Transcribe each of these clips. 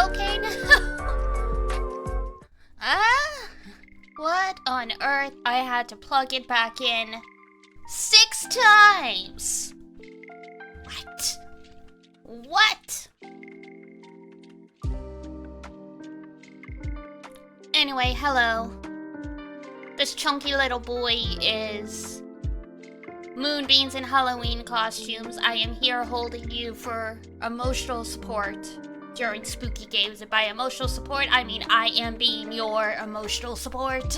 broken? What on earth? I had to plug it back in 6 times! What? Anyway, hello. This chunky little boy is Moonbeams in Halloween costumes. I am here holding you for emotional support during spooky games. And by emotional support, I mean I am being your emotional support.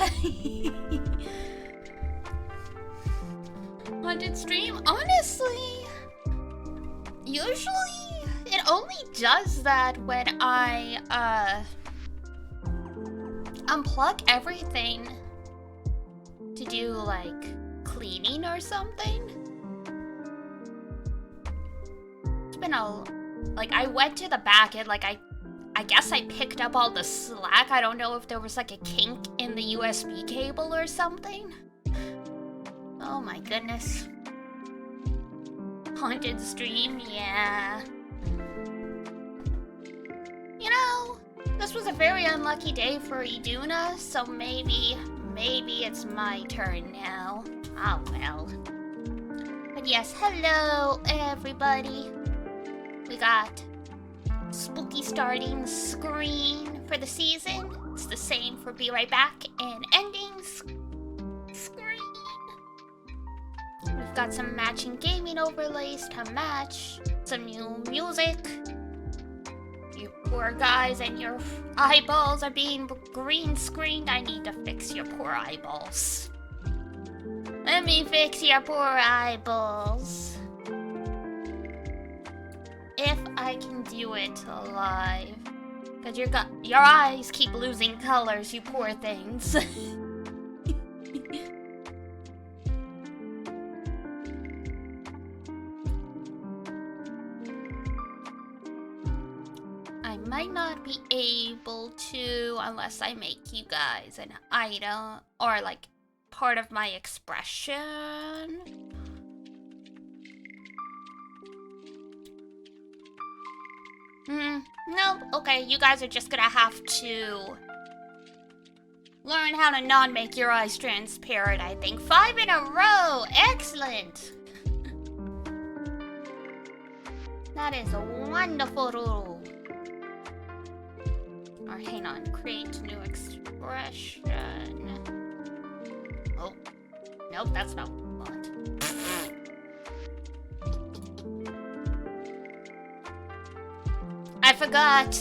Haunted stream? Honestly, usually it only does that when I unplug everything to do like cleaning or something. It's been I went to the back and I guess I picked up all the slack. I don't know if there was like a kink in the USB cable or something. Oh my goodness. Haunted stream, yeah. You know, this was a very unlucky day for Iduna, so maybe it's my turn now. Oh well. But yes, hello everybody. We got spooky starting screen for the season. It's the same for Be Right Back and ending screen. We've got some matching gaming overlays to match, some new music. You poor guys and your eyeballs are being green screened. I need to fix your poor eyeballs. Let me fix your poor eyeballs. If I can do it alive. Because your eyes keep losing colors, you poor things. I might not be able to unless I make you guys an item or like part of my expression. No, okay, you guys are just gonna have to learn how to not make your eyes transparent, I think. 5 in a row! Excellent! That is a wonderful rule. Or hang on, create new expression. Oh, nope, that's not what. I forgot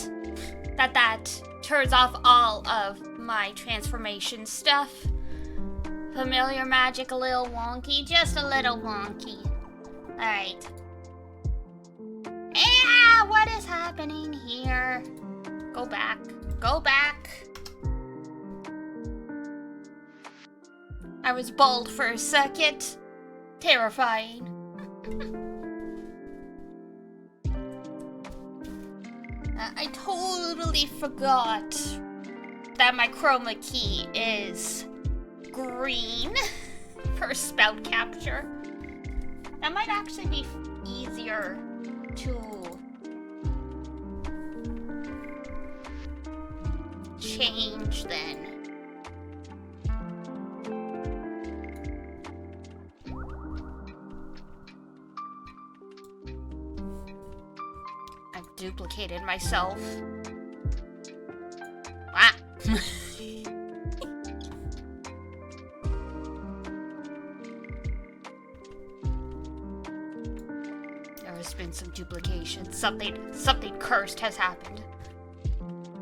that turns off all of my transformation stuff. Familiar magic, a little wonky, just a little wonky. Alright. Yeah, what is happening here? Go back. Go back. I was bald for a second. Terrifying. I totally forgot that my chroma key is green for spout capture. That might actually be easier to change then. I've duplicated myself. Ah. There has been some duplication. Something cursed has happened.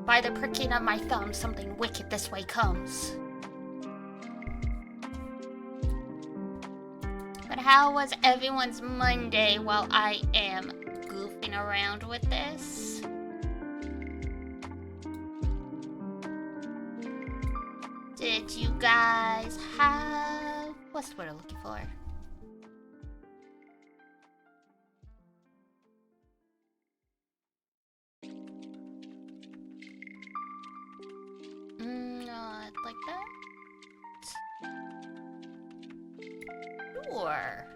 By the pricking of my thumb, something wicked this way comes. But how was everyone's Monday while I am goofing around with this? Did you guys have... what's the word I'm looking for? Not like that. Sure.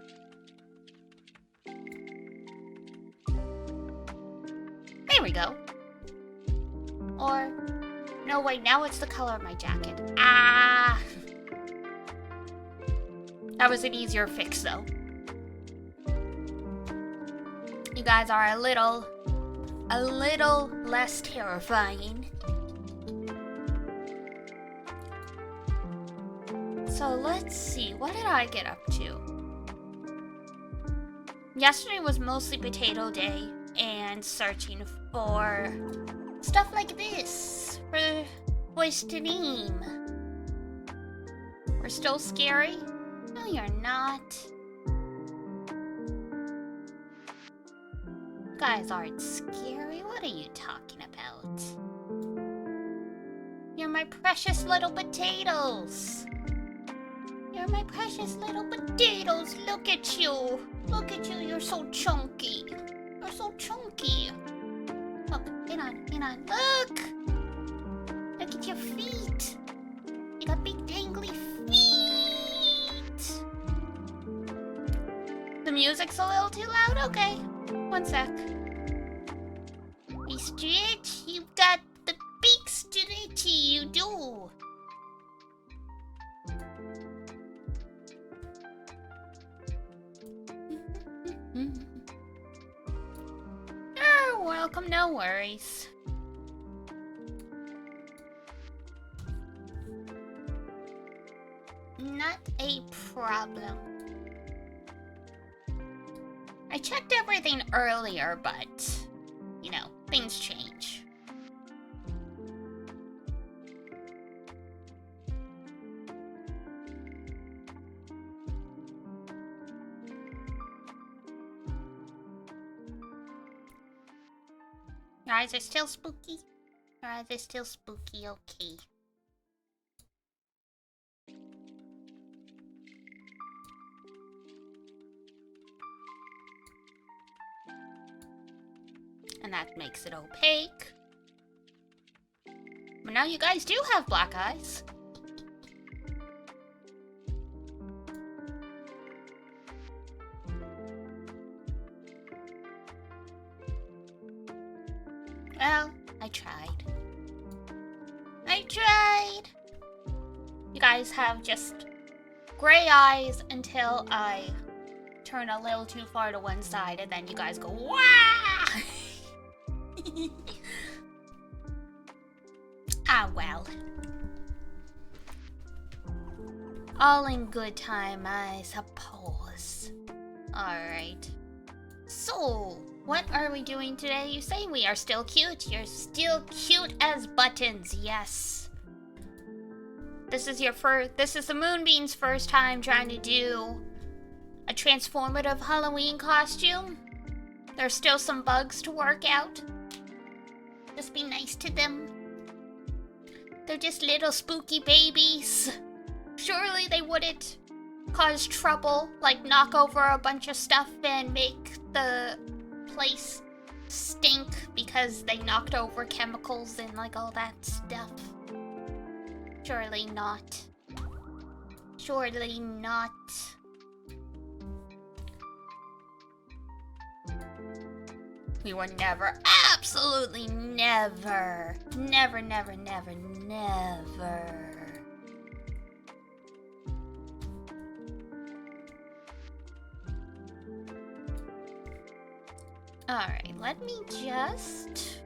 There we go. Or, no wait, now it's the color of my jacket. Ah! That was an easier fix though. You guys are a little less terrifying. So let's see, what did I get up to? Yesterday was mostly potato day and searching for stuff like this for voice to name. We're still scary? No, you're not. You guys aren't scary. What are you talking about? You're my precious little potatoes. You're my precious little potatoes. Look at you. Look at you. You're so chunky. You're so chunky. Look, hang on. Look! Look at your feet. You got big dangly feet. The music's a little too loud? Okay. One sec. Hey, Stretch, you've got the big stretchy, you do. You're welcome, no worries. Not a problem. I checked everything earlier, but, you know, things change. Your eyes are still spooky? Your eyes are still spooky, okay. And that makes it opaque. But now you guys do have black eyes. Well, I tried. You guys have just gray eyes until I turn a little too far to one side and then you guys go, wah! Ah, well. All in good time, I suppose. Alright. So, what are we doing today? You say we are still cute. You're still cute as buttons, yes. This is the Moonbeam's first time trying to do a transformative Halloween costume. There's still some bugs to work out. Just be nice to them. They're just little spooky babies. Surely they wouldn't cause trouble, like knock over a bunch of stuff and make the place stink because they knocked over chemicals and like all that stuff. Surely not. Surely not. We were never, absolutely never, never. Alright, let me just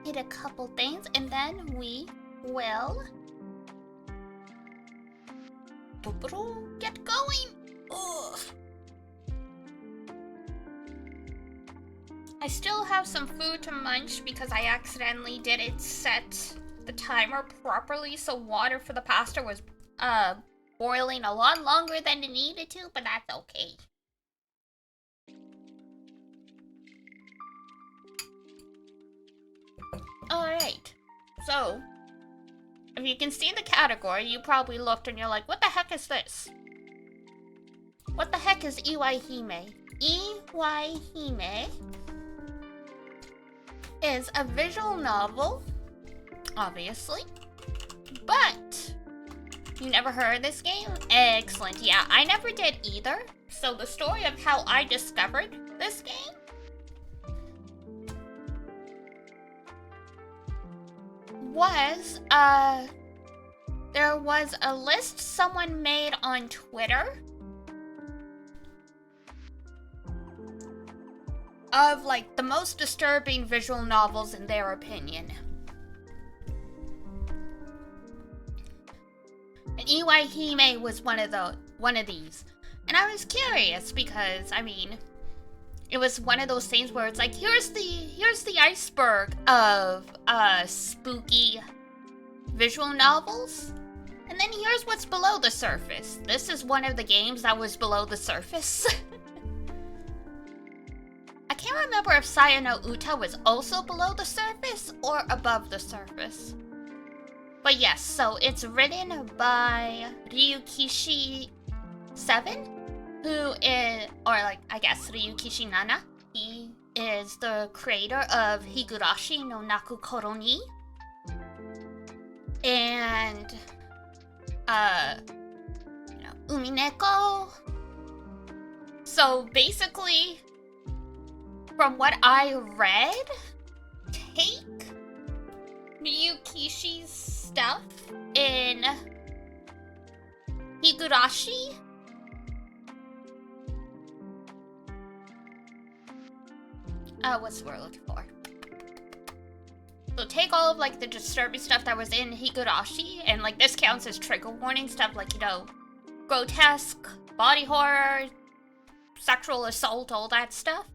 hit a couple things and then we will get going. Ugh. I still have some food to munch because I accidentally didn't set the timer properly, so water for the pasta was boiling a lot longer than it needed to, but that's okay. Alright, so if you can see the category, you probably looked and you're like, what the heck is this? What the heck is IWAIHIME? IWAIHIME is a visual novel, obviously, but you never heard of this game? Excellent. Yeah, I never did either. So the story of how I discovered this game was a list someone made on Twitter of like the most disturbing visual novels in their opinion. And IWAIHIME was one of these. And I was curious because I mean, it was one of those things where it's like here's the iceberg of spooky visual novels. And then here's what's below the surface. This is one of the games that was below the surface. I can't remember if Saya no Uta was also below the surface or above the surface. But yes, so it's written by Ryukishi 7, who is, or like, I guess Ryukishi Nana. He is the creator of Higurashi no Naku Koro ni. And, Umineko. So basically, from what I read, take Ryukishi's stuff in Higurashi. What's the word I'm looking for? So take all of like the disturbing stuff that was in Higurashi, and like this counts as trigger warning stuff like, grotesque, body horror, sexual assault, all that stuff.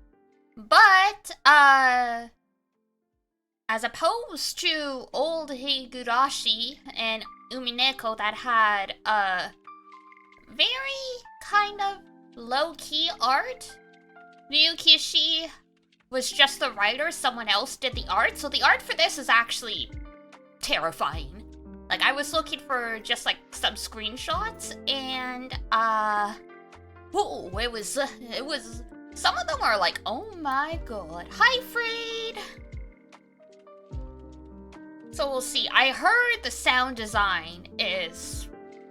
But, as opposed to old Higurashi and Umineko that had, very kind of low-key art, Ryukishi was just the writer, someone else did the art, so the art for this is actually terrifying. Like, I was looking for just, like, some screenshots, and, it was, some of them are like, oh my god. Hi, Freed! So we'll see. I heard the sound design is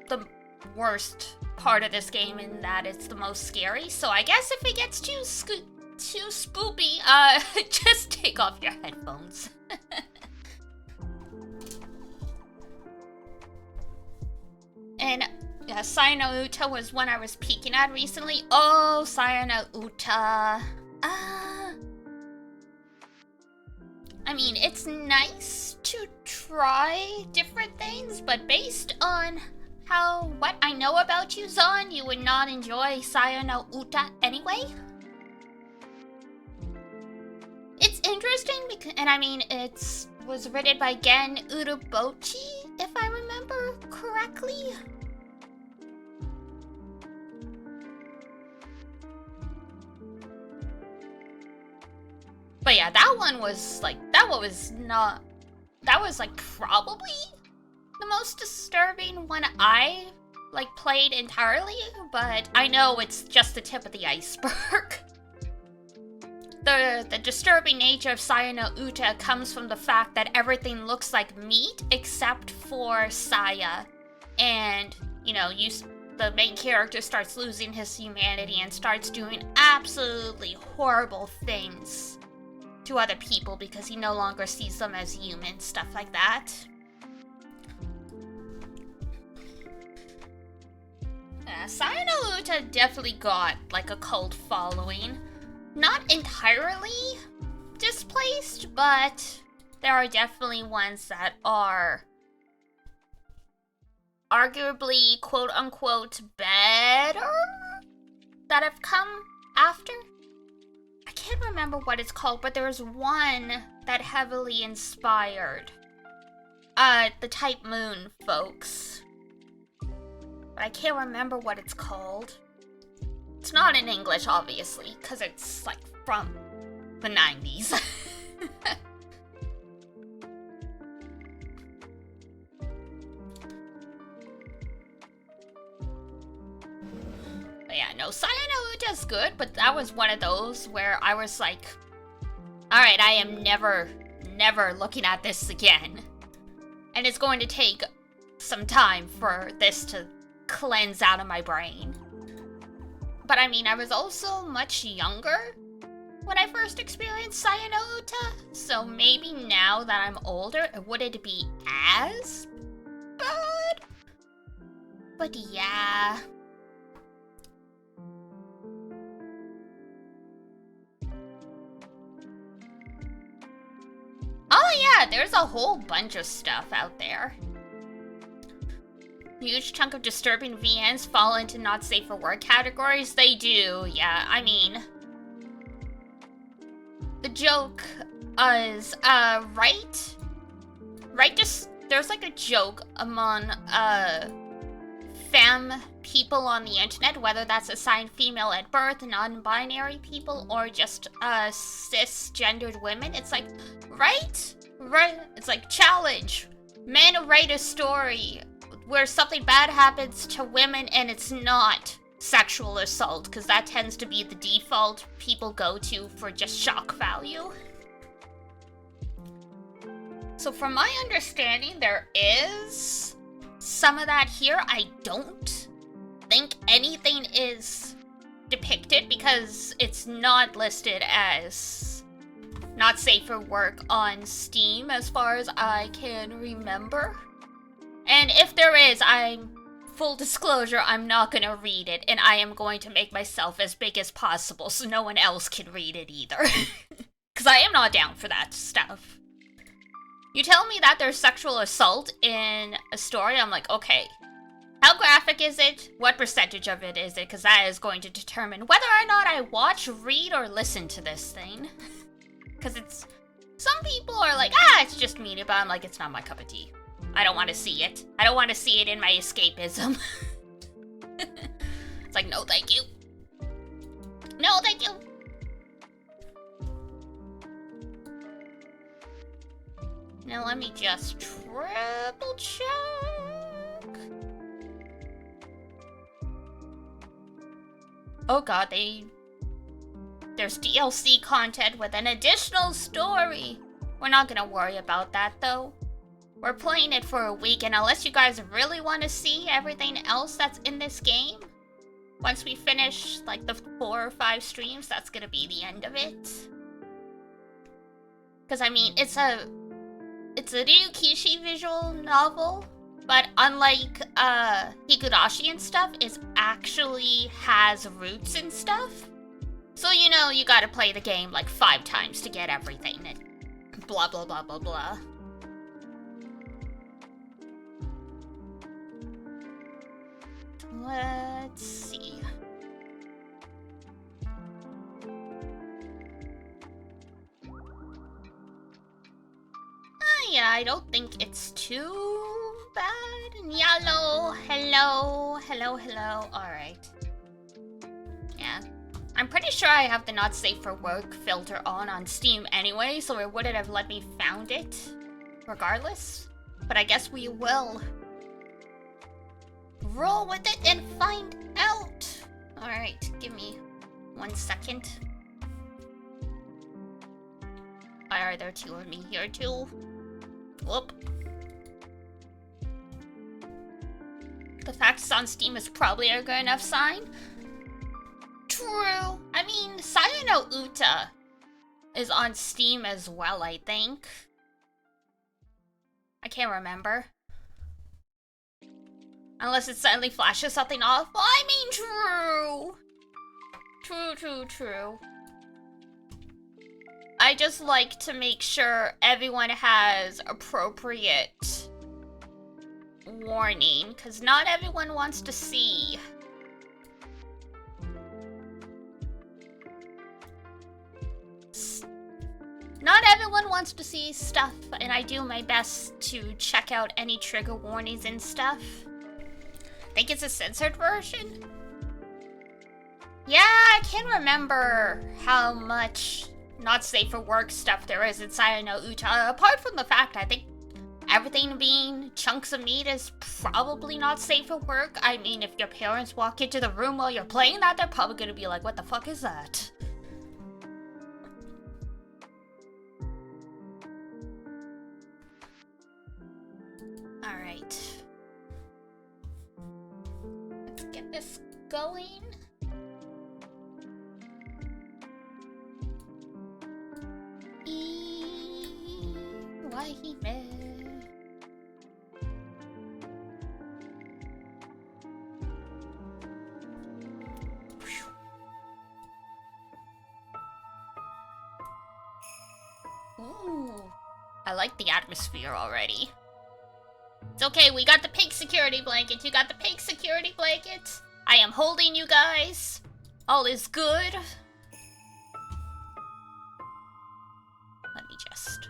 the worst part of this game in that it's the most scary, so I guess if it gets too spoopy, just take off your headphones. And yeah, Saya no Uta was one I was peeking at recently. Oh, Saya no Uta. I mean, it's nice to try different things, but based on what I know about you, Zon, you would not enjoy Saya no Uta anyway. It's interesting because, and I mean, it was written by Gen Urobuchi, if I remember correctly. But yeah, that was like probably the most disturbing one I like played entirely, but I know it's just the tip of the iceberg. The disturbing nature of Saya no Uta comes from the fact that everything looks like meat except for Saya. And, the main character starts losing his humanity and starts doing absolutely horrible things to other people because he no longer sees them as human, stuff like that. Saya no Uta definitely got like a cult following. Not entirely displaced, but there are definitely ones that are arguably quote-unquote better that have come after. I can't remember what it's called, but there's one that heavily inspired the Type Moon folks. But I can't remember what it's called. It's not in English, obviously, because it's, like, from the 90s. But yeah, no, Saya no Uta's good, but that was one of those where I was like, alright, I am never looking at this again. And it's going to take some time for this to cleanse out of my brain. But I mean, I was also much younger when I first experienced Sayano-uta, so maybe now that I'm older, would it be as bad? But yeah. Oh yeah, there's a whole bunch of stuff out there. Huge chunk of disturbing VNs fall into not safe for work categories. They do, yeah. I mean, the joke is, right? Just, there's like a joke among, femme people on the internet, whether that's assigned female at birth, non-binary people, or just, cisgendered women. It's like, right? It's like, challenge. Men write a story where something bad happens to women and it's not sexual assault, because that tends to be the default people go to for just shock value. So from my understanding, there is some of that here. I don't think anything is depicted because it's not listed as not safe for work on Steam as far as I can remember. And if there is, full disclosure, I'm not gonna read it, and I am going to make myself as big as possible so no one else can read it either. Because I am not down for that stuff. You tell me that there's sexual assault in a story, I'm like, okay. How graphic is it? What percentage of it is it? Because that is going to determine whether or not I watch, read, or listen to this thing. Because it's... Some people are like, it's just media, but I'm like, it's not my cup of tea. I don't want to see it. I don't want to see it in my escapism. It's like, no thank you. No thank you. Now let me just triple check. Oh god, there's DLC content with an additional story. We're not gonna worry about that though. We're playing it for a week, and unless you guys really want to see everything else that's in this game, once we finish like the 4 or 5 streams, that's gonna be the end of it. Because I mean, it's a Ryukishi visual novel, but unlike Higurashi and stuff, it actually has roots and stuff. So you know, you gotta play the game like 5 times to get everything, and blah blah blah blah blah. Let's see. Yeah, I don't think it's too bad. Yellow, hello. Alright. Yeah. I'm pretty sure I have the not safe for work filter on Steam anyway, so it wouldn't have let me found it regardless. But I guess we will roll with it and find out. Alright, give me 1 second. Why are there 2 of me here too? Whoop. The fact it's on Steam is probably a good enough sign. True. I mean, Sayano-uta is on Steam as well, I think. I can't remember. Unless it suddenly flashes something off. Well, I mean, true. True. I just like to make sure everyone has appropriate warning, because not everyone wants to see. Not everyone wants to see stuff, and I do my best to check out any trigger warnings and stuff. I think it's a censored version. Yeah, I can't remember how much not safe for work stuff there is in Sayano-uta, apart from the fact I think everything being chunks of meat is probably not safe for work. I mean, if your parents walk into the room while you're playing that, they're probably gonna be like, what the fuck is that? Alright. Let's get this going. IWAIHIME. Ooh, I like the atmosphere already. It's okay, we got the pink security blanket. You got the pink security blanket. I am holding you guys. All is good. Let me just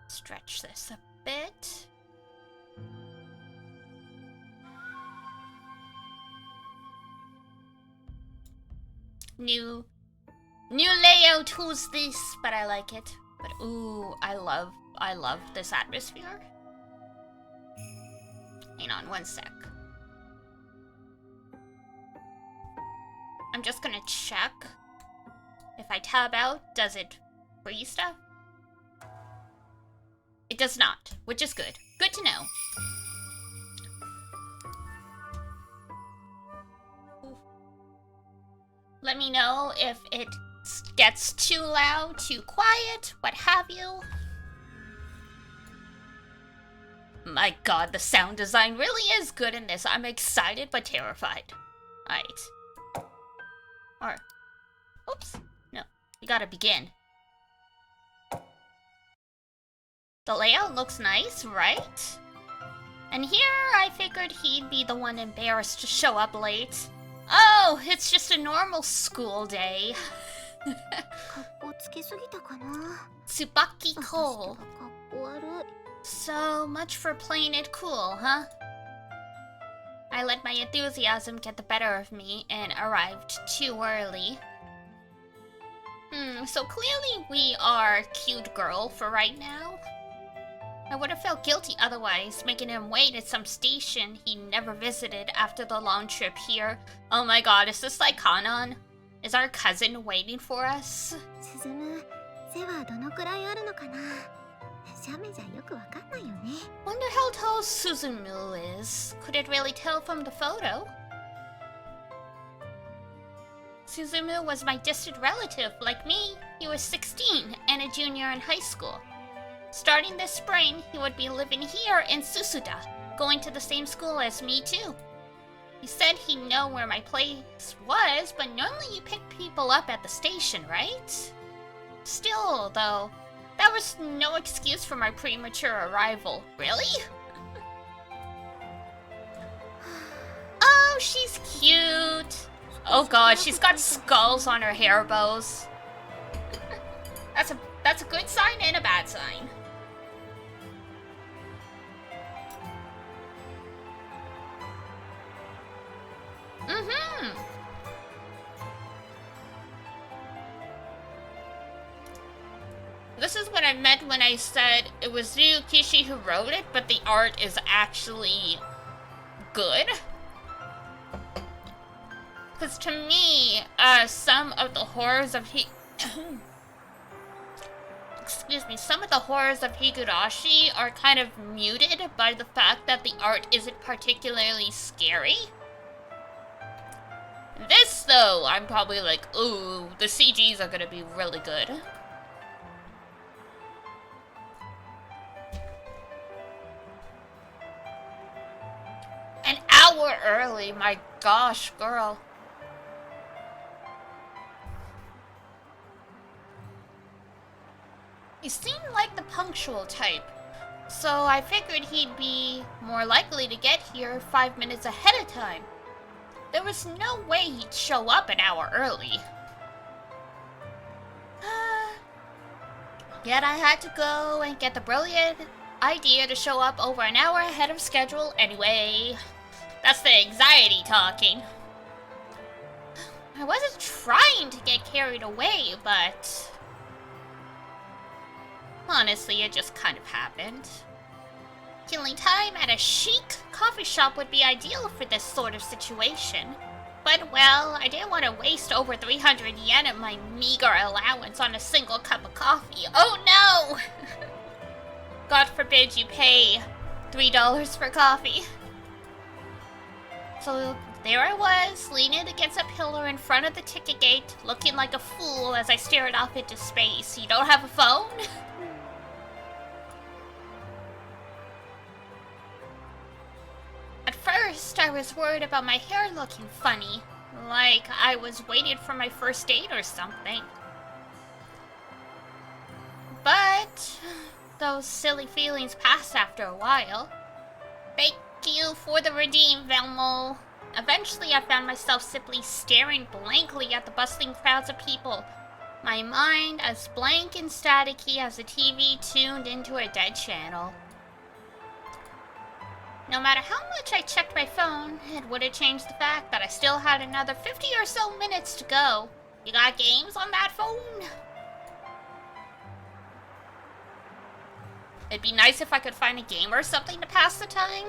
stretch this a bit. New layout, who's this? But I like it. But ooh, I love this atmosphere. Hang on one sec. I'm just gonna check. If I tab out, does it freeze stuff? It does not, which is good. Good to know. Let me know if it gets too loud, too quiet, what have you. My god, the sound design really is good in this. I'm excited but terrified. Alright. Or, oops, no, we gotta begin. The layout looks nice, right? And here I figured he'd be the one embarrassed to show up late. Oh, it's just a normal school day. Tsubaki Cole. So much for playing it cool, huh? I let my enthusiasm get the better of me and arrived too early. So clearly we are cute girl for right now. I would have felt guilty otherwise, making him wait at some station he never visited after the long trip here. Oh my god, is this like Kanon? Is our cousin waiting for us? Wonder how tall Suzumu is. Could it really tell from the photo? Suzumu was my distant relative, like me. He was 16 and a junior in high school. Starting this spring, he would be living here in Susuda, going to the same school as me too. He said he'd know where my place was, but normally you pick people up at the station, right? Still, though, that was no excuse for my premature arrival. Really? Oh, she's cute. Oh god, she's got skulls on her hair bows. That's a good sign and a bad sign. This is what I meant when I said it was Ryu Kishi who wrote it, but the art is actually good. Because to me, some of the horrors of some of the horrors of Higurashi are kind of muted by the fact that the art isn't particularly scary. This, though, I'm probably like, ooh, the CGs are gonna be really good. An hour early, my gosh, girl. He seemed like the punctual type, so I figured he'd be more likely to get here 5 minutes ahead of time. There was no way he'd show up an hour early. Yet I had to go and get the brilliant idea to show up over an hour ahead of schedule anyway. That's the anxiety talking. I wasn't trying to get carried away, but honestly, it just kind of happened. Killing time at a chic coffee shop would be ideal for this sort of situation. But, well, I didn't want to waste over 300 yen of my meager allowance on a single cup of coffee. Oh no! God forbid you pay $3 for coffee. So there I was, leaning against a pillar in front of the ticket gate, looking like a fool as I stared off into space. You don't have a phone? I was worried about my hair looking funny, like I was waiting for my first date or something. But those silly feelings passed after a while. Thank you for the redeem, Velmo. Eventually, I found myself simply staring blankly at the bustling crowds of people, my mind as blank and staticky as a TV tuned into a dead channel. No matter how much I checked my phone, it wouldn't change the fact that I still had another 50 or so minutes to go. You got games on that phone? It'd be nice if I could find a game or something to pass the time.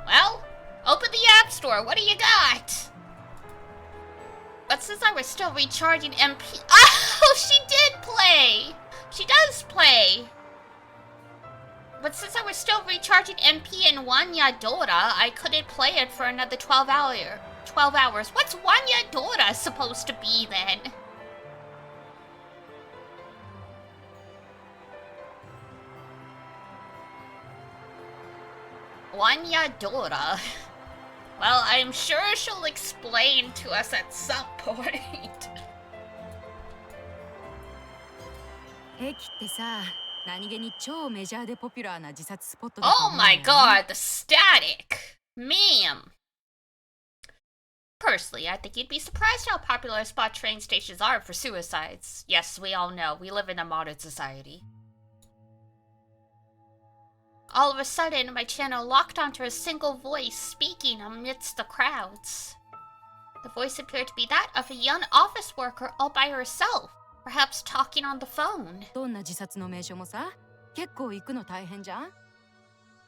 Well, open the App Store. What do you got? But since I was still recharging MP... Oh, she did play! She does play! But since I was still recharging MP in Wanya Dora, I couldn't play it for another 12 hours. What's Wanya Dora supposed to be then? Wanya Dora. Well, I'm sure she'll explain to us at some point. Oh my god, the static! Ma'am! Personally, I think you'd be surprised how popular spot train stations are for suicides. Yes, we all know, we live in a modern society. All of a sudden, my channel locked onto a single voice speaking amidst the crowds. The voice appeared to be that of a young office worker all by herself, perhaps talking on the phone.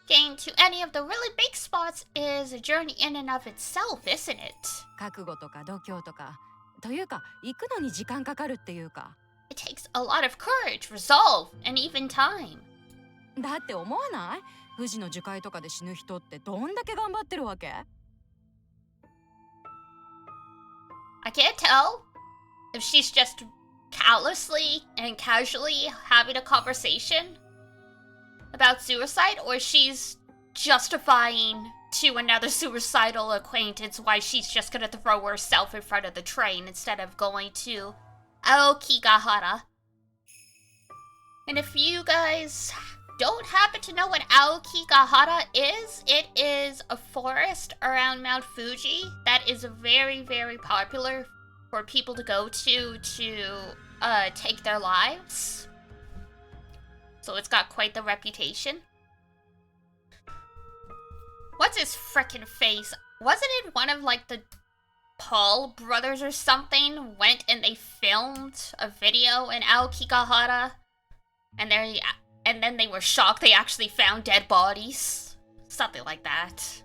Getting to any of the really big spots is a journey in and of itself, isn't it? It takes a lot of courage, resolve, and even time. I can't tell if she's just callously and casually having a conversation about suicide, or she's justifying to another suicidal acquaintance why she's just gonna throw herself in front of the train instead of going to Aokigahara. And if you guys don't happen to know what Aokigahara is, it is a forest around Mount Fuji that is very, very popular for people to go to take their lives. So it's got quite the reputation. What's his frickin' face? Wasn't it one of like the Paul brothers or something went and they filmed a video in Aokigahara? And then they were shocked they actually found dead bodies. Something like that.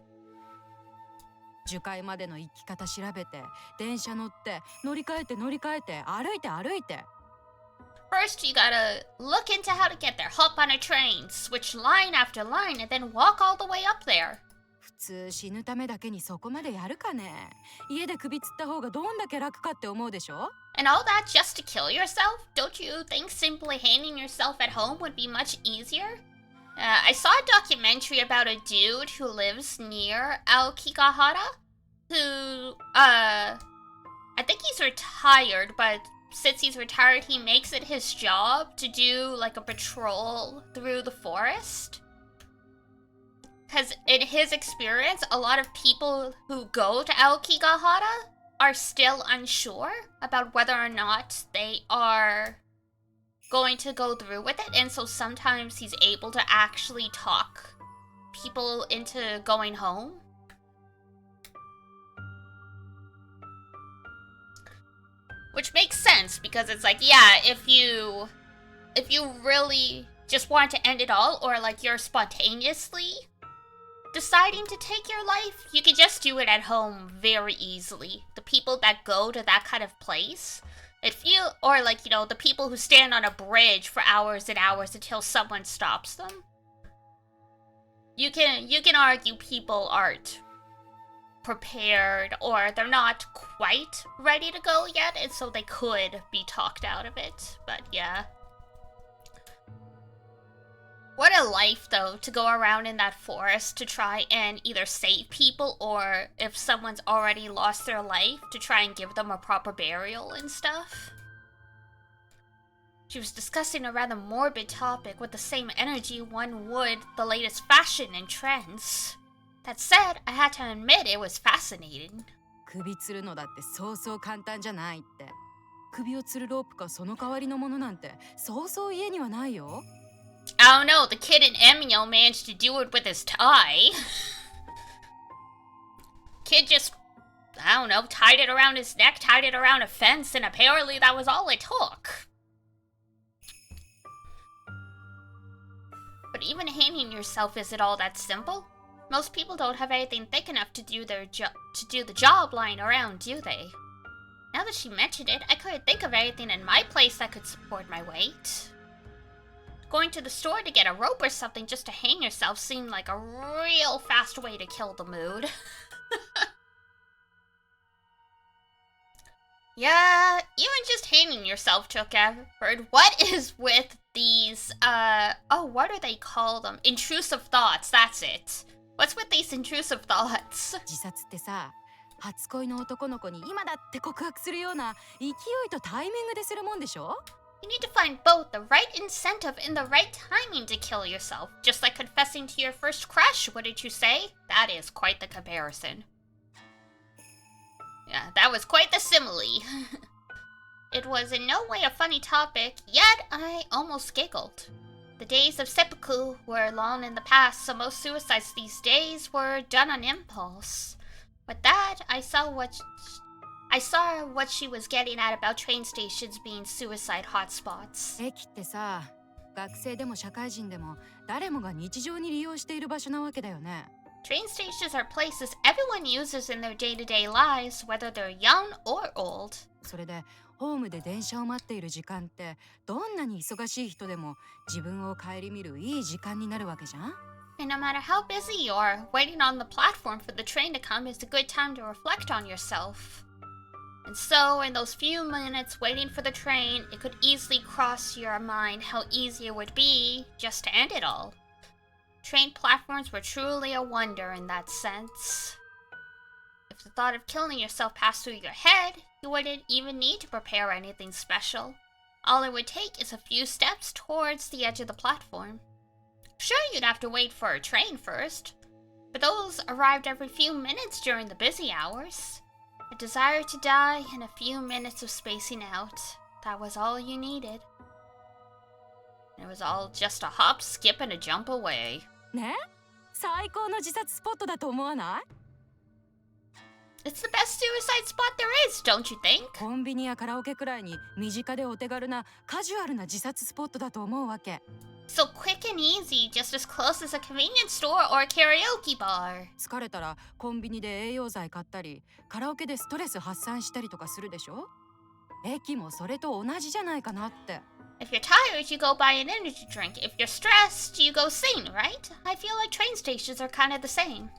First, you gotta look into how to get there. Hop on a train, switch line after line, and then walk all the way up there. And all that just to kill yourself? Don't you think simply hanging yourself at home would be much easier? I saw a documentary about a dude who lives near Aokigahara, who, I think he's retired, but since he's retired, he makes it his job to do, like, a patrol through the forest. Because in his experience, a lot of people who go to Aokigahara are still unsure about whether or not they are going to go through with it, and so sometimes he's able to actually talk people into going home. Which makes sense, because it's like, yeah, if you really just want to end it all, or like you're spontaneously deciding to take your life, you can just do it at home very easily. The people that go to that kind of place, or like, you know, the people who stand on a bridge for hours and hours until someone stops them. You can argue people aren't prepared, or they're not quite ready to go yet, and so they could be talked out of it. But yeah. What a a life, though, to go around in that forest to try and either save people, or if someone's already lost their life, to try and give them a proper burial and stuff. She was discussing a rather morbid topic with the same energy one would the latest fashion and trends. That said, I had to admit it was fascinating. 首吊るのだってそうそう簡単じゃないって。首を吊るロープかその代わりのものなんてそうそう家にはないよ。I don't know, the kid in Emio managed to do it with his tie. Kid just, I don't know, tied it around his neck, tied it around a fence, and apparently that was all it took. But even hanging yourself isn't all that simple. Most people don't have anything thick enough to do the job lying around, do they? Now that she mentioned it, I couldn't think of anything in my place that could support my weight. Going to the store to get a rope or something just to hang yourself seemed like a real fast way to kill the mood. Yeah, even just hanging yourself took effort. What is with these, what do they call them? Intrusive thoughts, that's it. What's with these intrusive thoughts? 自殺ってさ、初恋の男の子に今だって告白するような勢いとタイミングでするもんでしょ? You need to find both the right incentive and the right timing to kill yourself. Just like confessing to your first crush, wouldn't you say? That is quite the comparison. Yeah, that was quite the simile. It was in no way a funny topic, yet I almost giggled. The days of seppuku were long in the past, so most suicides these days were done on impulse. With that, I saw what she was getting at about train stations being suicide hotspots. 駅ってさ、学生でも社会人でも誰もが日常に利用している場所なわけだよね。Train stations are places everyone uses in their day-to-day lives, whether they're young or old. それでホームで電車を待っている時間ってどんなに忙しい人でも自分を顧みるいい時間になるわけじゃん。And no matter how busy you are, waiting on the platform for the train to come is a good time to reflect on yourself. And so, in those few minutes waiting for the train, it could easily cross your mind how easy it would be just to end it all. Train platforms were truly a wonder in that sense. If the thought of killing yourself passed through your head, you wouldn't even need to prepare anything special. All it would take is a few steps towards the edge of the platform. Sure, you'd have to wait for a train first, but those arrived every few minutes during the busy hours. A desire to die and a few minutes of spacing out. That was all you needed. It was all just a hop, skip, and a jump away. ね？最高の自殺スポットだと思わない？ It's the best suicide spot there is, don't you think? コンビニやカラオケくらいに身近でお手軽なカジュアルな自殺スポットだと思うわけ。So quick and easy, just as close as a convenience store or a karaoke bar. 疲れたらコンビニで栄養剤買ったり、カラオケでストレス発散したりとかするでしょ？駅もそれと同じじゃないかなって。If you're tired, you go buy an energy drink. If you're stressed, you go sing, right? I feel like train stations are kind of the same.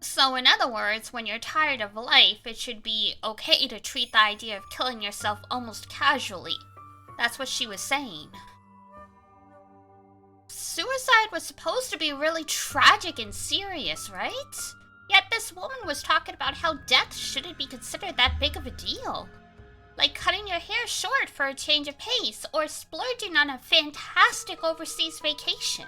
So in other words, when you're tired of life, it should be okay to treat the idea of killing yourself almost casually. That's what she was saying. Suicide was supposed to be really tragic and serious, right? Yet this woman was talking about how death shouldn't be considered that big of a deal. Like cutting your hair short for a change of pace, or splurging on a fantastic overseas vacation.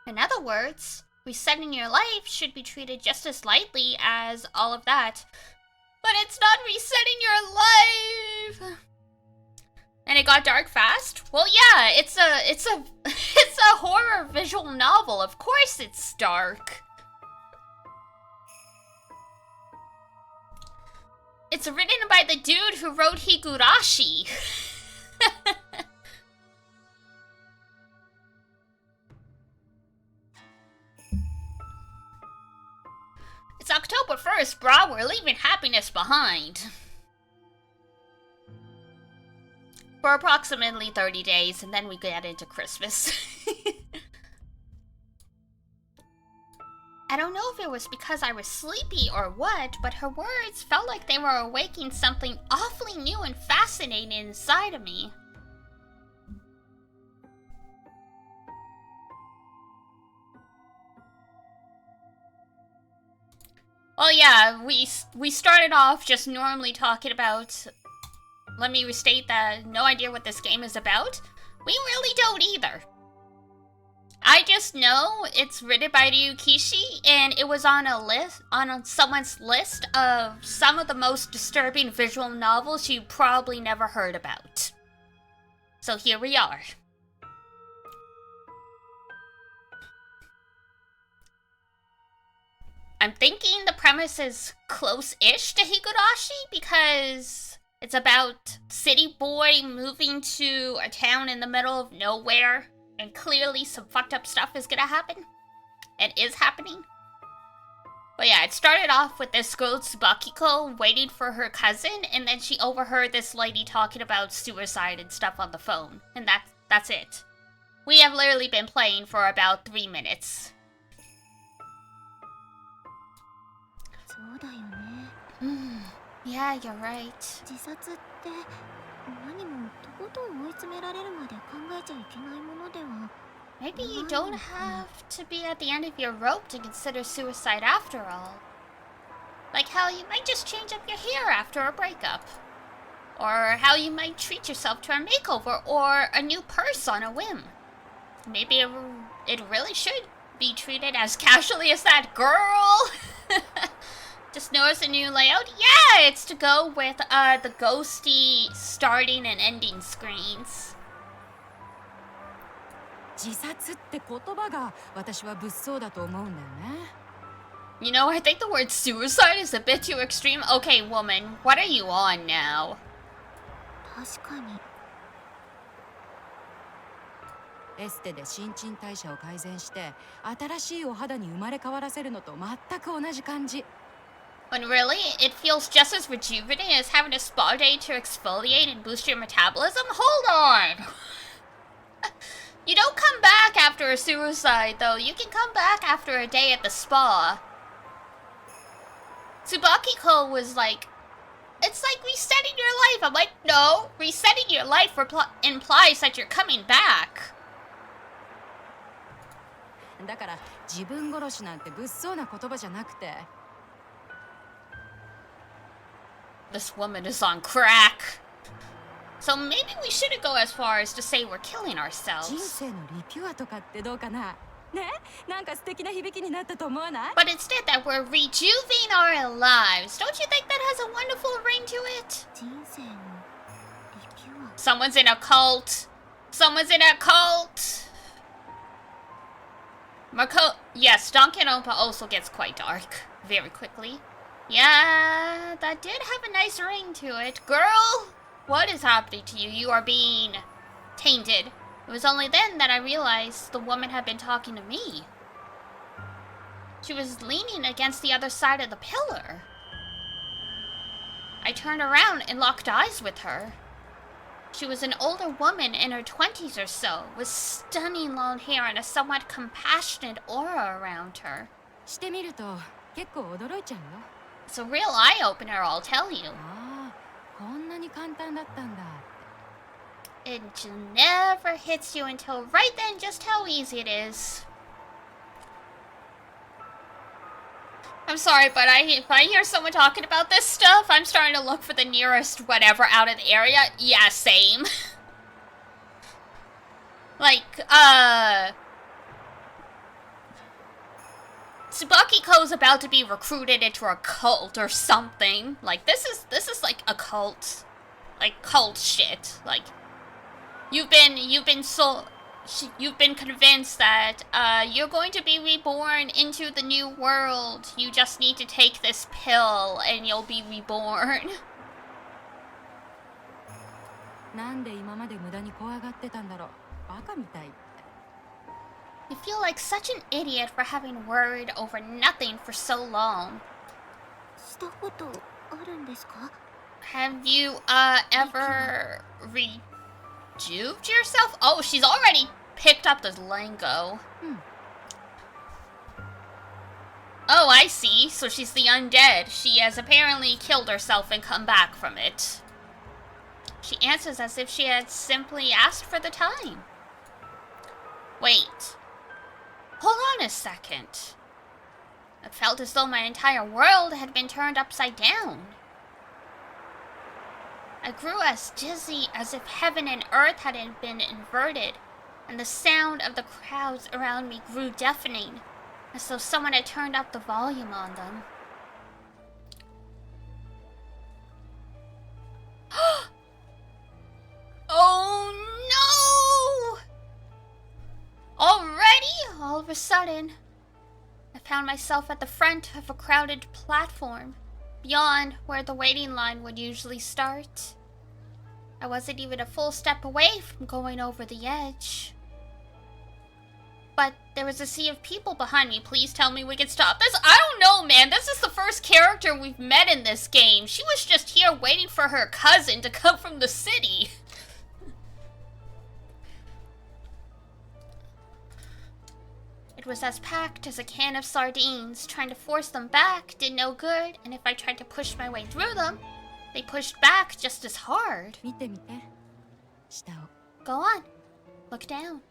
In other words, resetting your life should be treated just as lightly as all of that. But it's not resetting your life! And it got dark fast? Well, yeah, it's a horror visual novel. Of course it's dark. It's written by the dude who wrote Higurashi. It's October 1st, brah. We're leaving happiness behind. For approximately 30 days, and then we get into Christmas. I don't know if it was because I was sleepy or what, but her words felt like they were awakening something awfully new and fascinating inside of me. Well, yeah, we started off just normally talking about... Let me restate that, no idea what this game is about. We really don't either. I just know it's written by Ryukishi, and it was on a list, on someone's list of some of the most disturbing visual novels you probably never heard about. So here we are. I'm thinking the premise is close-ish to Higurashi because it's about city boy moving to a town in the middle of nowhere, and clearly some fucked up stuff is gonna happen. And is happening. But yeah, it started off with this girl Tsubakiko waiting for her cousin, and then she overheard this lady talking about suicide and stuff on the phone. And that's it. We have literally been playing for about 3 minutes. Yeah, you're right. Maybe you don't have to be at the end of your rope to consider suicide after all. Like how you might just change up your hair after a breakup. Or how you might treat yourself to a makeover or a new purse on a whim. Maybe it really should be treated as casually as that girl. Just notice a new layout? Yeah, it's to go with the ghosty starting and ending screens. 自殺って言葉が私は物騒だと思うんだよね。You know, I think the word suicide is a bit too extreme. Okay, woman, what are you on now? 確かに。エステで新陳代謝を改善して新しいお肌に生まれ変わらせるのと全く同じ感じ。When really, it feels just as rejuvenating as having a spa day to exfoliate and boost your metabolism? Hold on! You don't come back after a suicide, though. You can come back after a day at the spa. Tsubakiko was like, it's like resetting your life. I'm like, no, resetting your life implies that you're coming back. だから自分殺しなんて物騒な言葉じゃなくて。This woman is on crack. So maybe we shouldn't go as far as to say we're killing ourselves. 人生のリピュアとかってどうかな。ね、なんか素敵な響きになったと思わない？ But instead that we're rejuvenating our lives. Don't you think that has a wonderful ring to it? 人生のリピュア。 Someone's in a cult. Someone's in a cult. Yes, Danganronpa also gets quite dark very quickly. Yeah, that did have a nice ring to it. Girl, what is happening to you? You are being tainted. It was only then that I realized the woman had been talking to me. She was leaning against the other side of the pillar. I turned around and locked eyes with her. She was an older woman in her 20s or so, with stunning long hair and a somewhat compassionate aura around her. してみると結構驚いちゃうよ。 It's a real eye-opener, I'll tell you. ああ、こんなに簡単だったんだ。 It never hits you until right then just how easy it is. I'm sorry, but if I hear someone talking about this stuff, I'm starting to look for the nearest whatever out of the area. Yeah, same. Like, Tsubakiko's about to be recruited into a cult or something. Like, this is like a cult. Like, cult shit. Like, you've been convinced that you're going to be reborn into the new world. You just need to take this pill and you'll be reborn. なんで今まで無駄に怖がってたんだろう。バカみたいって。 You feel like such an idiot for having worried over nothing for so long. したことあるんですか? Have you ever rejuved yourself? Oh, she's already picked up the lingo. Oh, I see. So she's the undead. She has apparently killed herself and come back from it. She answers as if she had simply asked for the time. Wait. Hold on a second. It felt as though my entire world had been turned upside down. I grew as dizzy as if heaven and earth had been inverted, and the sound of the crowds around me grew deafening, as though someone had turned up the volume on them. Oh no! Already, all of a sudden, I found myself at the front of a crowded platform, beyond where the waiting line would usually start. I wasn't even a full step away from going over the edge. But there was a sea of people behind me. Please tell me we can stop this. I don't know, man. This is the first character we've met in this game. She was just here waiting for her cousin to come from the city. It was as packed as a can of sardines. Trying to force them back did no good, and if I tried to push my way through them, they pushed back just as hard. 見て見て。下を。 Go on. Look down.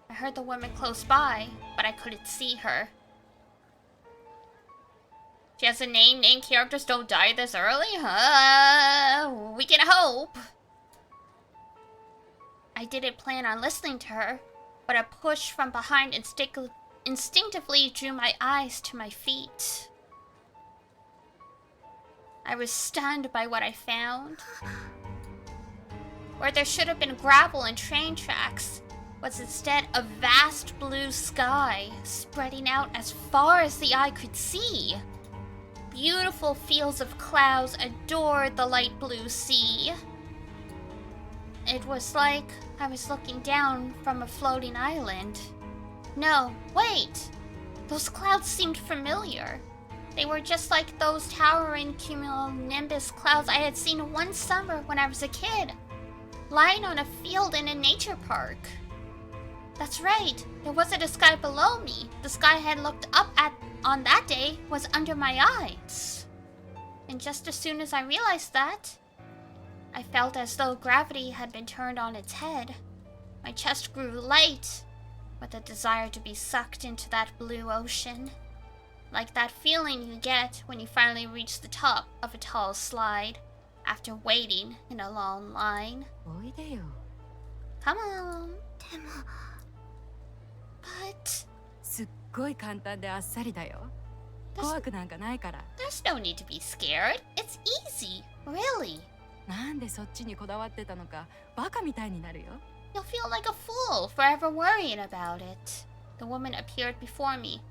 I heard the woman close by, but I couldn't see her. She has a name. Named characters don't die this early? We can hope. I didn't plan on listening to her, but a push from behind instinctively drew my eyes to my feet. I was stunned by what I found. Where there should have been gravel and train tracks was instead a vast blue sky spreading out as far as the eye could see. Beautiful fields of clouds adored the light blue sea. It was like I was looking down from a floating island. No, wait! Those clouds seemed familiar. They were just like those towering cumulonimbus clouds I had seen one summer when I was a kid, lying on a field in a nature park. That's right, there wasn't a sky below me. The sky I had looked up at on that day was under my eyes. And just as soon as I realized that, I felt as though gravity had been turned on its head. My chest grew light with a desire to be sucked into that blue ocean. Like that feeling you get when you finally reach the top of a tall slide after waiting in a long line. おいでよ。 Come on. But すっごい簡単であっさりだよ。怖くなんかないから。 there's no need to be scared. It's easy. Really. なんでそっちにこだわってたのかバカみたいになるよ。 You'll feel like a fool forever worrying about it. The woman appeared before me,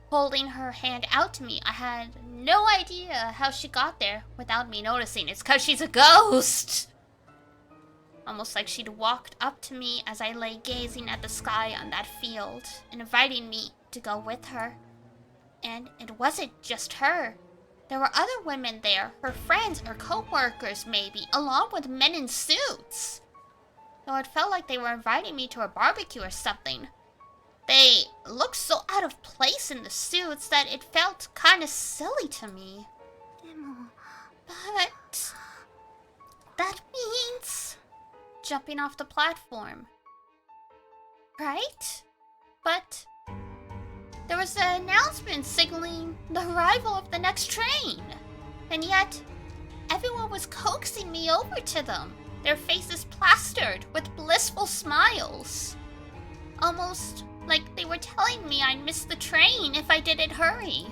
holding her hand out to me. I had no idea how she got there without me noticing. It's because she's a ghost! Almost like she'd walked up to me as I lay gazing at the sky on that field, inviting me to go with her. And it wasn't just her. There were other women there, her friends or co-workers maybe, along with men in suits. Though it felt like they were inviting me to a barbecue or something. They looked so out of place in the suits that it felt kind of silly to me. But that means jumping off the platform, right? But there was an announcement signaling the arrival of the next train, and yet everyone was coaxing me over to them, their faces plastered with blissful smiles. Almost like they were telling me I'd miss the train if I didn't hurry.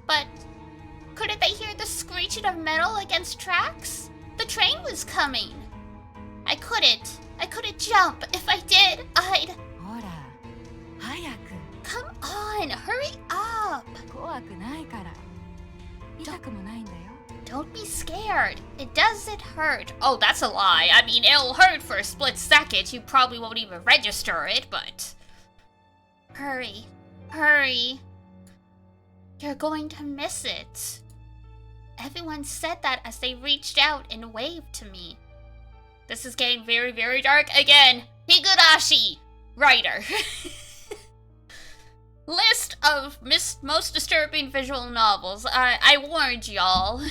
But couldn't they hear the screeching of metal against tracks? The train was coming. I couldn't jump. If I did, I'd... ほら、早く。 Come on, hurry up. 怖くないから。痛くもないんだよ。 Don't be scared. It doesn't hurt. Oh, that's a lie. I mean, it'll hurt for a split second. You probably won't even register it, but... Hurry. Hurry. You're going to miss it. Everyone said that as they reached out and waved to me. This is getting very, very dark again. Higurashi, writer. List of most disturbing visual novels. I warned y'all.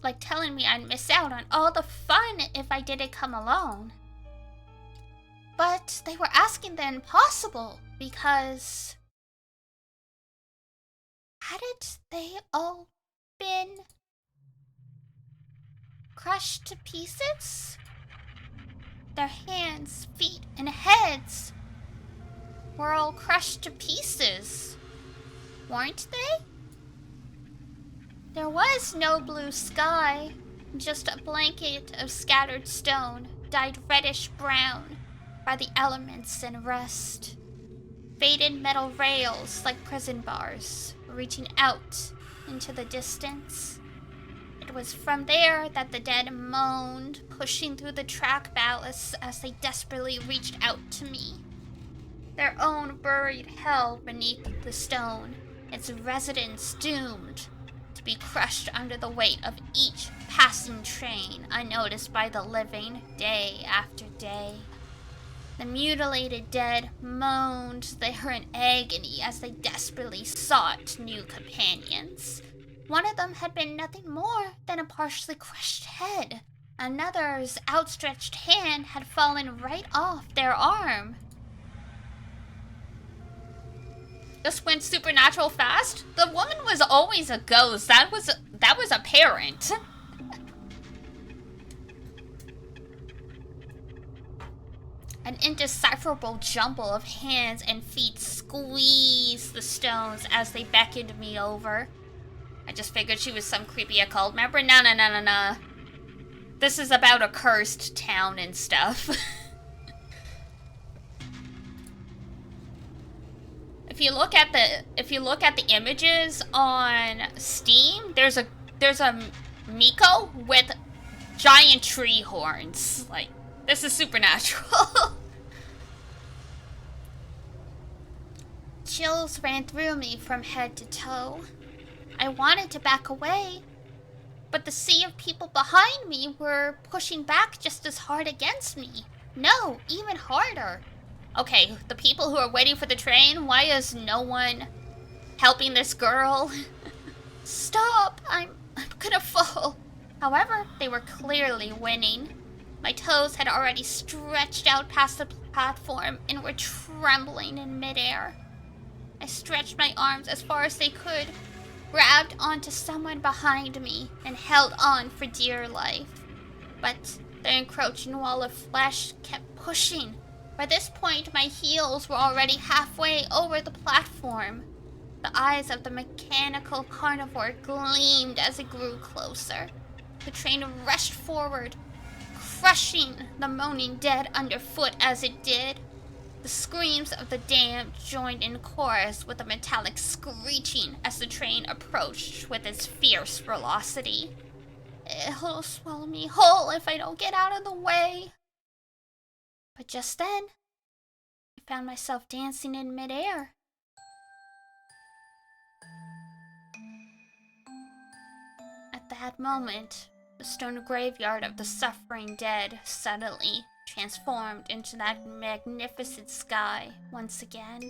Like telling me I'd miss out on all the fun if I didn't come alone. But they were asking the impossible because hadn't they all been crushed to pieces? Their hands, feet, and heads were all crushed to pieces, weren't they? There was no blue sky, just a blanket of scattered stone, dyed reddish brown by the elements and rust. Faded metal rails like prison bars, reaching out into the distance. It was from there that the dead moaned, pushing through the track ballasts as they desperately reached out to me. Their own buried hell beneath the stone, its residents doomed to be crushed under the weight of each passing train unnoticed by the living day after day. The mutilated dead moaned they were in agony as they desperately sought new companions. One of them had been nothing more than a partially crushed head. Another's outstretched hand had fallen right off their arm. This went supernatural fast? The woman was always a ghost. That was apparent. An indecipherable jumble of hands and feet squeezed the stones as they beckoned me over. I just figured she was some creepy occult member. No. This is about a cursed town and stuff. If you look at the images on Steam, there's a Miko with giant tree horns. Like, this is supernatural. Chills ran through me from head to toe. I wanted to back away, but the sea of people behind me were pushing back just as hard against me. No, even harder. Okay, the people who are waiting for the train, why is no one helping this girl? Stop, I'm gonna fall. However, they were clearly winning. My toes had already stretched out past the platform and were trembling in midair. I stretched my arms as far as they could, grabbed onto someone behind me, and held on for dear life. But the encroaching wall of flesh kept pushing. By this point, my heels were already halfway over the platform. The eyes of the mechanical carnivore gleamed as it grew closer. The train rushed forward, crushing the moaning dead underfoot as it did. The screams of the damned joined in chorus with a metallic screeching as the train approached with its fierce velocity. It'll swallow me whole if I don't get out of the way. But just then, I found myself dancing in midair. At that moment, the stone graveyard of the suffering dead suddenly transformed into that magnificent sky once again.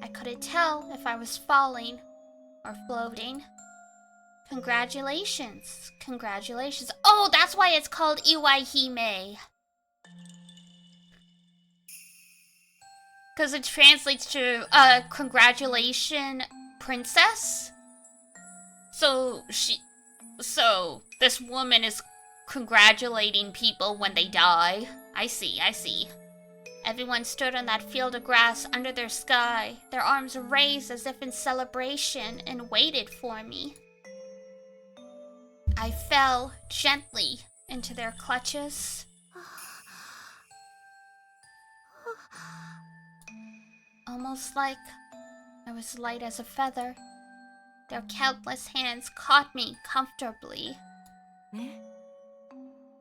I couldn't tell if I was falling or floating. Congratulations. Oh, that's why it's called IWAIHIME. Because it translates to congratulation princess. So this woman is congratulating people when they die. I see. Everyone stood on that field of grass under their sky, their arms raised as if in celebration, and waited for me. I fell gently into their clutches. Almost like I was light as a feather. Their countless hands caught me comfortably. ね、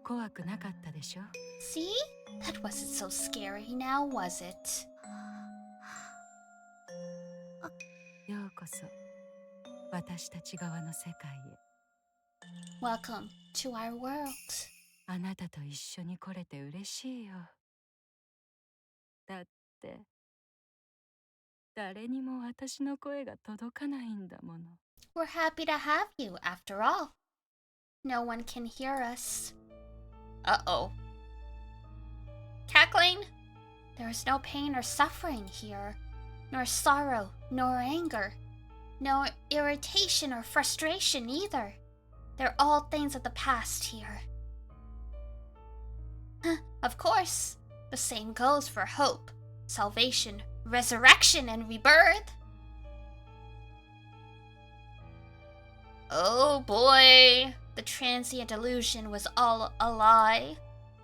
怖くなかったでしょ? See? That wasn't so scary now, was it? ようこそ私たち側の世界へ。Welcome to our world. あなたと一緒に来れて嬉しいよ。だって誰にも私の声が届かないんだもの。We're happy to have you, after all. No one can hear us. Uh-oh. Cackling? There is no pain or suffering here, nor sorrow, nor anger, no irritation or frustration either. They're all things of the past here. Of course, the same goes for hope, salvation, resurrection, and rebirth. Oh boy, the transient illusion was all a lie.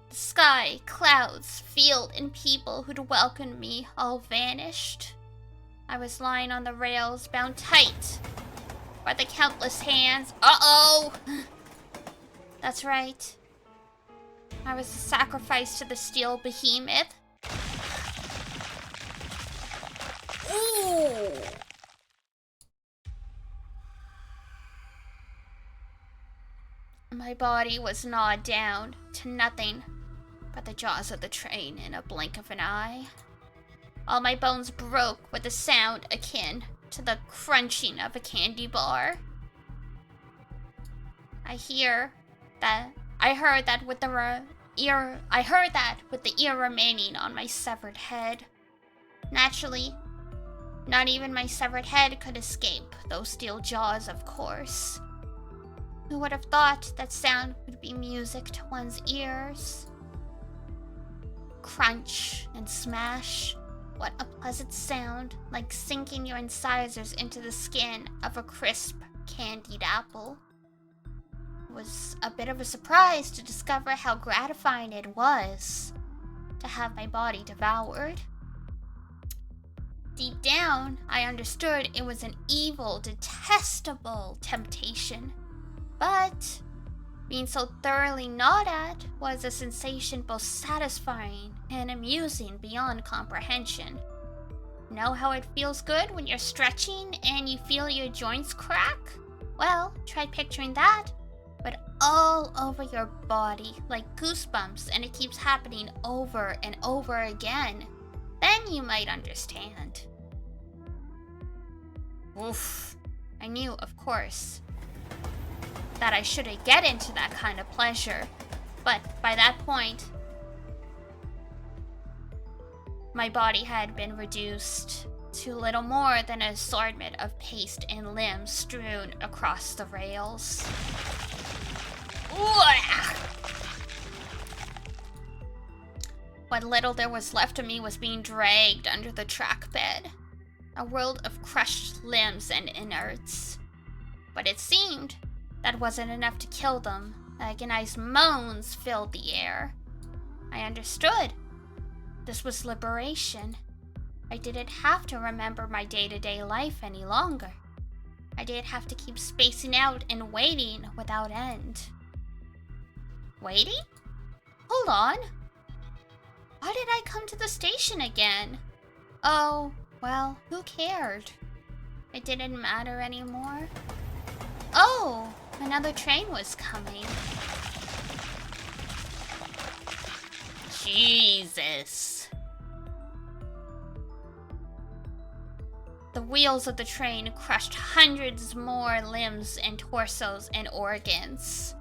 The sky, clouds, field, and people who'd welcomed me all vanished. I was lying on the rails, bound tight by the countless hands. Uh-oh! That's right. I was a sacrifice to the steel behemoth. Ooh! My body was gnawed down to nothing but the jaws of the train in a blink of an eye. All my bones broke with a sound akin to the crunching of a candy bar. I heard that with the ear remaining on my severed head. Naturally, not even my severed head could escape those steel jaws, of course. Who would have thought that sound would be music to one's ears? Crunch and smash. What a pleasant sound, like sinking your incisors into the skin of a crisp, candied apple. It was a bit of a surprise to discover how gratifying it was to have my body devoured. Deep down, I understood it was an evil, detestable temptation. But being so thoroughly gnawed at was a sensation both satisfying and amusing beyond comprehension. Know how it feels good when you're stretching and you feel your joints crack? Well, try picturing that, but all over your body, like goosebumps, and it keeps happening over and over again. Then you might understand. Oof. I knew, of course, that I shouldn't get into that kind of pleasure, but by that point, my body had been reduced to little more than an assortment of paste and limbs strewn across the rails. What little there was left of me was being dragged under the track bed, a world of crushed limbs and innards. But it seemed that wasn't enough to kill them. Agonized moans filled the air. I understood. This was liberation. I didn't have to remember my day-to-day life any longer. I didn't have to keep spacing out and waiting without end. Waiting? Hold on. Why did I come to the station again? Oh, well, who cared? It didn't matter anymore. Oh, another train was coming. Jesus. The wheels of the train crushed hundreds more limbs and torsos and organs.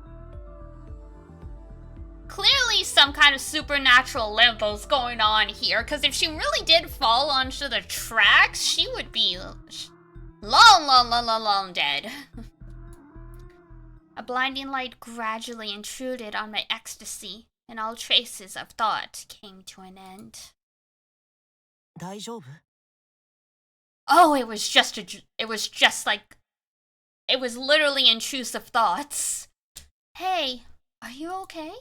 Clearly some kind of supernatural limbo's going on here, because if she really did fall onto the tracks, she would be long dead. A blinding light gradually intruded on my ecstasy, and all traces of thought came to an end. 大丈夫? Oh, it was literally intrusive thoughts. Hey, are you okay?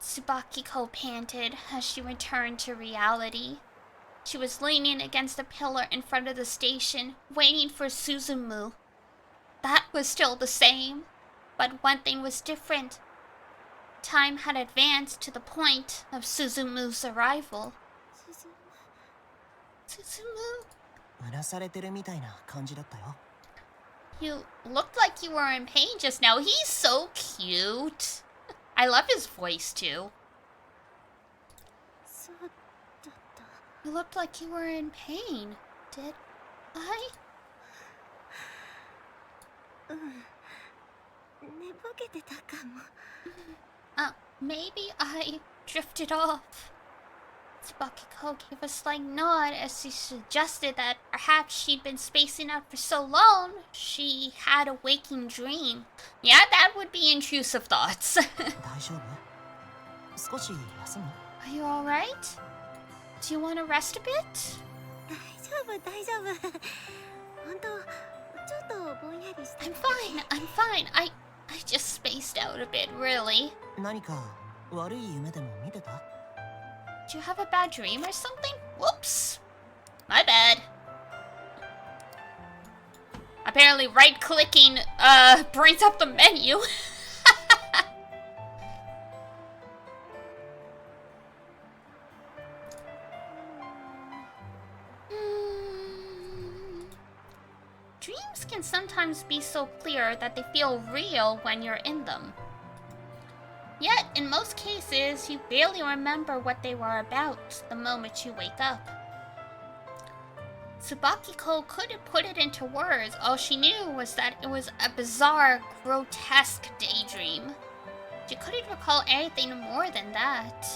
Tsubakiko panted as she returned to reality. She was leaning against a pillar in front of the station, waiting for Suzumu. That was still the same, but one thing was different. Time had advanced to the point of Suzumu's arrival. Suzumu? うなされてるみたいな感じだったよ。 You looked like you were in pain just now. He's so cute. I love his voice too. そうだった。 You looked like you were in pain. Did I? うん。寝ぼけてたかも。Maybe I drifted off. Tsubakiko gave a slight nod as she suggested that perhaps she'd been spacing out for so long she had a waking dream. Yeah, that would be intrusive thoughts. 大丈夫？少し休む？ Are you alright? Do you want to rest a bit? 大丈夫、大丈夫。本当、ちょっとぼんやりして。I'm fine. I just spaced out a bit, really. 何か悪い夢でも見てた？ Did you have a bad dream or something? Whoops. My bad. Apparently right-clicking brings up the menu. Dreams can sometimes be so clear that they feel real when you're in them. Yet, in most cases, you barely remember what they were about the moment you wake up. Tsubakiko couldn't put it into words. All she knew was that it was a bizarre, grotesque daydream. She couldn't recall anything more than that.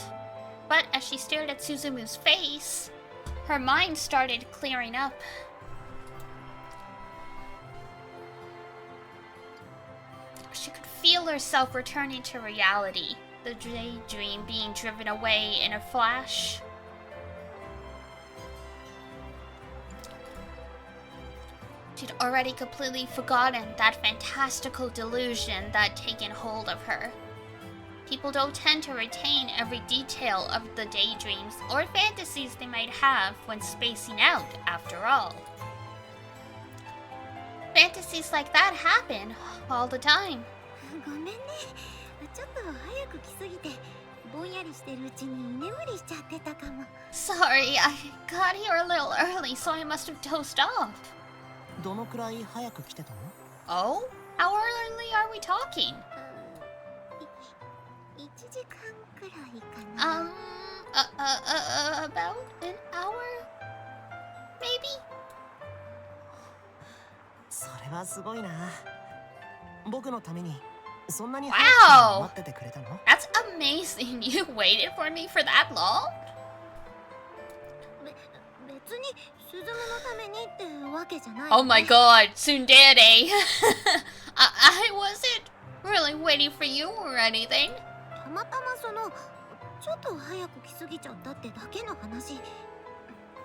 But as she stared at Suzumu's face, her mind started clearing up. She could feel herself returning to reality, the daydream being driven away in a flash. She'd already completely forgotten that fantastical delusion that had taken hold of her. People don't tend to retain every detail of the daydreams or fantasies they might have when spacing out, after all. Fantasies like that happen all the time. ごめんね。ちょっと早く来すぎて、ぼんやりしてるうちに居眠りしちゃってたかも。 Sorry, I got here a little early, so I must have dozed off. どのくらい早く来てたの？ Oh? How early are we talking? 1時間くらいかな。About an hour? Maybe? それはすごいな。僕のためにそんなに Wow! 早く待っててくれたの？ That's amazing. You waited for me for that long? 別に鈴夢のためにってわけじゃない。 Oh my god, tsundere. I wasn't really waiting for you or anything. たまたまちょっと早く来すぎちゃったってだけの話。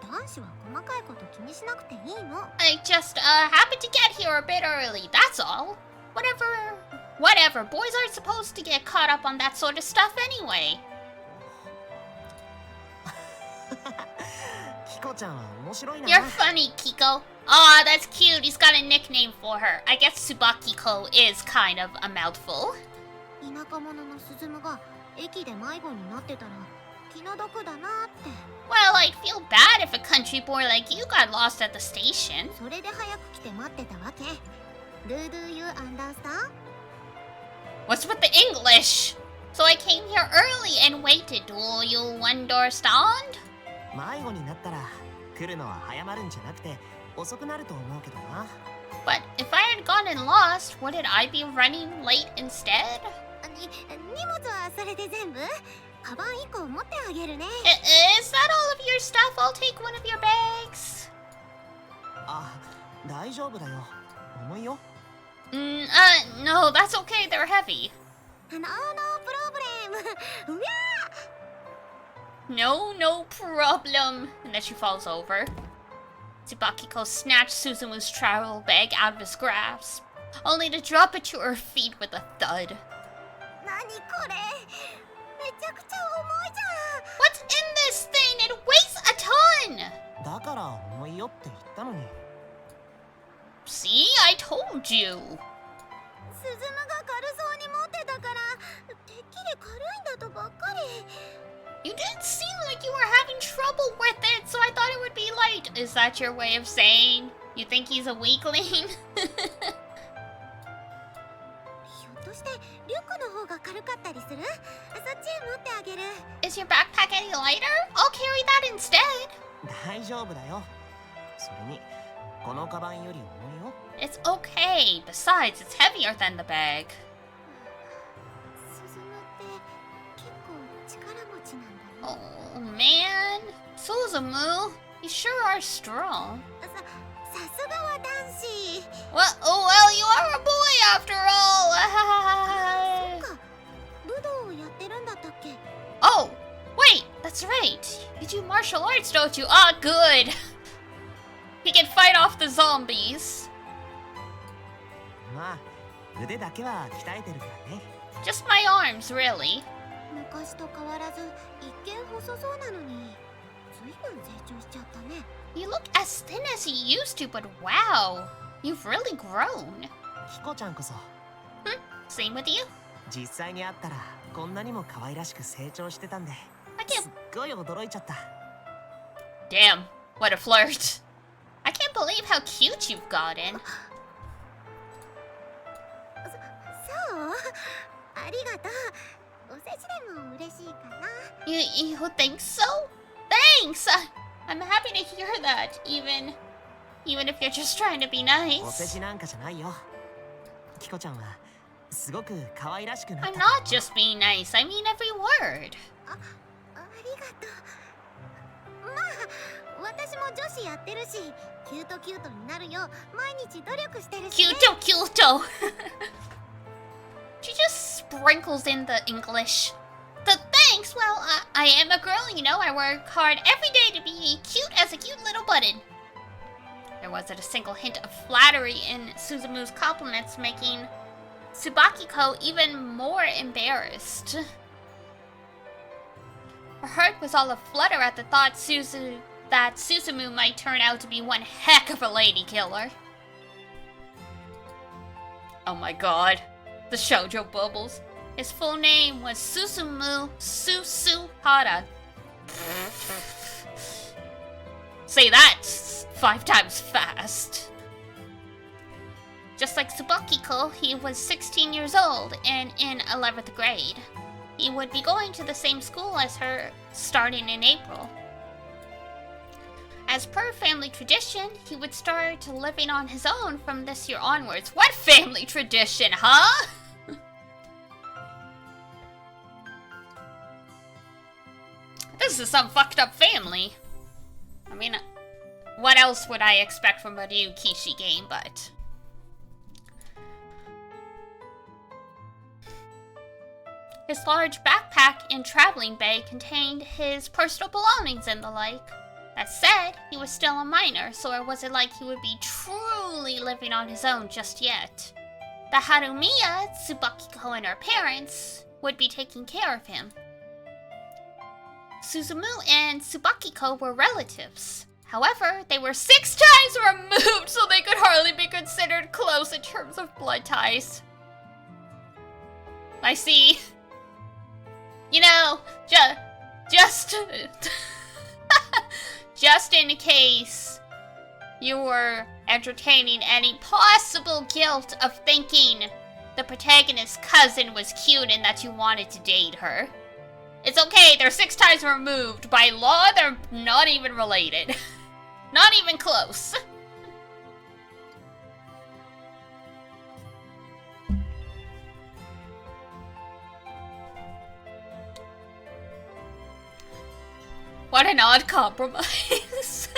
男子は細かいこと気にしなくていいの。 I just happened to get here a bit early, that's all. Whatever. Boys aren't supposed to get caught up on that sort of stuff anyway. キコちゃんは面白いな。 You're funny, Kiko. Aw, that's cute. He's got a nickname for her. I guess Tsubakiko is kind of a mouthful. 田舎者の鈴夢が駅で迷子になってたら気の毒だなって。 Well, I'd feel bad if a country boy like you got lost at the station. それで早く来て待ってたわけ。Do you understand? What's with the English? So I came here early and waited. Do you understand? 迷子になったら来るのは早まるんじゃなくて遅くなると思うけどな。 But if I had gotten lost, wouldn't I be running late instead? 荷物はそれで全部？カバン1個持ってあげるね。Is that all of your stuff? I'll take one of your bags. あ、大丈夫だよ。重いよ。No, that's okay. They're heavy. No problem. No problem. And then she falls over. Tsubakiko snatched Suzumu's travel bag out of his grasp, only to drop it to her feet with a thud. 何これ？めちゃくちゃ重いじゃん。 What's in this thing? It weighs a ton! だから重いよって言ったのに。 See, I told you. 鈴夢が軽そうに持ってたからてっきり軽いんだとばっかり。 You didn't seem like you were having trouble with it, so I thought it would be light. Is that your way of saying you think he's a weakling? ひょっとしてリュックの方方が軽かったりする？そっちへ持ってあげる。 Is your backpack any lighter? I'll carry that instead. 大丈夫だよ。それにこのカバンより重いよ。 It's okay. Besides, it's heavier than the bag. スズムって結構力持ちなんだね。 Oh man, Suzumu, you sure are strong. さすがは男子。 Well, you are a boy after all. そっか、武道をやってるんだったっけ？ Oh, wait, that's right. You do martial arts, don't you? Ah, good. He can fight off the zombies. まあ腕だけは鍛えてるからね。 Just my arms, really. 昔と変わらず一見細そうなのに随分成長しちゃったね。 You look as thin as you used to, but wow, you've really grown. キコちゃんこそ Same with you? 実際に会ったらこんなにも可愛らしく成長してたんで I すっごい驚いちゃった。 Damn, what a flirt. I can't believe how cute you've gotten. そうありがとう。お世辞でも嬉しいかな。 You think so? Thanks! I'm happy to hear that, even if you're just trying to be お世 nice. 辞なんかじゃないよ。キコちゃんはすごく可愛らしくなっ I'm た。 not just being nice, I mean every word. ありがとう。まあ私も女子やってるし、キュートキュートになるよう毎日努力してるしね。 Cute. She just sprinkles in the English. The thanks, well, I am a girl, you know, I work hard every day to be cute as a cute little button. There wasn't a single hint of flattery in Suzumu's compliments, making Tsubakiko even more embarrassed. Her heart was all aflutter at the thought that Suzumu might turn out to be one heck of a lady killer. Oh my god, the shoujo bubbles. His full name was Susumu Susuhara. Say that 5 times fast. Just like Tsubakiko, he was 16 years old and in 11th grade. He would be going to the same school as her starting in April. As per family tradition, he would start living on his own from this year onwards. What family tradition, huh? This is some fucked up family. I mean, what else would I expect from a new Kishi game, but... His large backpack and traveling bag contained his personal belongings and the like. That said, he was still a minor, so it wasn't like he would be truly living on his own just yet. The Harumiya, Tsubakiko, and her parents would be taking care of him. Suzumu and Tsubakiko were relatives. However, they were 6 times removed, so they could hardly be considered close in terms of blood ties. I see. You know, just just in case you were entertaining any possible guilt of thinking the protagonist's cousin was cute and that you wanted to date her. It's okay, they're 6 times removed. By law, they're not even related. Not even close. What an odd compromise.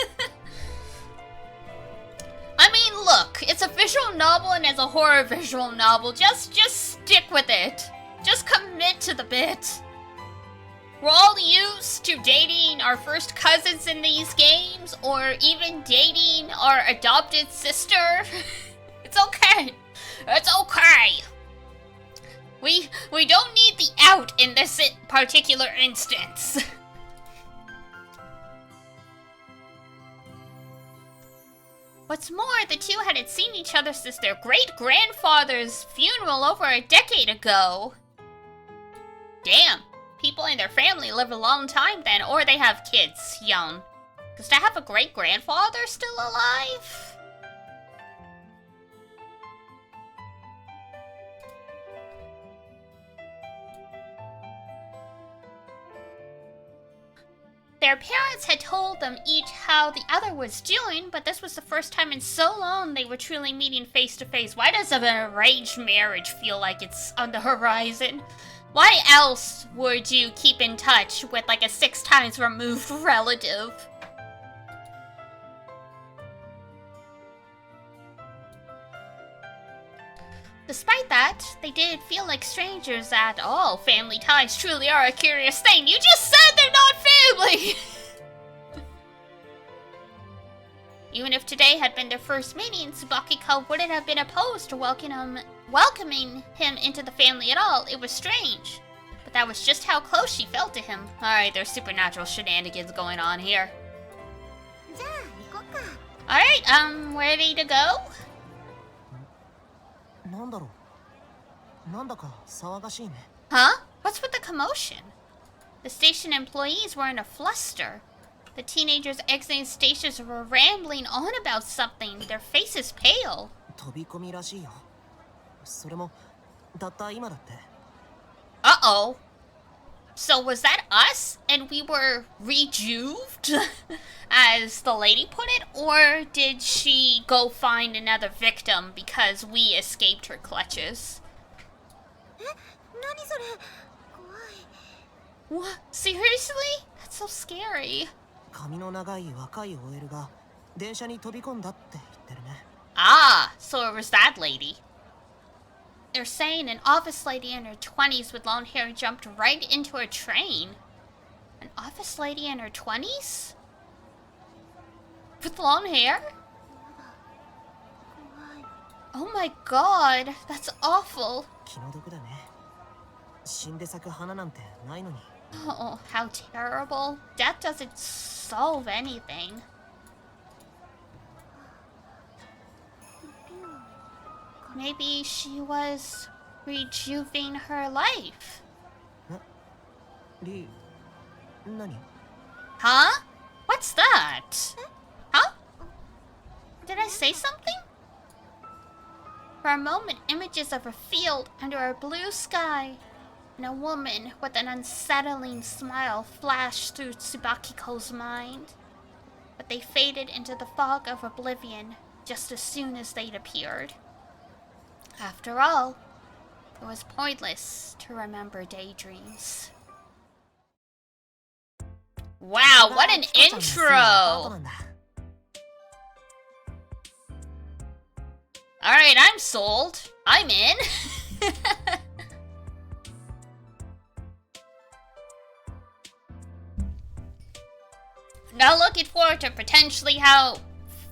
I mean, look, it's a visual novel and it's a horror visual novel. Just stick with it. Just commit to the bit. We're all used to dating our first cousins in these games, or even dating our adopted sister. It's okay. It's okay. We don't need the out in this particular instance. What's more, the two hadn't seen each other since their great-grandfather's funeral over a decade ago. Damn, people in their family live a long time then, or they have kids young. Because to have a great-grandfather still alive? Their parents had told them each how the other was doing, but this was the first time in so long they were truly meeting face to face. Why does an arranged marriage feel like it's on the horizon? Why else would you keep in touch with like a 6 times removed relative? Despite that, they did feel like strangers at all. Family ties truly are a curious thing. You just said they're not family! Even if today had been their first meeting, Tsubakiko wouldn't have been opposed to welcoming him into the family at all. It was strange. But that was just how close she felt to him. Alright, there's supernatural shenanigans going on here. Alright, ready to go? なんだろう。なんだか騒がしいね。 Huh? What's with the commotion? The station employees were in a fluster. The teenagers exiting stations were rambling on about something, their faces pale. 飛び込みらしいよ。それもたった今だって。 Uh-oh. So was that us and we were rejuved, as the lady put it? Or did she go find another victim because we escaped her clutches? 何それ怖い。 What? Seriously? That's so scary. 髪の長い若い OL が電車に飛び込んだって言ってるね。 Ah, so it was that lady. They're saying an office lady in her 20s with long hair jumped right into a train. An office lady in her 20s? With long hair? 怖い。 Oh my god, that's awful. 気の毒だね。死んで咲く花なんてないのに。 Oh, how terrible. Death doesn't solve anything. Maybe she was rejuvenating her life. リー、何？ Huh? What's that? Huh? Did I say something? For a moment, images of a field under a blue sky and a woman with an unsettling smile flashed through Tsubakiko's mind. But they faded into the fog of oblivion just as soon as they'd appeared. After all, it was pointless to remember daydreams. Wow, what an intro! Alright, I'm sold. I'm in. Not looking forward to potentially how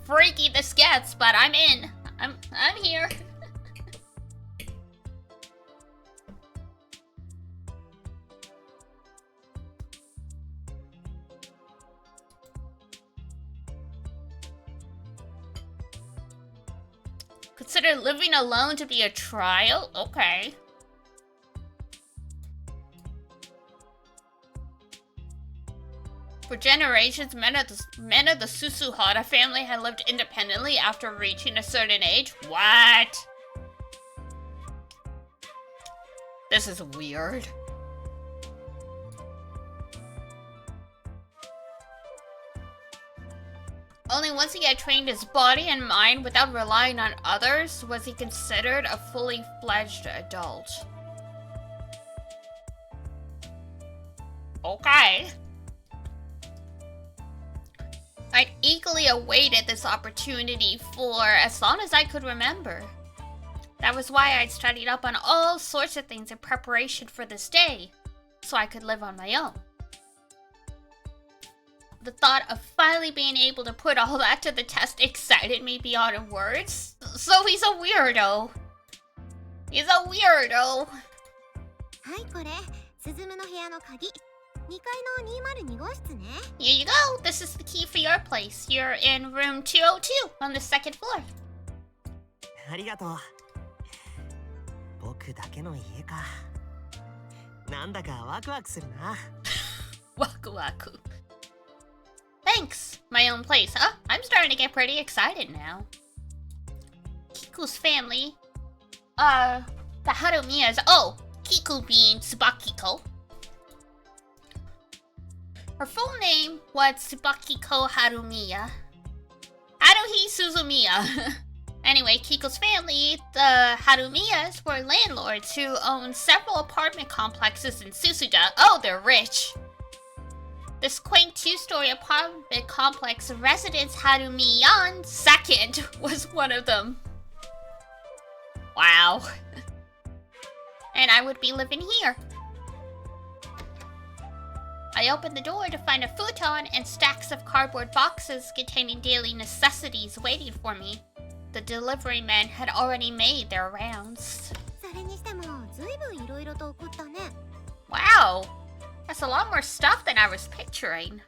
freaky this gets, but I'm in. I'm here. Consider living alone to be a trial? Okay. For generations, men of the Susuhara family had lived independently after reaching a certain age. What? This is weird. Only once he had trained his body and mind without relying on others was he considered a fully fledged adult. Okay. I'd eagerly awaited this opportunity for as long as I could remember. That was why I'd studied up on all sorts of things in preparation for this day, so I could live on my own. The thought of finally being able to put all that to the test excited me beyond words. So he's a weirdo. He's a weirdo. はいこれ、スズムの部屋の鍵。2階の202号室ね。 Here you go. This is the key for your place. You're in room 202 on the second floor. ありがとう。僕だけの家か。なんだかワクワクするな。Waku waku. Thanks. My own place, huh? I'm starting to get pretty excited now. Kiku's family. The Harumiya's. Oh, Kiku being Tsubakiko. Her full name was Tsubakiko Harumiya. Haruhi Suzumiya. Anyway, Kiko's family, the Harumiyas, were landlords who owned several apartment complexes in Susuda. Oh, they're rich. This quaint two-story apartment complex, Residence Harumiyan II, was one of them. Wow. And I would be living here. I opened the door to find a futon and stacks of cardboard boxes containing daily necessities waiting for me. The delivery men had already made their rounds. それにしてもずいぶんいろいろと送ったね。 Wow, that's a lot more stuff than I was picturing.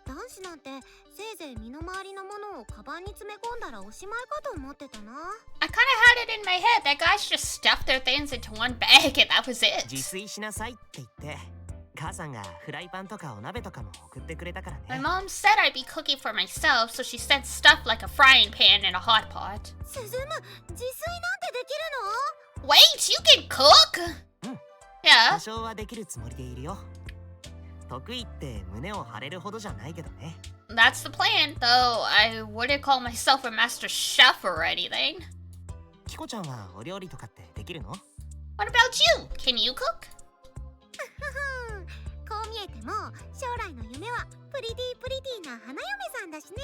男子なんてせいぜい身の回りのものをカバンに詰め込んだらおしまいかと思ってたな。 I kinda had it in my head that guys just stuffed their things into one bag and that was it. 自炊しなさいって言って母さんがフライパンとかお鍋とかも送ってくれたからね。 My mom said I'd be cooking for myself, so she sent stuff like a frying pan and a hot pot. 進む、自炊なんてできるの？ Wait, you can cook? うん。 Yeah. 多少はできるつもりでいるよ。得意って胸を張れるほどじゃないけどね。 That's the plan, though I wouldn't call myself a master chef or anything. キコちゃんはお料理とかってできるの？ What about you? Can you cook? こう見えても将来の夢はプリティな花嫁さんだしね。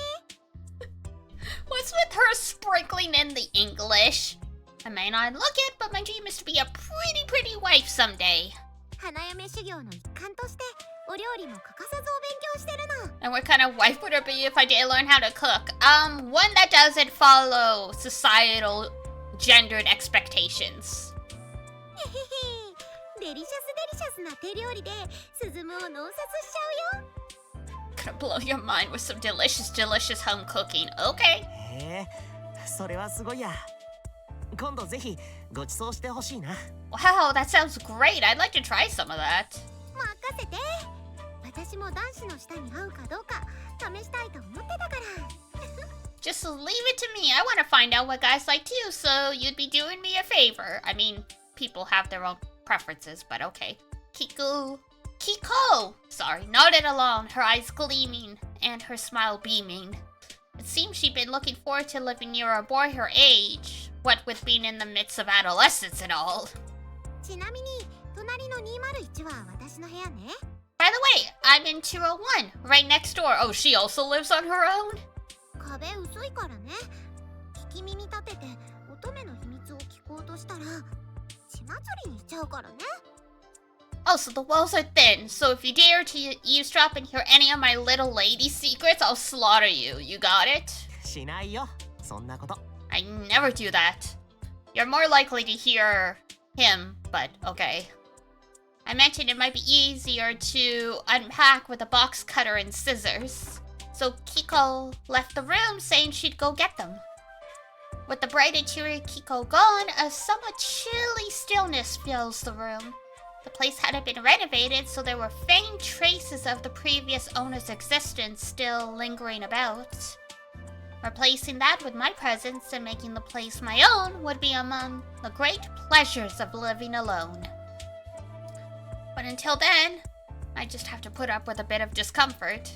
What's with her sprinkling in the English? I may not look it, but my dream is to be a pretty wife someday. 花嫁修行の一環としてお料理も欠かさずお勉強してるの。 And what kind of wife would it be if I did learn how to cook? One that doesn't follow societal gendered expectations. デリシャスな手料理で進むを脳殺しちゃうよ。 Gonna blow your mind with some delicious home cooking. Okay. へえ、それはすごいや。今度ぜひご馳走してほしいな。 Wow, that sounds great. I'd like to try some of that. 任せて。私も男子の舌に合うかどうか試したいと思ってたから。 Just leave it to me. I want to find out what guys like too, so you'd be doing me a favor. I mean, people have their own preferences, but okay. Kiko! Sorry, nodded along, her eyes gleaming and her smile beaming. It seems she'd been looking forward to living near a boy her age, what with being in the midst of adolescence and all. ちなみに隣の201は私の部屋ね。 By the way, I'm in 201, right next door. Oh, she also lives on her own? 壁薄いからね。聞き耳立てて乙女の秘密を聞こうとしたら血祭りにしちゃうからね。 Oh, so the walls are thin, so if you dare to eavesdrop and hear any of my little lady secrets, I'll slaughter you. You got it? しないよ、そんなこと。 I never do that. You're more likely to hear him, but okay. I mentioned it might be easier to unpack with a box cutter and scissors. So Kiko left the room saying she'd go get them. With the bright interior Kiko gone, a somewhat chilly stillness fills the room. The place hadn't been renovated, so there were faint traces of the previous owner's existence still lingering about. Replacing that with my presence and making the place my own would be among the great pleasures of living alone. But until then, I just have to put up with a bit of discomfort.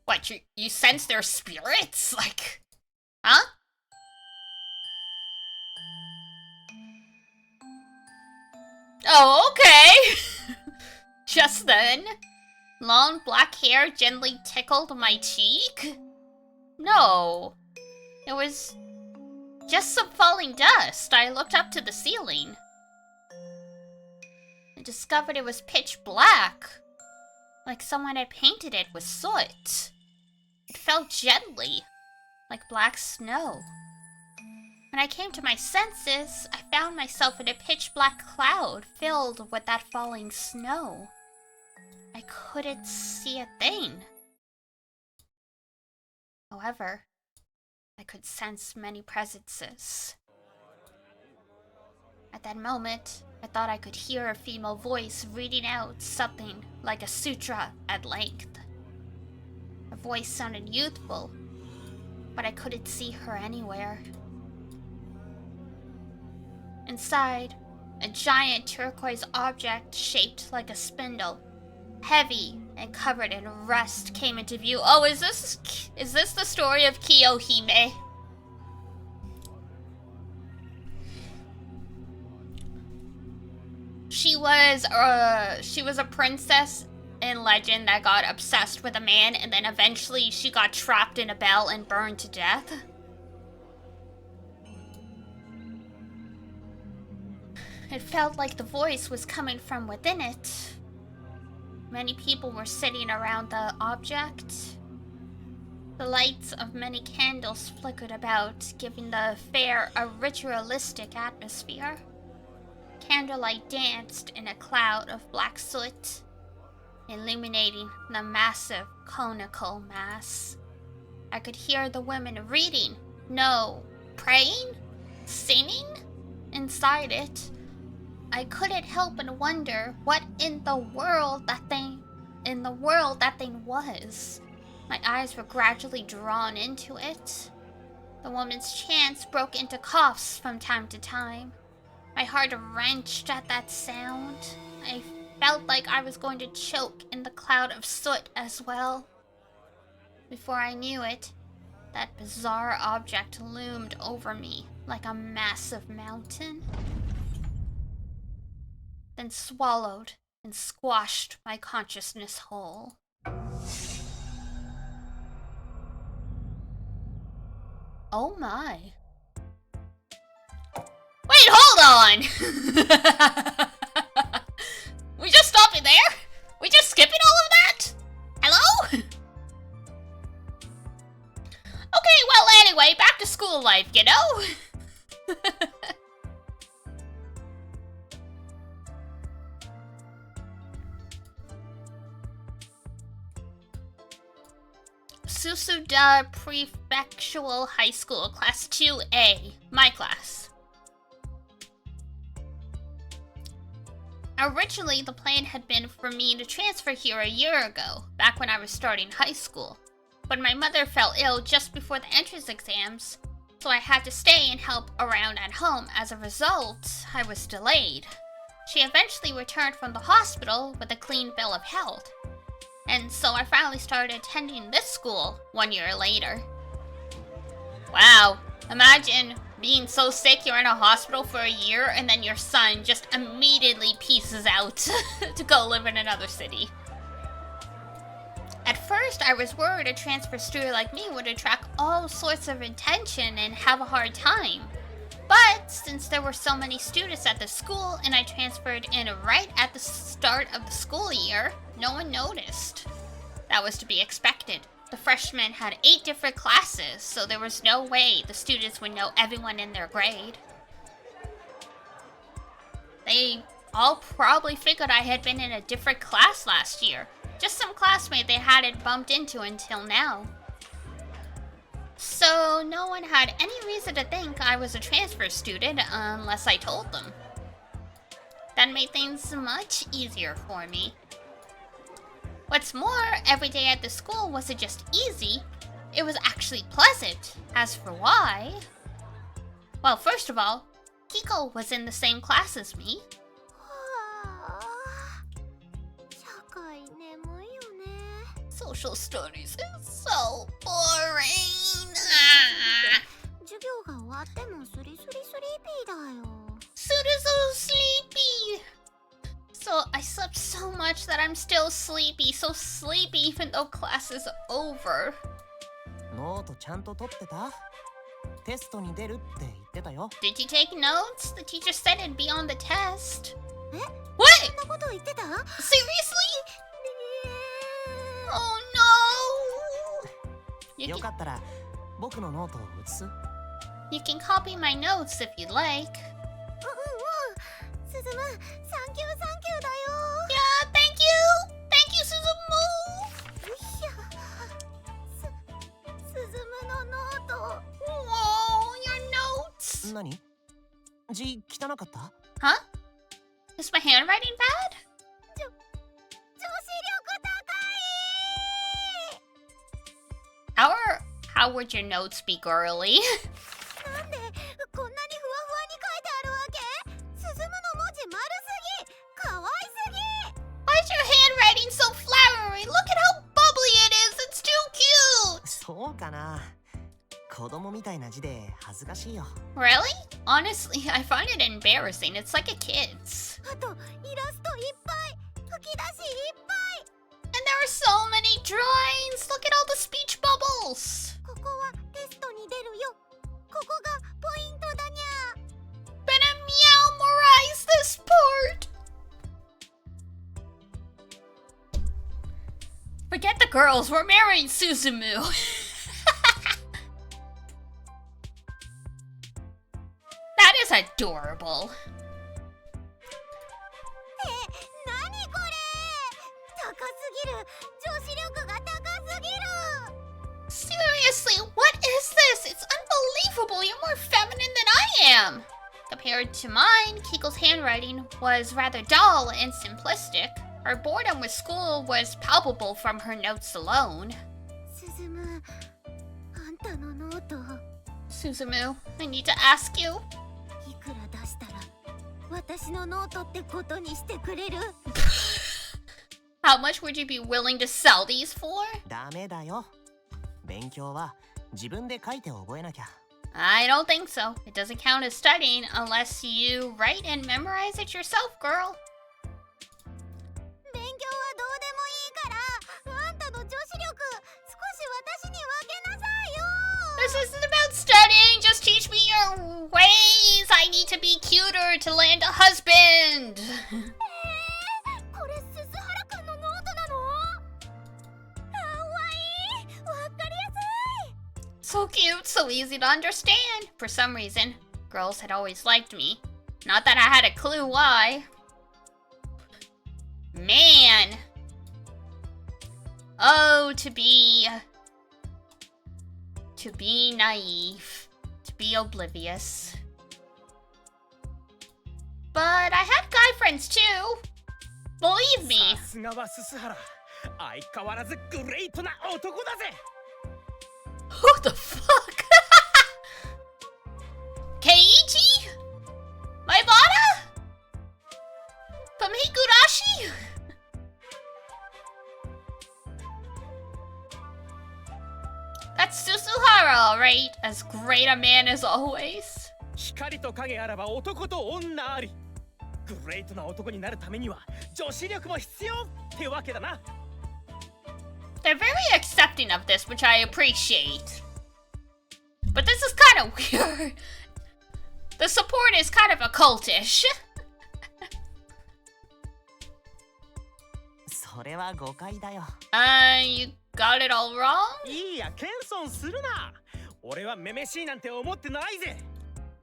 What, you sense their spirits? Like, huh? Oh, okay. Just then, long black hair gently tickled my cheek? No. It was just some falling dust. I looked up to the ceiling. I discovered it was pitch black. Like someone had painted it with soot. It fell gently, like black snow. When I came to my senses, I found myself in a pitch black cloud filled with that falling snow. I couldn't see a thing. However, I could sense many presences. At that moment, I thought I could hear a female voice reading out something like a sutra at length. Her voice sounded youthful, but I couldn't see her anywhere. Inside, a giant turquoise object shaped like a spindle heavy and covered in rust, came into view. Oh, is this the story of IWAIHIME? She was a princess in legend that got obsessed with a man, and then eventually she got trapped in a bell and burned to death. It felt like the voice was coming from within it. Many people were sitting around the object. The lights of many candles flickered about, giving the affair a ritualistic atmosphere. Candlelight danced in a cloud of black soot, illuminating the massive conical mass. I could hear the women reading, no, praying, singing inside it. I couldn't help but wonder what in the world that thing was. My eyes were gradually drawn into it. The woman's chants broke into coughs from time to time. My heart wrenched at that sound. I felt like I was going to choke in the cloud of soot as well. Before I knew it, that bizarre object loomed over me like a massive mountain, then swallowed and squashed my consciousness whole. Oh my. Wait, hold on! We just stopping there? We just skipping all of that? Hello? Okay, well anyway, back to school life, you know? Susuda Prefectural High School, Class 2A, my class. Originally, the plan had been for me to transfer here a year ago, back when I was starting high school. But my mother fell ill just before the entrance exams, so I had to stay and help around at home. As a result, I was delayed. She eventually returned from the hospital with a clean bill of health. And so I finally started attending this school 1 year later. Wow, imagine being so sick you're in a hospital for a year and then your son just immediately pieces out to go live in another city. At first, I was worried a transfer student like me would attract all sorts of attention and have a hard time. But since there were so many students at the school and I transferred in right at the start of the school year, no one noticed. That was to be expected. The freshmen had 8 different classes, so there was no way the students would know everyone in their grade. They all probably figured I had been in a different class last year. Just some classmate they hadn't bumped into until now. So no one had any reason to think I was a transfer student unless I told them. That made things much easier for me. What's more, every day at the school wasn't just easy, it was actually pleasant. As for why... Well, first of all, Kiko was in the same class as me. Social studies is so boring. So sleepy. So I slept so much that I'm still sleepy. So sleepy even though class is over. ノートちゃんと取ってた？テストに出るって言ってたよ。Did you take notes? The teacher said it'd be on the test. What? Seriously? Oh no! よかったら僕のノートを写す？ You can copy my notes if you'd like. Yeah, thank you! Thank you, Suzumu! Whoa, your notes! 何？字汚かった？ Huh? Is my handwriting bad? How would your notes be girly? Why is your handwriting so どうかな。子供みたいな字で恥ずかしいよ。 Really? Honestly, I find it embarrassing. It's like a kid's. あとイラストいっぱい、吹き出しいっぱい。 And there are so many drawings. Look at all the speech bubbles. ここはテストに出るよ。ここがポイントだにゃ。 Better meow-morize this part. Forget the girls. We're marrying Suzumu. That is adorable. なにこれ。高すぎる。女子力が高すぎる。 Seriously, what is this? It's unbelievable. You're more feminine than I am. Compared to mine, Kiko's handwriting was rather dull and simplistic. Her boredom with school was palpable from her notes alone. すずむ、あんたのノート Suzumu, I need to ask you. いくら出したら私のノートってことにしてくれる？ How much would you be willing to sell these for? ダメだよ。勉強は自分で書いて覚えなきゃ。 I don't think so. It doesn't count as studying unless you write and memorize it yourself, girl. 勉強はどうでもいいから、あんたの女子力少し私に分けなさいよ。 This isn't about studying. Just teach me your ways. I need to be cuter to land a husband. これ鈴原くんのノートなの？かわいい、わかりやすい。 So cute, so easy to understand. For some reason, girls had always liked me. Not that I had a clue why. Man. Oh, to be naive. To be oblivious. But I had guy friends too. Believe me. さすがはススハラ。相変わらずグレートな男だぜ。 Who the fuck? Keiichi? Maibara? From Higurashi? That's Susuhara, alright. As great a man as always. 光と影あらば男と女あり。グレートな男になるためには女子力も必要ってわけだな。 They're very accepting of this, which I appreciate. But this is kind of weird. The support is kind of occultish. それは誤解だよ。 You got it all wrong? いいや、謙遜するな。俺はめめしいなんて思ってないぜ。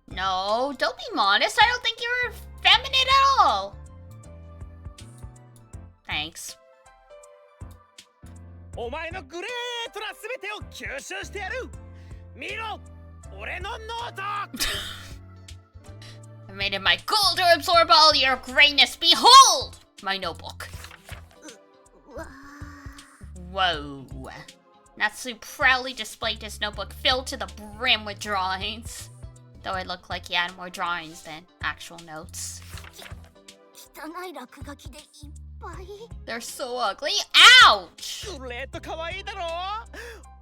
No, don't be modest. I don't think you're feminine at all. Thanks. お前のグレートな全てを吸収してやる。見ろ、俺のノート。 I made it my goal to absorb all your greatness. Behold, my notebook. うわ Whoa. Natsu proudly displayed his notebook filled to the brim with drawings. Though it looked like he had more drawings than actual notes. 汚い落書きでいっぱい。 They're so ugly. Ouch! グレート可愛いだろ。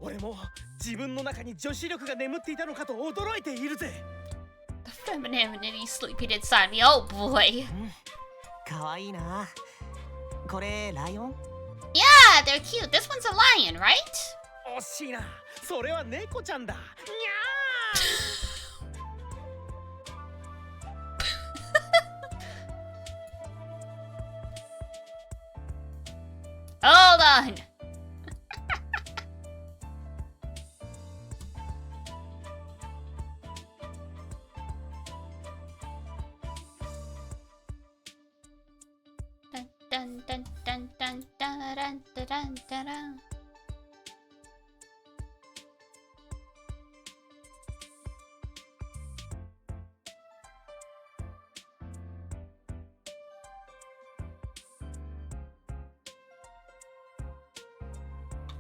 俺も自分の中に女子力が眠っていたのかと驚いているぜ。 The femininity sleeping inside me. Oh boy. かわいいな。これライオン？ Yeah, they're cute. This one's a lion, right? 惜しいな。それは猫ちゃんだ。にゃー。 Hold on. Dun dun dun dun dun dun dun dun dun dun.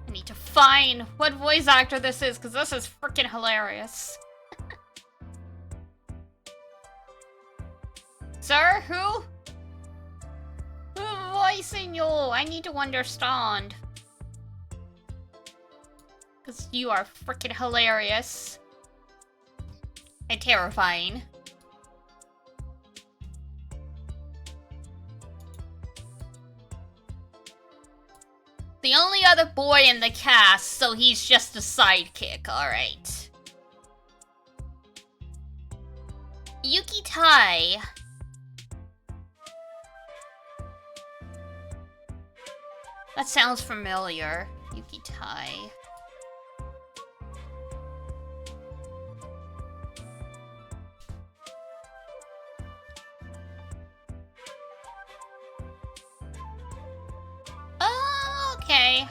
I need to find what voice actor this is, because this is freaking hilarious. Sir, who? Who voicing you? I need to understand. Because you are freaking hilarious. And terrifying. The only other boy in the cast, so he's just a sidekick, alright. Yuki Tai. That sounds familiar. Yuki Tai. Oh, okay.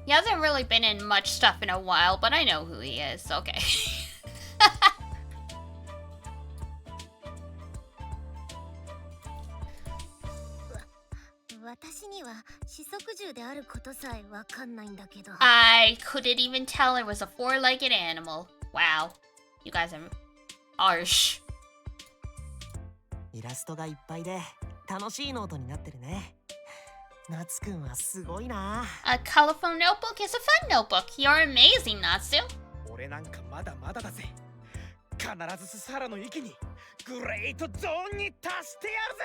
He hasn't really been in much stuff in a while, but I know who he is. Okay. 私には四足獣であることさえわかんないんだけど。 I couldn't even tell it was a four-legged animal. Wow. You guys are harsh. イラストがいっぱいで楽しいノートになってるね。夏くんはすごいな。A colorful notebook is a fun notebook. You're amazing, Natsu. 俺なんかまだまだだぜ。必ずスサラの域にグレートゾーンに達してやるぜ。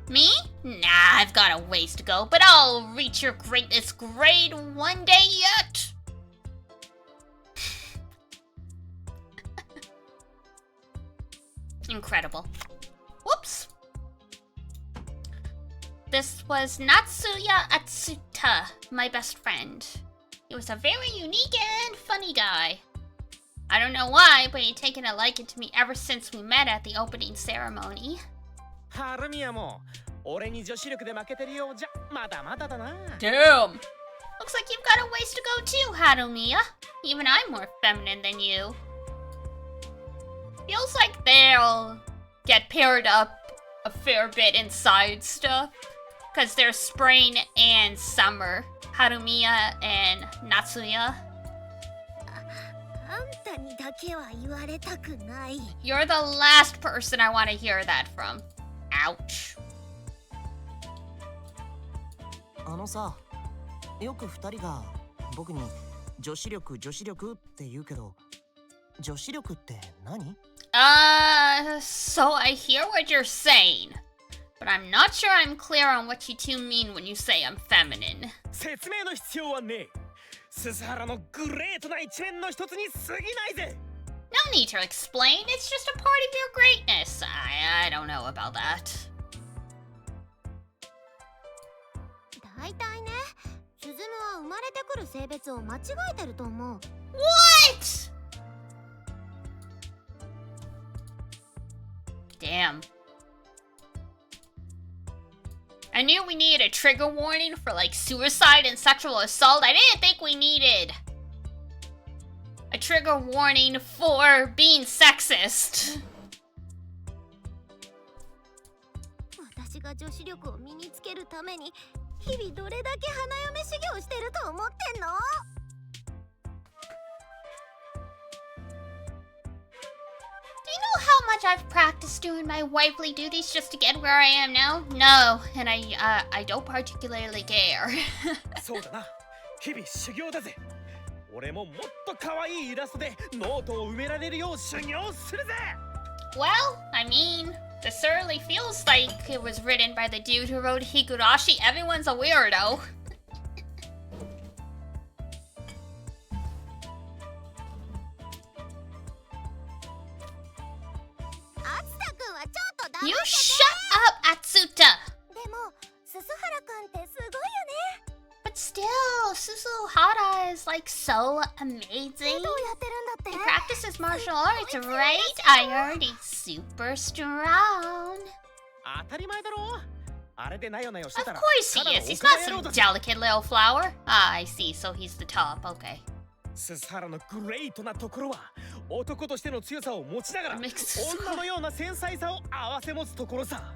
Me? Nah, I've got a ways to go, but I'll reach your greatness grade one day yet. Incredible. Whoops. This was Natsuya Atsuta, my best friend. He was a very unique and funny guy. I don't know why, but he'd taken a liking to me ever since we met at the opening ceremony. ハルミヤも俺に女子力で負けてるようじゃまだまだだな。 Damn. Looks like you've got a ways to go too, Harumiya. Even I'm more feminine than you. Feels like they'll get paired up a fair bit in side stuff. Because they're spring and summer. Harumiya and Natsuya. あんたにだけは言われたくない。 You're the last person I want to hear that from. Ouch. あのさ、よく二人が僕に女子力って言うけど、女子力って何？ So I hear what you're saying. But I'm not sure I'm clear on what you two mean when you say I'm feminine. 説明の必要はねえ。スサハラのグレートな一面の一つに過ぎないぜ。 No need to explain, it's just a part of your greatness. I don't know about that. だいたいね、スズムは生まれてくる性別を間違えてると思う。 What? Damn. I knew we needed a trigger warning for like suicide and sexual assault. I didn't think we needed a trigger warning for being sexist. 私が女子力を身につけるために日々どれだけ花嫁修行してると思ってんの？ Do you know how much I've practiced doing my wifely duties just to get where I am now? No, and I don't particularly care. そうだな。日々修行だぜ。俺ももっと可愛いイラストでノートを埋められるよう修行するぜ。 Well, I mean, this certainly feels like it was written by the dude who wrote Higurashi. Everyone's a weirdo. あつたくんはちょっと黙 You ってて。 shut up, Atsuta! でもススハラくんってすごいよね。 But still, Susuhara is like so どう amazing. やってるんだって？ He practices martial arts, right? I heard he's super strong. 当たり前だろ。あれでなよなよして Of たら。 course he is. He's not some delicate little flower. Ah, I see. So he's the top. Okay. スサハラのグレートなところは男としての強さを持ちながら Mixed 女のような繊細さを併せ持つところさ。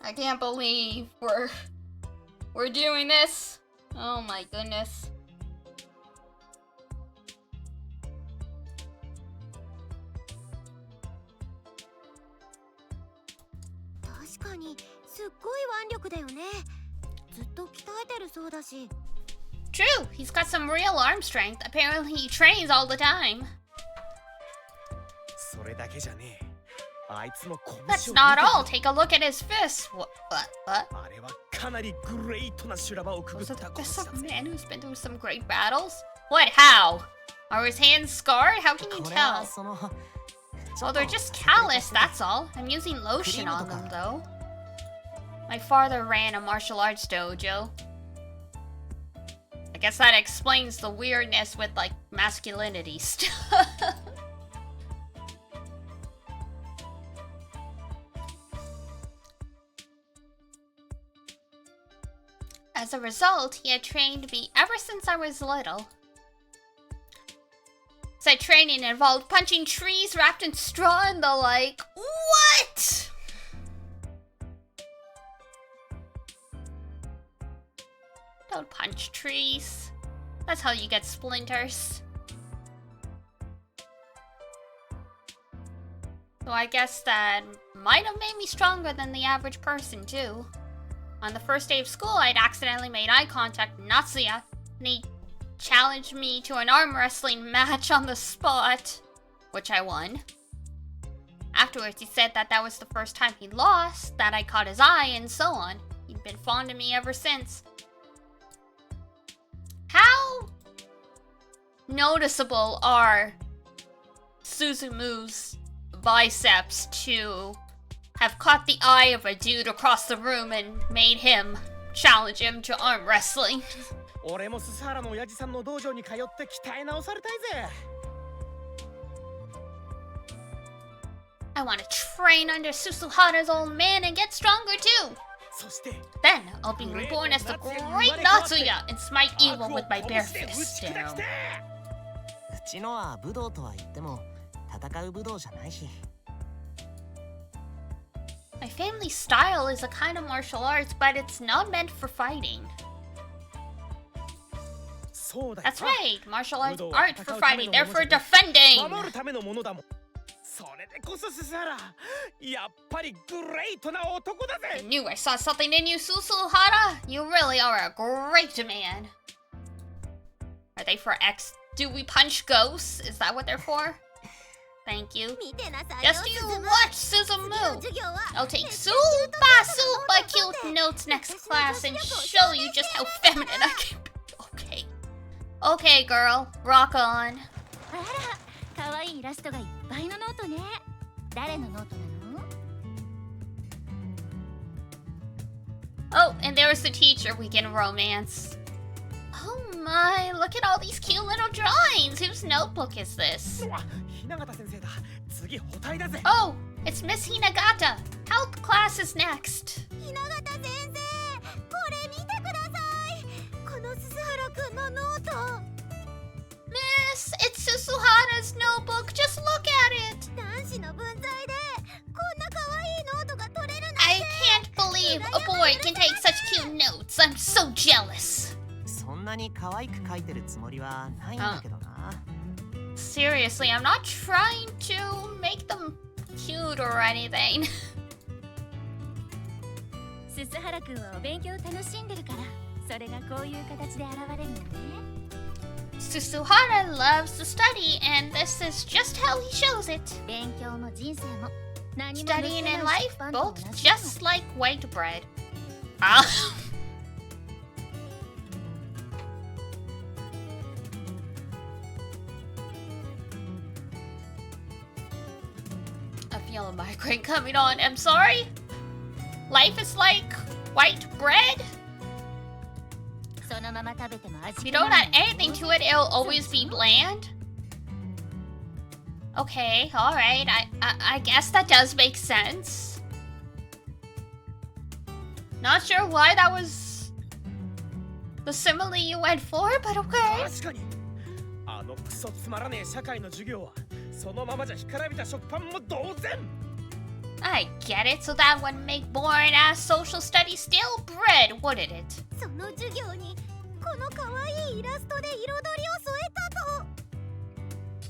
I can't believe we're doing this. Oh my goodness. 確かにすっごい腕力だよね。ずっと鍛えてるそうだし。 True, he's got some real arm strength. Apparently he trains all the time. それだけじゃねえ。あいつの拳を That's 見て not くれ all. Take a look at his fist. What? あれはかなりグレートな修羅場をくぐっ Was it た the 拳 fist だ of a ぜ。 man who's been through some great battles? What? How? Are his hands scarred? How can you これは tell? その Well, they're just callous, that's all. I'm using lotion on them, though. My father ran a martial arts dojo. I guess that explains the weirdness with, like, masculinity stuff. As a result, he had trained me ever since I was little. Said training involved punching trees wrapped in straw and the like. What? Don't punch trees. That's how you get splinters. So I guess that might have made me stronger than the average person too. On the first day of school, I'd accidentally made eye contact with Natsuya, and he challenged me to an arm wrestling match on the spot, which I won. Afterwards, he said that that was the first time he lost, that I caught his eye, and so on. He'd been fond of me ever since. How noticeable are Suzumu's biceps to have caught the eye of a dude across the room and made him challenge him to arm wrestling? 俺もススハラの親父さんの道場に通って鍛え直されたいぜ。 I want to train under Susuhara's old man and get stronger too. そして Then I'll be reborn as the great Natsuya and smite evil with my bare fist. 打ち砕きて うちのは武道とは言っても戦う武道じゃないし。 My family style is a kind of martial arts, but it's not meant for fighting. そうだよ That's right, martial arts 武道は aren't for 戦うため fighting, の they're もの for じゃ defending. 守るためのものだもん。それでこそススハラ、やっぱりグレートな男だ I ぜ。 knew I saw something in you, Susuhara. You really are a great man. Are they for X? Do we punch ghosts? Is that what they're for? Thank you. 見てなさい Just よ you スズム。 watch 次の Suzumu. 授業は I'll take 鉄 super 球と cute notes next class and show you just how feminine I can be. Okay. Okay, girl. Rock on. あら、可愛いイラストがいっぱいのノートね。誰のノートなの？ Oh, and there's the teacher we can romance. Oh my, look at all these cute little drawings. Whose notebook is this? うわ、雛形先生だ。次補体だぜ。 Oh, it's Miss Hinagata. Health class is next. 雛形先生、これ見てください。この鈴原くんのノート。 Miss, it's Susuhara's notebook. Just look at it. 男子の文在でこんな可愛いノートが取れるなんて。 I can't believe a boy can take such cute notes. I'm so jealous. そんなに可愛く描いてるつもりはないんだけどな。 Seriously, I'm not trying to make them cute or anything. 鈴原くんはお勉強楽しんでるから、それがこういう形で現れるんだね。 Susuhara loves to study, and this is just how he shows it. 勉強も人生も何も Studying 抜け and ない life, 出版と both 同じなの。 just like white bread. Ah. I feel a migraine coming on. I'm sorry. Life is like white bread. そのまま食べても味 If you 気 don't ない add anything to it, it'll always be bland. Okay, alright. I guess that does make sense. Not sure why that was the simile you went for, but okay. 確かに。あのクソつまらねえ社会の授業はそのままじゃ干からびた食パンも同然。 I get it, so that wouldn't make boring ass social studies still bread, wouldn't it? その授業にこの可愛いイラストで彩りを添えたと。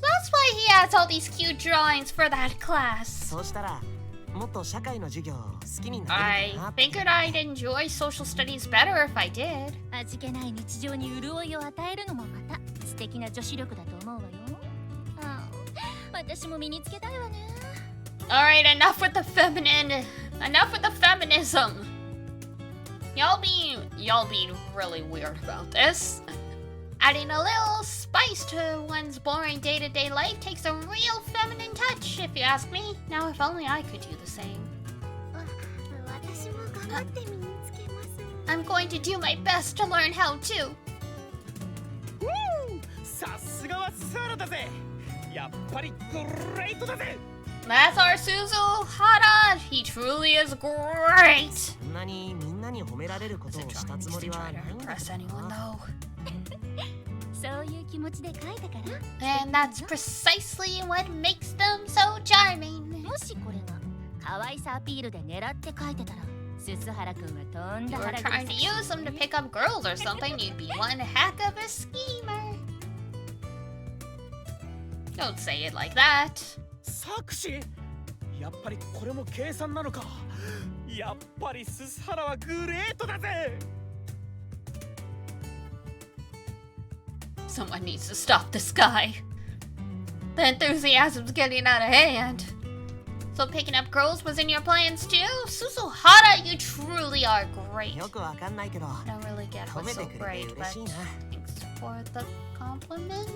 That's why he has all these cute drawings for that class. そうしたらもっと社会の授業好きになれ I るかなって。 figured I'd enjoy social studies better if I did. 味気ない日常に潤いを与えるのもまた素敵な女子力だと思うわよ。私も身につけたいわね。 Alright, enough with the feminine. Enough with the feminism. Y'all being really weird about this. Adding a little spice to one's boring day-to-day life takes a real feminine touch, if you ask me. Now, if only I could do the same. 私も頑張って身につけます。 I'm going to do my best to learn how to. さすがはスハラだぜ。やっぱりグレートだぜ。 That's our Suzuhara. He truly is great. そんなにみんなに褒められることを Wasn't した trying つも to りは try ない to んだ impress けど anyone な。 though. そういう気持ちで書いたから。 And that's precisely what makes them so charming. もしこれが可愛さアピールで狙って書いてたら、ススハラ君はとん You だ were 腹 trying to use them to pick up girls or something, you'd be one heck of a schemer. Don't say it like that. 作詞やっぱりこれも計算なのか。やっぱりススハラはグレートだぜ。 Someone needs to stop this guy. The enthusiasm's getting out of hand. So picking up girls was in your plans too? Suzuhara, you truly are great. よくわかんないけど I don't really get 褒 what's め so てくれて great, 嬉 but しいな。 thanks for the compliment.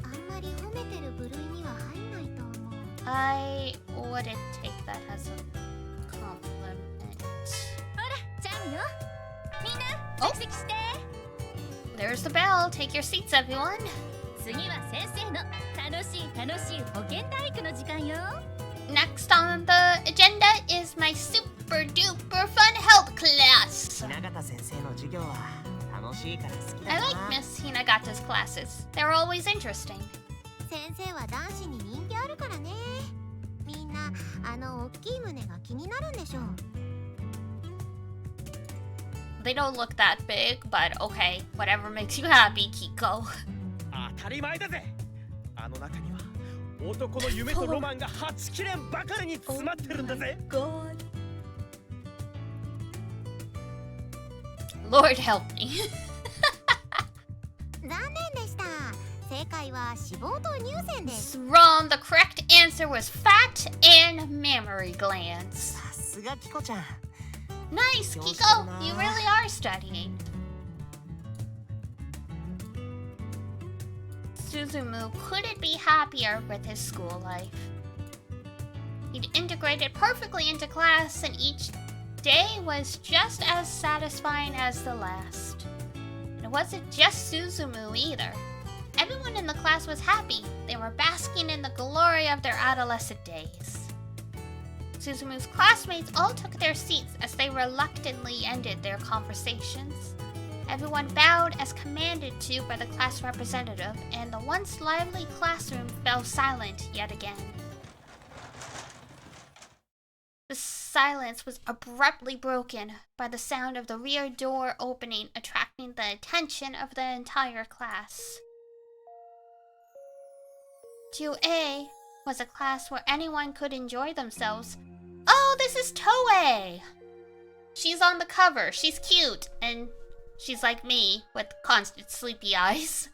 あんまり褒めてる部類には入んないと思う。 I wouldn't take that as a compliment. チャイムよ。みんな Oh. 着席して。 There's the bell. Take your seats, everyone. 次は先生の楽しい保健体育の時間よ。 Next on the agenda is my super duper fun health class. 雛形先生の授業は楽しいから好きだ I な。 like Miss Hinagata's classes. They're always interesting. 先生は男子に人気あるからね。みんなあの大きい胸が気になるんでしょう。 They don't look that big, but okay. Whatever makes you happy, Kiko. 当たり前だぜ。あの中には男の夢とロマンがはちきれんばかりに詰まってるんだぜ。 God. Lord help me. 残念でした。正解は脂肪と乳腺です。 Wrong. The correct answer was fat and mammary glands. さすがキコちゃん。 Nice, Kiko. You really are studying. Suzumu couldn't be happier with his school life. He'd integrated perfectly into class, and each day was just as satisfying as the last. And it wasn't just Suzumu either. Everyone in the class was happy. They were basking in the glory of their adolescent days. Suzumu's classmates all took their seats as they reluctantly ended their conversations. Everyone bowed as commanded to by the class representative, and the once lively classroom fell silent yet again. The silence was abruptly broken by the sound of the rear door opening, attracting the attention of the entire class. 2A was a class where anyone could enjoy themselves. Oh, this is Toei! She's on the cover. She's cute, and she's like me, with constant sleepy eyes.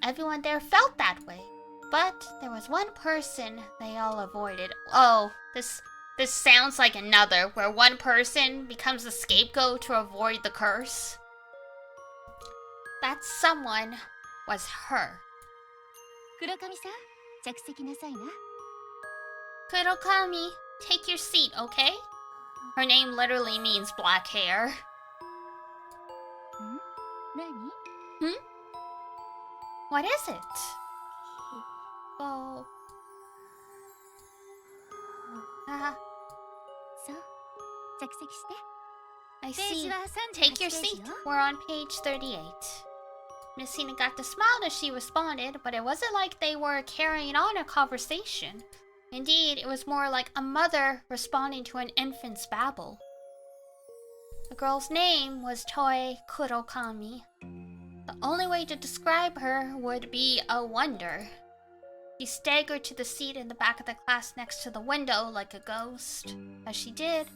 Everyone there felt that way, but there was one person they all avoided. Oh, this sounds like another, where one person becomes the scapegoat to avoid the curse. That someone was her. 黒髪さん、着席なさいな。 Kurokami, take your seat, okay? Her name literally means black hair. 何？ What is it? Oh. そう、着席して。 I ペー see. ジは Take 38 your ペー seat. ジよ。 We're on page 38. Miss Hinagata smiled as she responded, but it wasn't like they were carrying on a conversation. Indeed, it was more like a mother responding to an infant's babble. The girl's name was Toei Kurokami. The only way to describe her would be a wonder. She staggered to the seat in the back of the class next to the window like a ghost. As she did,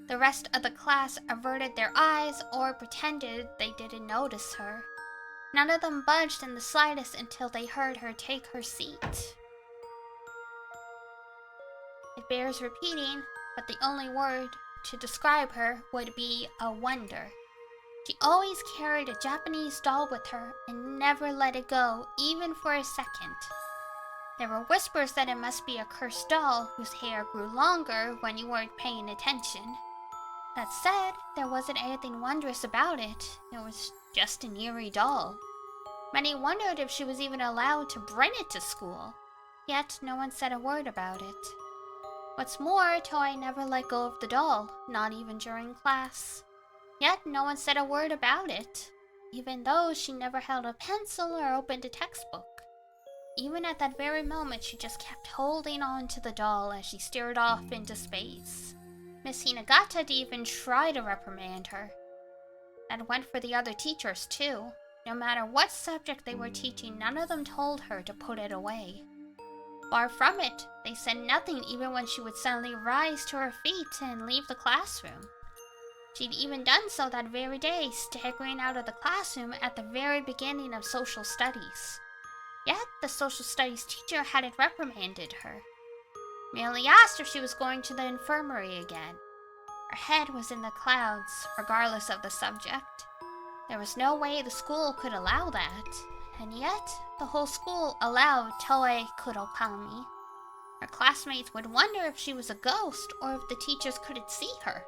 the rest of the class averted their eyes or pretended they didn't notice her. None of them budged in the slightest until they heard her take her seat. It bears repeating, but the only word to describe her would be a wonder. She always carried a Japanese doll with her and never let it go, even for a second. There were whispers that it must be a cursed doll whose hair grew longer when you weren't paying attention. That said, there wasn't anything wondrous about it. It was just an eerie doll. Many wondered if she was even allowed to bring it to school. Yet no one said a word about it. What's more, Toei never let go of the doll, not even during class. Yet no one said a word about it, even though she never held a pencil or opened a textbook. Even at that very moment, she just kept holding on to the doll as she stared off into space. Miss Hinagata didn't even try to reprimand her. That went for the other teachers too. No matter what subject they were teaching, none of them told her to put it away. Far from it, they said nothing even when she would suddenly rise to her feet and leave the classroom. She'd even done so that very day, staggering out of the classroom at the very beginning of social studies. Yet, the social studies teacher hadn't reprimanded her. Merely asked if she was going to the infirmary again. Her head was in the clouds, regardless of the subject. There was no way the school could allow that. And yet, the whole school allowed Toei Kurokami. Her classmates would wonder if she was a ghost or if the teachers couldn't see her.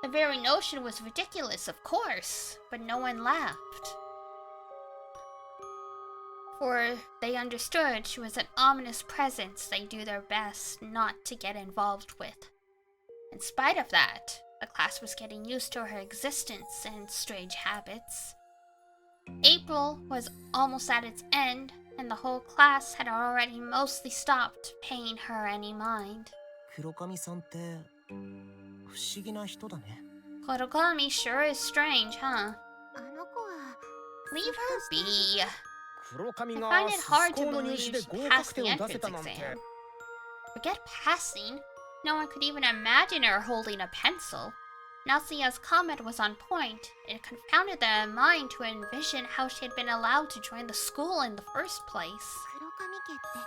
The very notion was ridiculous, of course, but no one laughed. For they understood she was an ominous presence they do their best not to get involved with. In spite of that, the class was getting used to her existence and strange habits. April was almost at its end, and the whole class had already mostly stopped paying her any mind. 黒髪さんって不思議な人だね。 Kurokami sure is strange, huh? あの子は Leave her be. 黒髪 I が find it ス hard コ to ーの入 believe 試で she 合 passed 格 the 点を出せ entrance たなんて。 exam. Forget passing. No one could even imagine her holding a pencil. Natsuya's comment was on point. It confounded their mind to envision how she had been allowed to join the school in the first place. 黒髪家って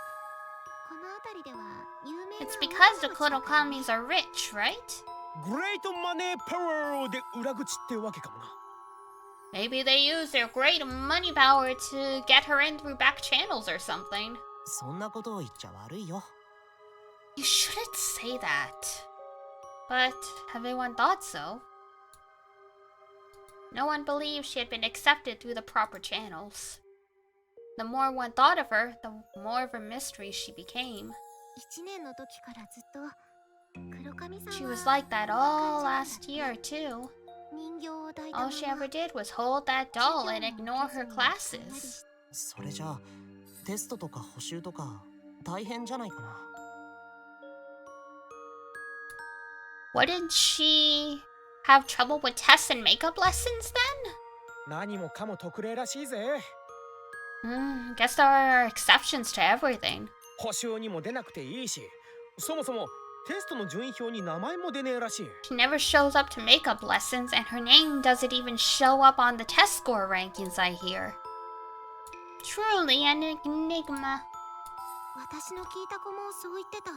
この辺りでは有名な It's because the 大金持ちだったよね Kurokamis are rich, right? グレートマネーパワーで裏口ってわけかもな。 Maybe they use their great money power to get her in through back channels or something. そんなことを言っちゃ悪いよ。 You shouldn't say that. But everyone thought so. No one believed she had been accepted through the proper channels. The more one thought of her, the more of a mystery she became. 1年の時からずっと黒髪さんは She was like that all last year, too. 人形を抱いたま All ま she ever did was hold that doll and ignore her classes. それじゃあテストとか補習とか大変じゃないかな。 Wouldn't she have trouble with tests and makeup lessons then? 何もかも特例らしいぜ。 Guess there are exceptions to everything. 補習にも出なくていいし、そもそもテストの順位表に名前も出ねえらしい。 She never shows up to makeup lessons, and her name doesn't even show up on the test score rankings, I hear. Truly an enigma. 私の聞いた子もそう言ってた。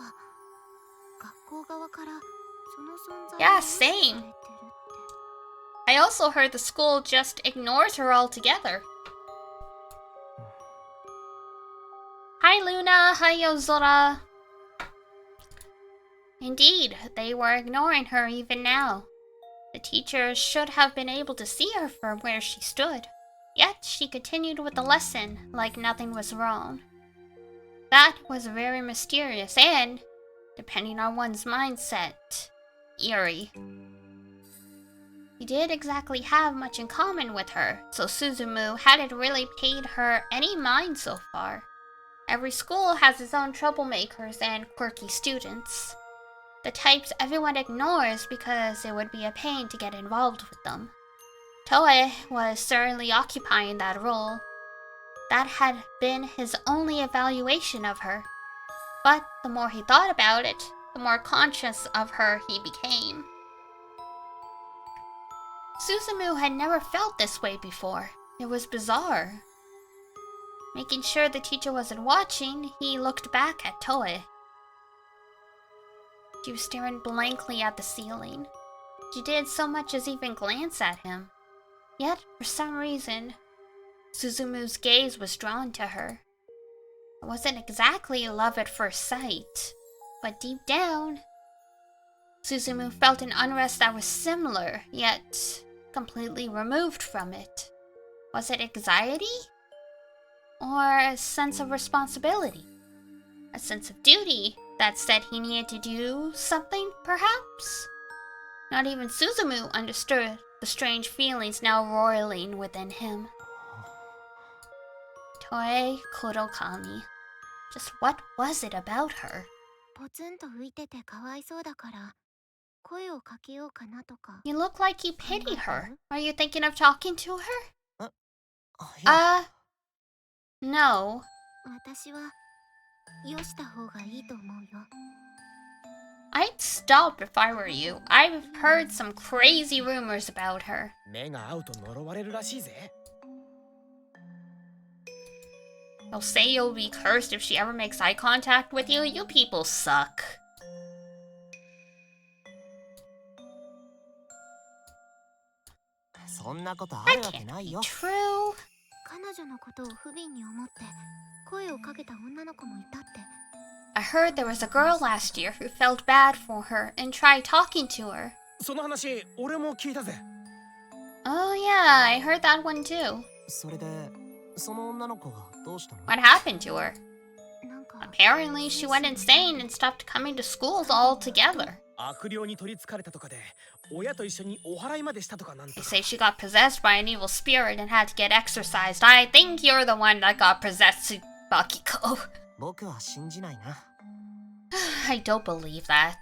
学校側からその存在 Yeah, を無視されてる same. って。 I also heard the school just ignores her altogether. Hi Luna, hi Yozora. Indeed, they were ignoring her even now. The teachers should have been able to see her from where she stood. Yet she continued with the lesson like nothing was wrong. That was very mysterious and, depending on one's mindset, eerie. He didn't exactly have much in common with her, so Suzumu hadn't really paid her any mind so far. Every school has its own troublemakers and quirky students. The types everyone ignores because it would be a pain to get involved with them. Toei was certainly occupying that role. That had been his only evaluation of her. But the more he thought about it, the more conscious of her he became. Suzumu had never felt this way before. It was bizarre. Making sure the teacher wasn't watching, he looked back at Toei. She was staring blankly at the ceiling. She did so much as even glance at him. Yet, for some reason, Suzumu's gaze was drawn to her. It wasn't exactly love at first sight, but deep down, Suzumu felt an unrest that was similar, yet completely removed from it. Was it anxiety? Or a sense of responsibility? A sense of duty that said he needed to do something, perhaps? Not even Suzumu understood the strange feelings now roiling within him. Toei Kurokami. Just what was it about her? ポツンと浮いててかわいそうだから声をかけようかなとか。 You look like you pity her. Are you thinking of talking to her? いや No. 私はよした方がいいと思うよ。 I'd stop if I were you. I've heard some crazy rumors about her. 目が合うと呪われるらしいぜ。 They'll say you'll be cursed if she ever makes eye contact with you. You people suck. そんなことあ That るわけ can't ない be よ。 true. 彼女のことを不憫に思って声をかけた女の子もいたって。 I heard there was a girl last year who felt bad for her and tried talking to her. その話、俺も聞いたぜ。 Oh yeah, I heard that one too. それでその女の子はどうしたの？ What happened to her? なんか Apparently, she went insane and stopped coming to schools altogether. 悪霊に取り憑かれたとかで、親と一緒にお祓いまでしたとかなん They とか。 say she got possessed by an evil spirit and had to get exorcised. I think you're the one that got possessed, Tsubakiko. 僕は信じないな。 I don't believe that.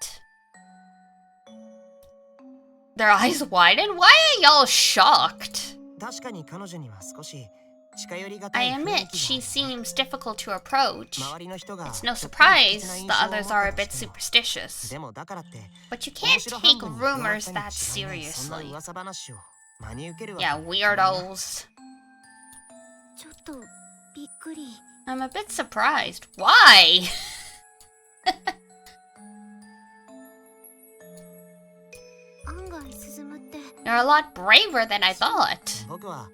Their eyes widened? Why are y'all shocked? 確かに彼女には少し近寄りがた I い雰囲 admit 気 she があるね。 seems difficult to approach. 周りの人が It's no ちょっと不吉 surprise な印 the 象を持 others った are a と bit しても superstitious. でもだからって But you 面 can't 白 take 半分に嫌われ rumors た that に違いないそんな seriously. 噂話を真に受けるわけ Yeah, にはいかないな。 weirdos. ちょっとびっくり。 I'm a bit surprised. Why? 案外進むって You're a lot braver than I thought. 僕は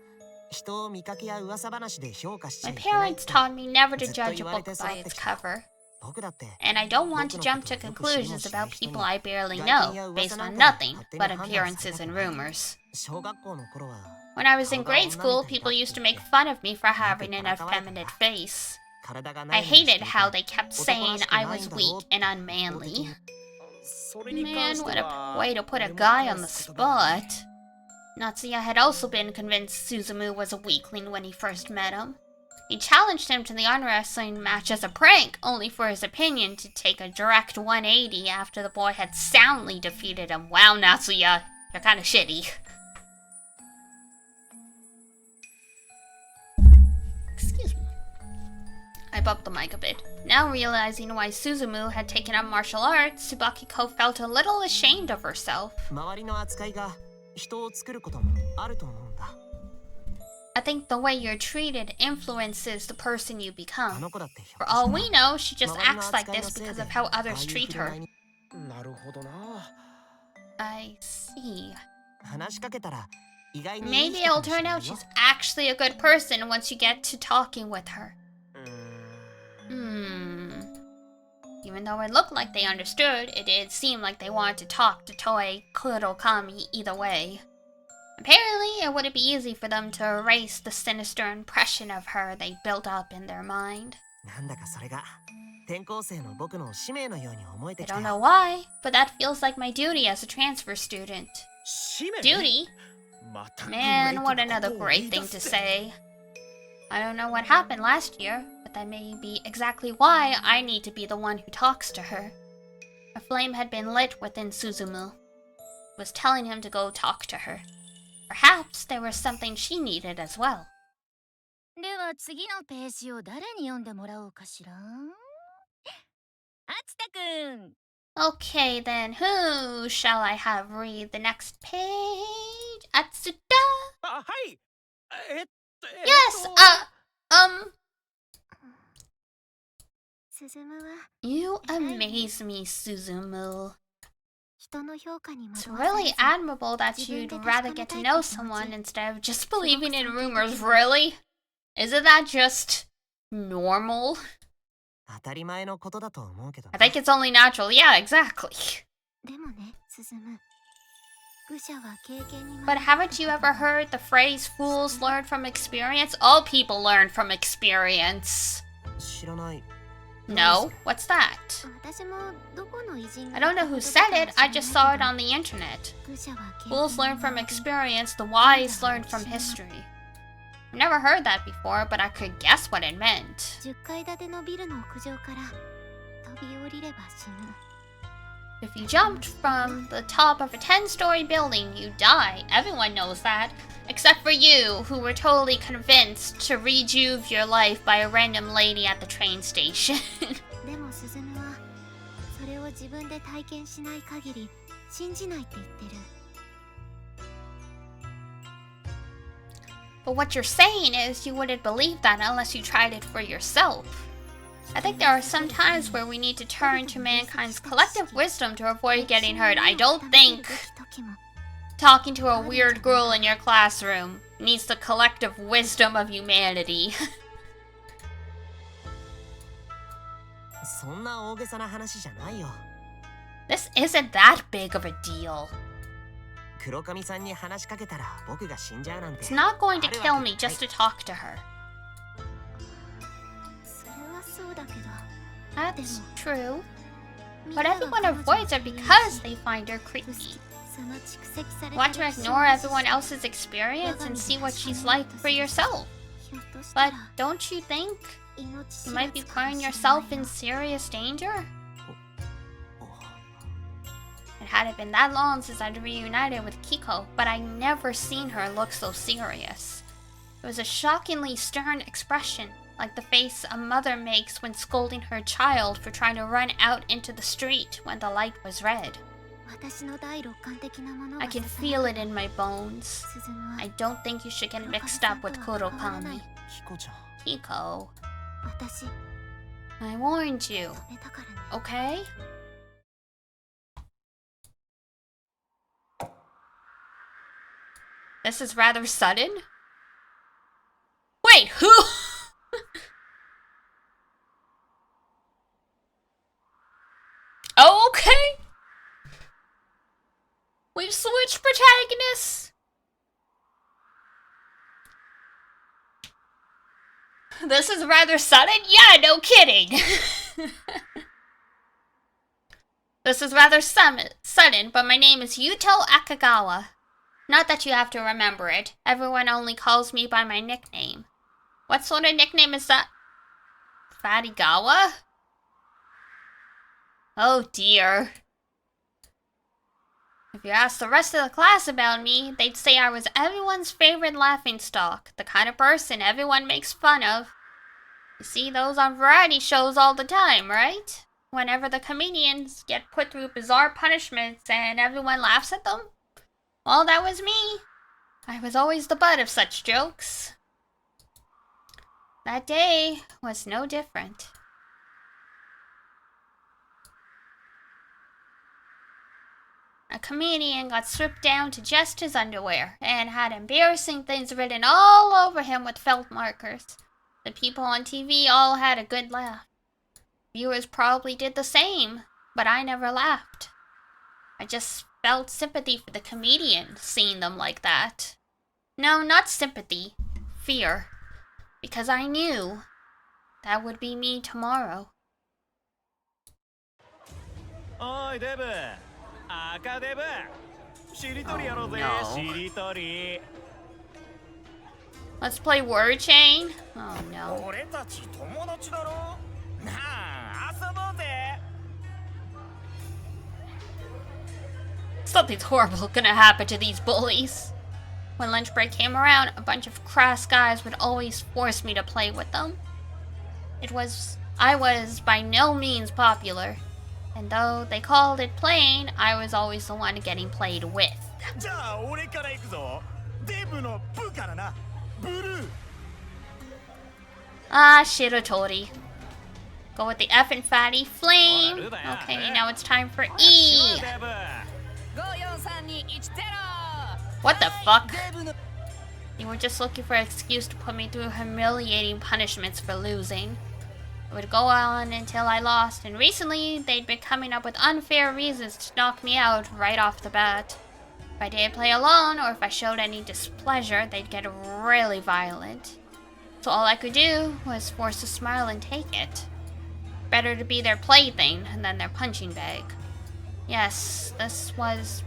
人を見かけや噂話で評価しちゃ My いけないっ parents て taught me never to ずっと judge a 言われ book て by 育って its きた。 cover. 僕だって And I don't want to jump to conclusions about people I barely know based on nothing but appearances and rumors. 小学校の頃は When I was in grade school, people used to make fun of me for having an effeminate face. 体がな I いのにして hated いて how they kept 男 saying らしく I ないん was だろう weak って and 一方的 unmanly. にそれに関 Man, して what a は way to put a 俺も guy on the 返す言葉 spot. Natsuya had also been convinced Suzumu was a weakling when he first met him. He challenged him to the arm wrestling match as a prank, only for his opinion to take a direct 180 after the boy had soundly defeated him. Wow, Natsuya, you're kinda shitty. Excuse me. I bumped the mic a bit. Now realizing why Suzumu had taken up martial arts, Tsubakiko felt a little ashamed of herself. 周りの扱いが人を作ることもあると思うんだ。 I think the way you're treated influences the person you あ become. の子だってひょっ For と all した we ら know, she just 周りの acts like 扱い this のせい because で of how ああ others いう treat 振る her. 舞いになるほどな。 I see. 話しかけたら意外にいい Maybe 人か it'll もしれ turn な out いよ she's actually a good person once you get to talking with her. うーん Even though it looked like they understood, it did seem like they wanted to talk to Toei Kurokami either way. Apparently, it wouldn't be easy for them to erase the sinister impression of her they built up in their mind. なんだかそれが転校生の僕の使命のように思えて I きた don't よ know why, but that feels like my duty as a transfer student. 使命 Duty? また Man, what グレートな another ことを言 great い出 thing す to ぜ say. I don't know what happened last year, but that may be exactly why I need to be the one who talks to her. A flame had been lit within Suzumu. It was telling him to go talk to her. Perhaps there was something she needed as well. ではあ、次のページを誰に読んでもらおうかしら。あつたくん。 Okay, then who shall I have read the next page? Atsuta? あ、はい。Yes, um. すずむは You amaze me, Suzumu. 人の評価に It's 惑わされ really ず admirable that you'd rather get to know someone instead of just believing in rumors, really? Isn't that just normal? 当たり前のことだと思うけど I think it's only natural. Yeah, exactly. でもね、すずむ。愚者は経験に But haven't you ever heard the phrase fools learn from experience? All people learn from experience. 知らない No? What's that? 私もどこの偉人が I don't know who said it, I just saw it on the internet. 愚者は経験 Fools に learn from 学び experience, the wise learn from history. I've never heard that before, but I could guess what it meant. 10階建てのビルの屋上から飛び降りれば死ぬ。 If you jumped from the top of a 10-story building, you die. Everyone knows that. Except for you, who were totally convinced to rejuve your life by a random lady at the train station. でもスズムはそれを自分で体験しない限り信じないって言ってる。 But what you're saying is you wouldn't believe that unless you tried it for yourself. I think there are some times where we need to turn to mankind's collective wisdom to avoid getting hurt. I don't think talking to a weird girl in your classroom needs the collective wisdom of humanity. そんな大げさな話じゃないよ This isn't that big of a deal. 黒髪さんに話しかけたら僕が死んじゃうなんて It's not going to kill me just to talk to her. それはそうだけど That's true. みん But なが everyone 彼女を avoids it because they find her creepy. その蓄積されて Want to る ignore everyone else's experience and see what she's like for yourself. ひょっとした But ら don't you think 命知 you ら might be ずかも putting しれない yourself よ in serious danger? It hadn't been that long since I'd reunited with Kiko, but I'd never seen her look so serious. It was a shockingly stern expression, like the face a mother makes when scolding her child for trying to run out into the street when the light was red. 私の第六感的なものが I can 刺さ feel る it in my bones. スズムは I don't think you should get mixed up with Kurokami. キコちゃん Kiko, 私 I warned you, 止めたからね okay? This is rather sudden. Wait, who? Oh, okay. We've switched protagonists. This is rather sudden? Yeah, no kidding. This is rather sudden, but my name is Yuto Akagawa. Not that you have to remember it. Everyone only calls me by my nickname. What sort of nickname is that? Fatigawa? Oh dear. If you ask the rest of the class about me, they'd say I was everyone's favorite laughingstock, the kind of person everyone makes fun of. You see those on variety shows all the time, right? Whenever the comedians get put through bizarre punishments and everyone laughs at them? Well, that was me. I was always the butt of such jokes. That day was no different. A comedian got stripped down to just his underwear and had embarrassing things written all over him with felt markers. The people on TV all had a good laugh. Viewers probably did the same, but I never laughed. I just felt sympathy for the comedian seeing them like that. No, not sympathy. Fear. Because I knew that would be me tomorrow. おいデブ赤デブしりとりやろうぜ Oh, no. しりとり Let's play word chain? Oh no. 俺たち友達だろなあ遊ぼうぜ Something's horrible gonna happen to these bullies. When lunch break came around, a bunch of crass guys would always force me to play with them. I was by no means popular, and though they called it playing, I was always the one getting played with. じゃあ俺から行くぞ。デブのブからな。ブルー。 Ah, Shiratori. Go with the F and fatty flame. Okay, now it's time for E. What the fuck? You were just looking for an excuse to put me through humiliating punishments for losing. It would go on until I lost, and recently they'd been coming up with unfair reasons to knock me out right off the bat. If I didn't play alone, or if I showed any displeasure, they'd get really violent. So all I could do was force a smile and take it. Better to be their plaything than their punching bag. Yes, this was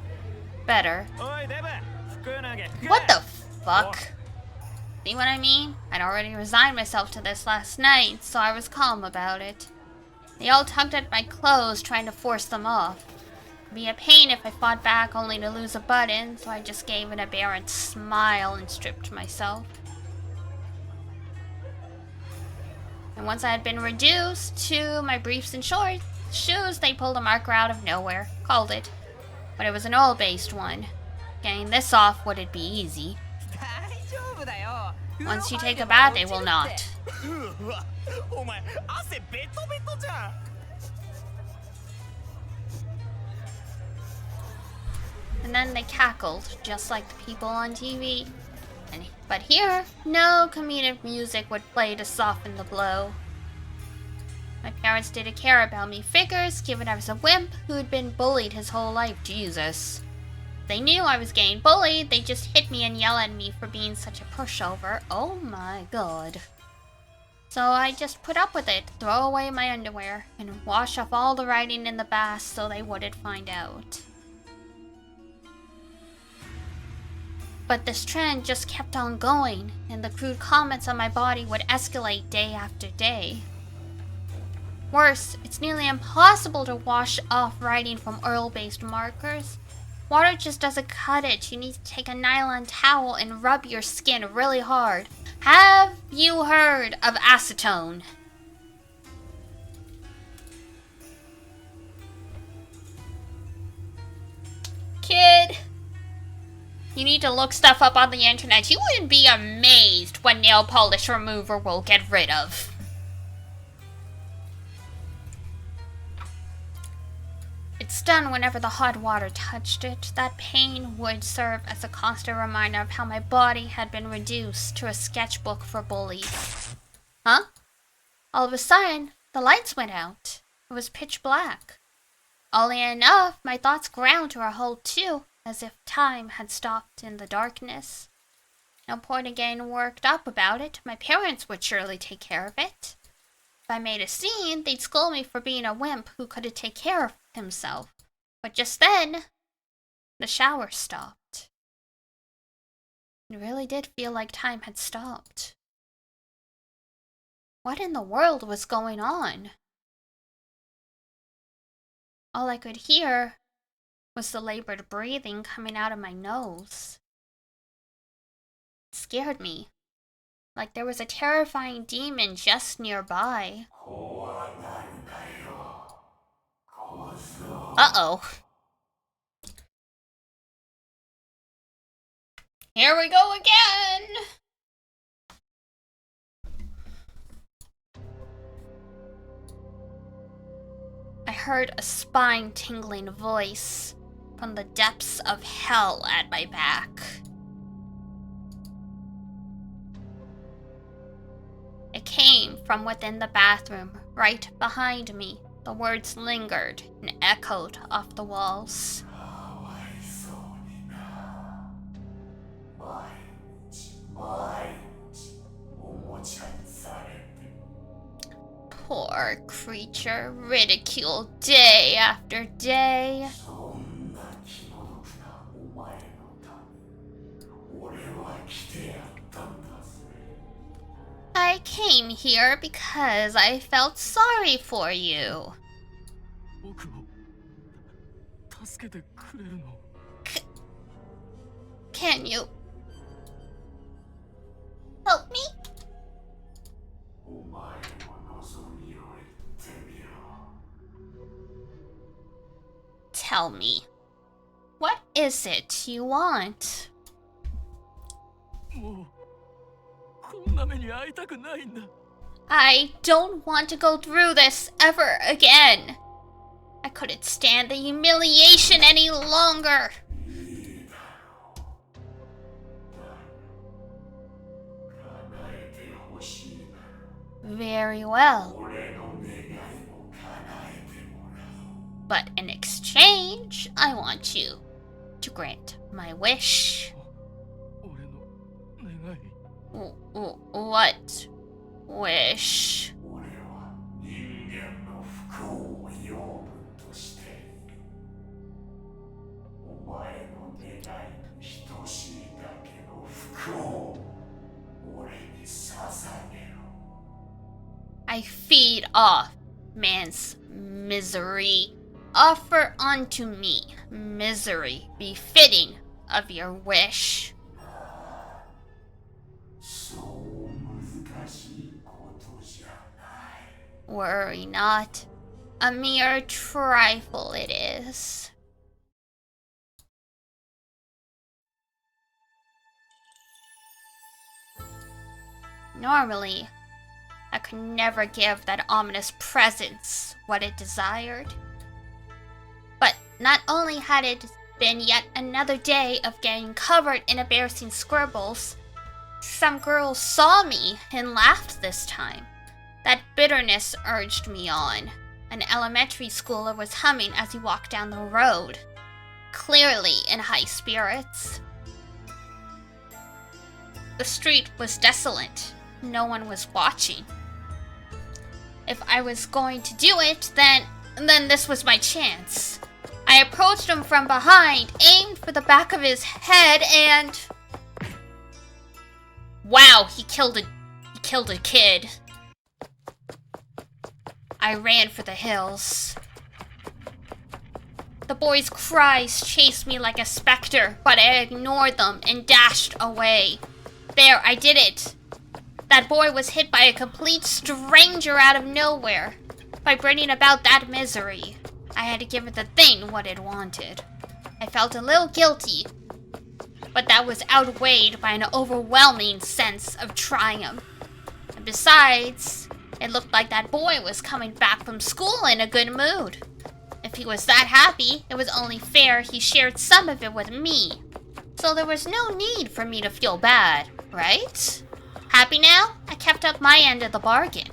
better. What the fuck? See what I mean? I'd already resigned myself to this last night, so I was calm about it. They all tugged at my clothes, trying to force them off. It'd be a pain if I fought back only to lose a button, so I just gave an aberrant smile and stripped myself. And once I had been reduced to my briefs and short shoes, they pulled a marker out of nowhere. Called it. But it was an oil-based one. Getting this off wouldn't be easy. Once you take a bath, it will not. うわ、お前汗ベトベトじゃん。 And then they cackled, just like the people on TV. But here, no comedic music would play to soften the blow. My parents didn't care about me figures, given I was a wimp who had been bullied his whole life. Jesus. They knew I was getting bullied, they just hit me and yell at me for being such a pushover. Oh my god. So I just put up with it, throw away my underwear, and wash off all the writing in the bath so they wouldn't find out. But this trend just kept on going, and the crude comments on my body would escalate day after day. Worse, it's nearly impossible to wash off writing from oil-based markers. Water just doesn't cut it. You need to take a nylon towel and rub your skin really hard. Have you heard of acetone? Kid, you need to look stuff up on the internet. You wouldn't be amazed what nail polish remover will get rid of. It's done whenever the hot water touched it. That pain would serve as a constant reminder of how my body had been reduced to a sketchbook for bullies. Huh? All of a sudden, the lights went out. It was pitch black. Oddly enough, my thoughts ground to a halt too, as if time had stopped in the darkness. No point in getting worked up about it. My parents would surely take care of it. If I made a scene, they'd scold me for being a wimp who couldn't take care of himself. But just then, the shower stopped. It really did feel like time had stopped. What in the world was going on? All I could hear was the labored breathing coming out of my nose. It scared me, like there was a terrifying demon just nearby. Uh-oh. Here we go again! I heard a spine-tingling voice from the depths of hell at my back. It came from within the bathroom, right behind me. The words lingered and echoed off the walls. Poor creature, ridiculed day after day. I came here because I felt sorry for you. Can you tell me. What is it you want? もうこんな目に遭いたくないんだ。 I don't want to go through this ever again. I couldn't stand the humiliation any longer. Very well. But in exchange, I want you to grant my wish. 俺の願い。 What wish? 人間の不幸を養分としてお前の願いと等しいだけの不幸を俺に捧げろ。 I feed off man's misery. Offer unto me misery befitting of your wish. そう難しいことじゃない。 Worry not. A mere trifle it is. Normally, I could never give that ominous presence what it desired. But not only had it been yet another day of getting covered in embarrassing scribbles, some girls saw me and laughed this time. That bitterness urged me on. An elementary schooler was humming as he walked down the road, clearly in high spirits. The street was desolate. No one was watching. If I was going to do it, then this was my chance. I approached him from behind, aimed for the back of his head, and... Wow, he killed a kid. I ran for the hills. The boy's cries chased me like a specter, but I ignored them and dashed away. There, I did it. That boy was hit by a complete stranger out of nowhere. By bringing about that misery, I had to give it the thing what it wanted. I felt a little guilty, but that was outweighed by an overwhelming sense of triumph. And besides, it looked like that boy was coming back from school in a good mood. If he was that happy, it was only fair he shared some of it with me. So there was no need for me to feel bad, right? Happy now? I kept up my end of the bargain.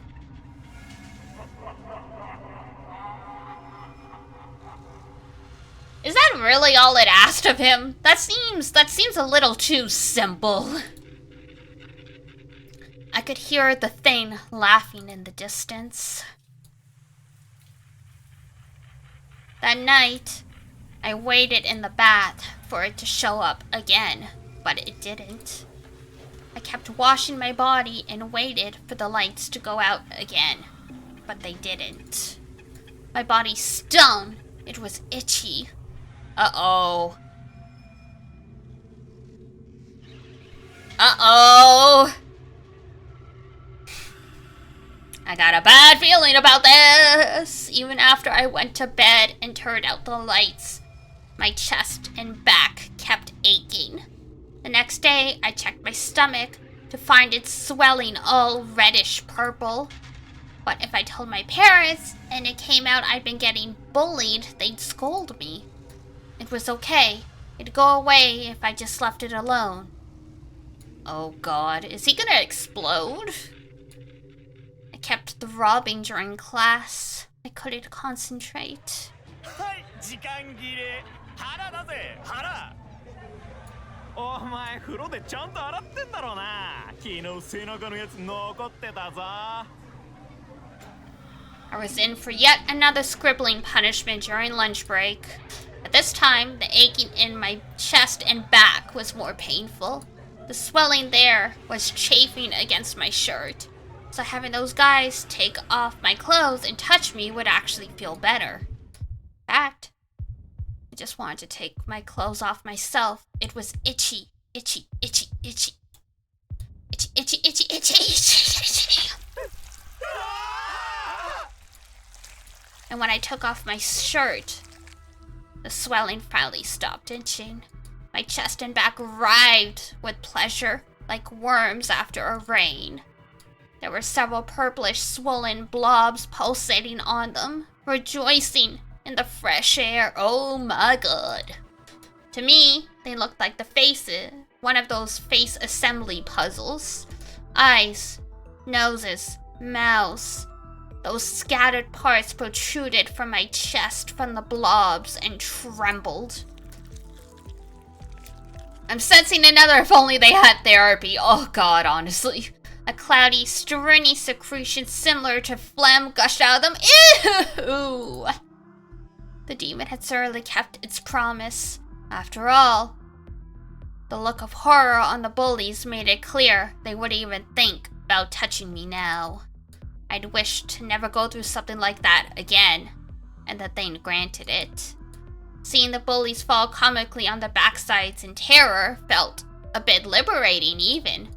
Is that really all it asked of him? That seems a little too simple. I could hear the thing laughing in the distance. That night, I waited in the bath for it to show up again, but it didn't. I kept washing my body and waited for the lights to go out again, but they didn't. My body stung. It was itchy. Uh-oh. Uh-oh. I got a bad feeling about this. Even after I went to bed and turned out the lights, my chest and back kept aching. The next day, I checked my stomach to find it swelling all reddish purple. But if I told my parents and it came out I'd been getting bullied, they'd scold me. It was okay. It'd go away if I just left it alone. Oh God, is he gonna explode? I kept throbbing during class. I couldn't concentrate. はい時間切れ腹だぜ腹お前風呂でちゃんと洗ってんだろうな昨日背中のやつ残ってたぞ I was in for yet another scribbling punishment during lunch break. At this time, the aching in my chest and back was more painful. The swelling there was chafing against my shirt. So having those guys take off my clothes and touch me would actually feel better. In fact, I just wanted to take my clothes off myself. It was itchy, itchy, itchy, itchy. Itchy, itchy, itchy, itchy, itchy, itchy. And when I took off my shirt, The swelling finally stopped itching. My chest and back writhed with pleasure, like worms after a rain. There were several purplish, swollen blobs pulsating on them, rejoicing in the fresh air. Oh my god. To me, they looked like the faces, one of those face assembly puzzles. Eyes, noses, mouths. Those scattered parts protruded from my chest from the blobs and trembled. I'm sensing another if only they had therapy. Oh god, honestly. A cloudy, stringy secretion similar to phlegm gushed out of them. Ew! The demon had certainly kept its promise. After all, the look of horror on the bullies made it clear they wouldn't even think about touching me now. I'd wished to never go through something like that again, and the thing granted it. Seeing the bullies fall comically on their backsides in terror felt a bit liberating even.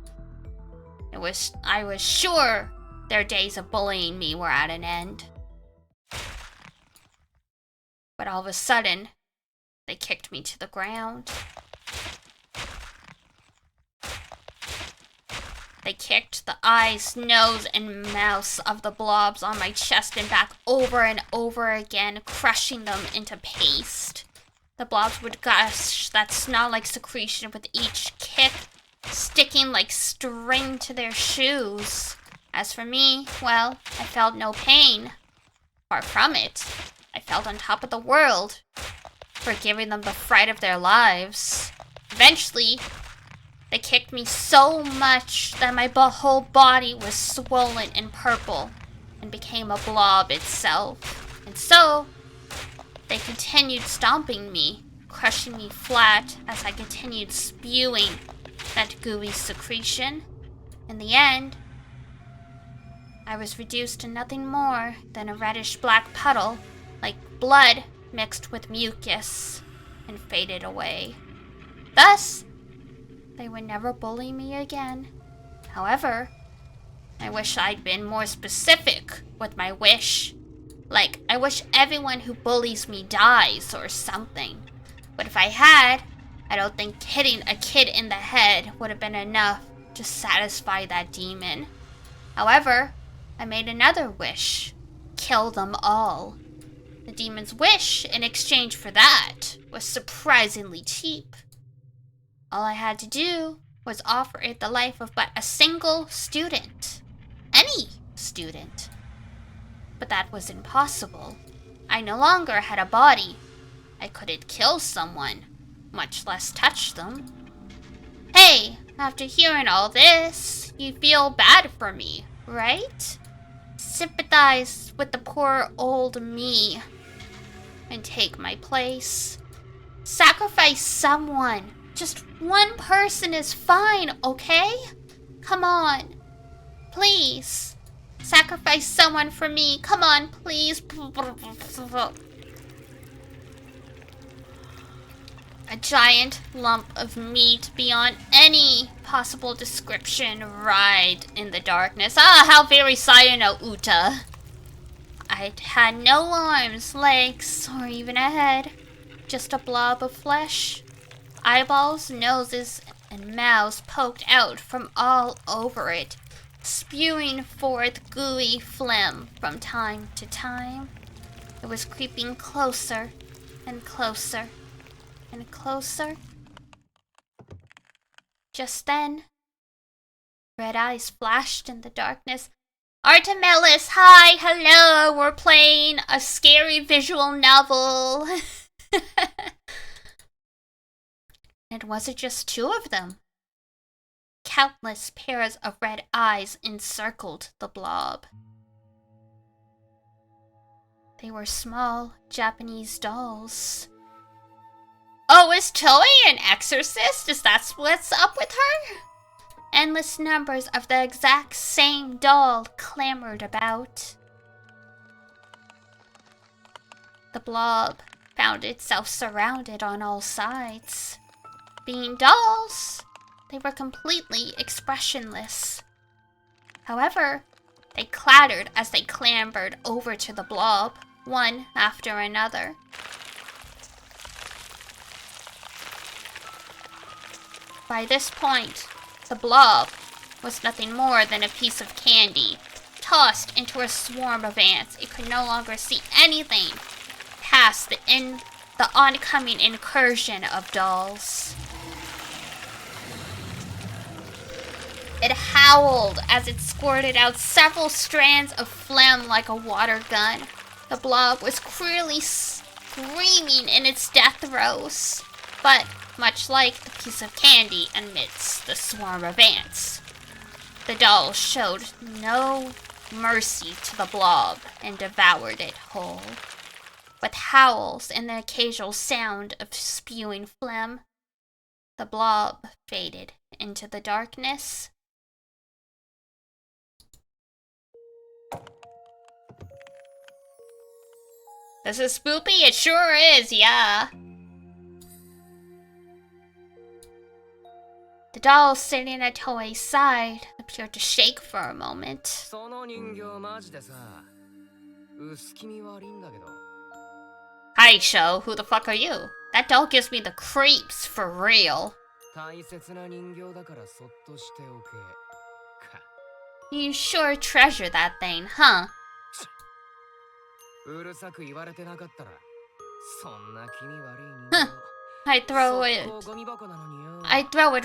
I was sure their days of bullying me were at an end. But all of a sudden, they kicked me to the ground. They kicked the eyes, nose, and mouths of the blobs on my chest and back over and over again, crushing them into paste. The blobs would gush that snot-like secretion with each kick, sticking like string to their shoes. As for me, well, I felt no pain. Far from it. I felt on top of the world for giving them the fright of their lives. Eventually, they kicked me so much that my whole body was swollen and purple and became a blob itself. And so, they continued stomping me, crushing me flat as I continued spewing that gooey secretion. In the end, I was reduced to nothing more than a reddish-black puddle, like blood mixed with mucus, and faded away. Thus, they would never bully me again. However, I wish I'd been more specific with my wish. Like, I wish everyone who bullies me dies or something. But if I had, I don't think hitting a kid in the head would have been enough to satisfy that demon. However, I made another wish. Kill them all. The demon's wish, in exchange for that, was surprisingly cheap. All I had to do was offer it the life of but a single student. Any student. But that was impossible. I no longer had a body. I couldn't kill someone, much less touch them. Hey, after hearing all this, you feel bad for me, right? Sympathize with the poor old me and take my place. Sacrifice someone. Just one person is fine, okay? Come on. Please. Sacrifice someone for me. Come on, please. A giant lump of meat beyond any possible description writhed in the darkness. Ah, how very Sayano Uta. I had no arms, legs, or even a head. Just a blob of flesh. Eyeballs, noses, and mouths poked out from all over it, spewing forth gooey phlegm from time to time. It was creeping closer and closer and closer. Just then, red eyes flashed in the darkness. Artemelis, hi, hello, we're playing a scary visual novel. It wasn't just two of them. Countless pairs of red eyes encircled the blob. They were small Japanese dolls. Oh, is Toei an exorcist? Is that what's up with her? Endless numbers of the exact same doll clamored about. The blob found itself surrounded on all sides. Being dolls, they were completely expressionless. However, they clattered as they clambered over to the blob, one after another. By this point, the blob was nothing more than a piece of candy, tossed into a swarm of ants. It could no longer see anything past the oncoming incursion of dolls. It howled as it squirted out several strands of phlegm like a water gun. The blob was clearly screaming in its death throes, but much like the piece of candy amidst the swarm of ants, the dolls showed no mercy to the blob and devoured it whole. With howls and the occasional sound of spewing phlegm, the blob faded into the darkness. This is spoopy? It sure is, yeah. The doll sitting at Toei's side appeared to shake for a moment. Hi, Sho. Who the fuck are you? That doll gives me the creeps for real. You sure treasure that thing, huh? I'd throw it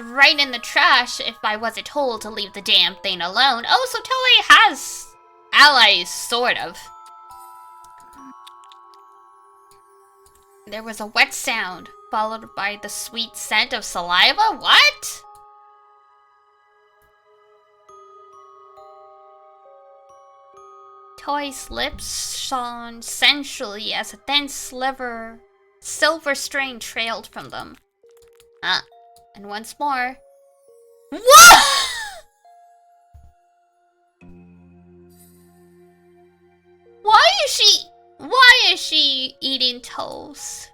right in the trash if I wasn't told to leave the damn thing alone. Oh, so Toei has allies, sort of. There was a wet sound, followed by the sweet scent of saliva? What? Toei's lips shone sensually as a thin silver string trailed from them. And once more. What? Why is she eating toast?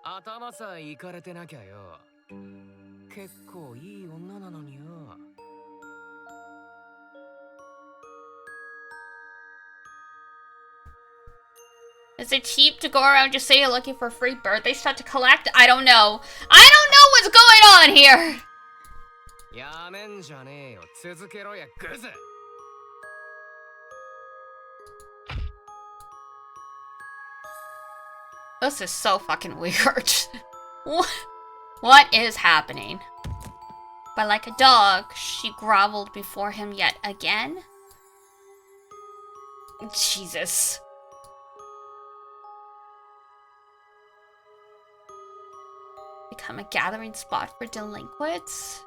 Is it cheap to go around just saying you're looking for free birthday stuff to collect? I don't know. I don't know what's going on here! This is so fucking weird. What is happening? But like a dog, she groveled before him yet again? Jesus. Become a gathering spot for delinquents?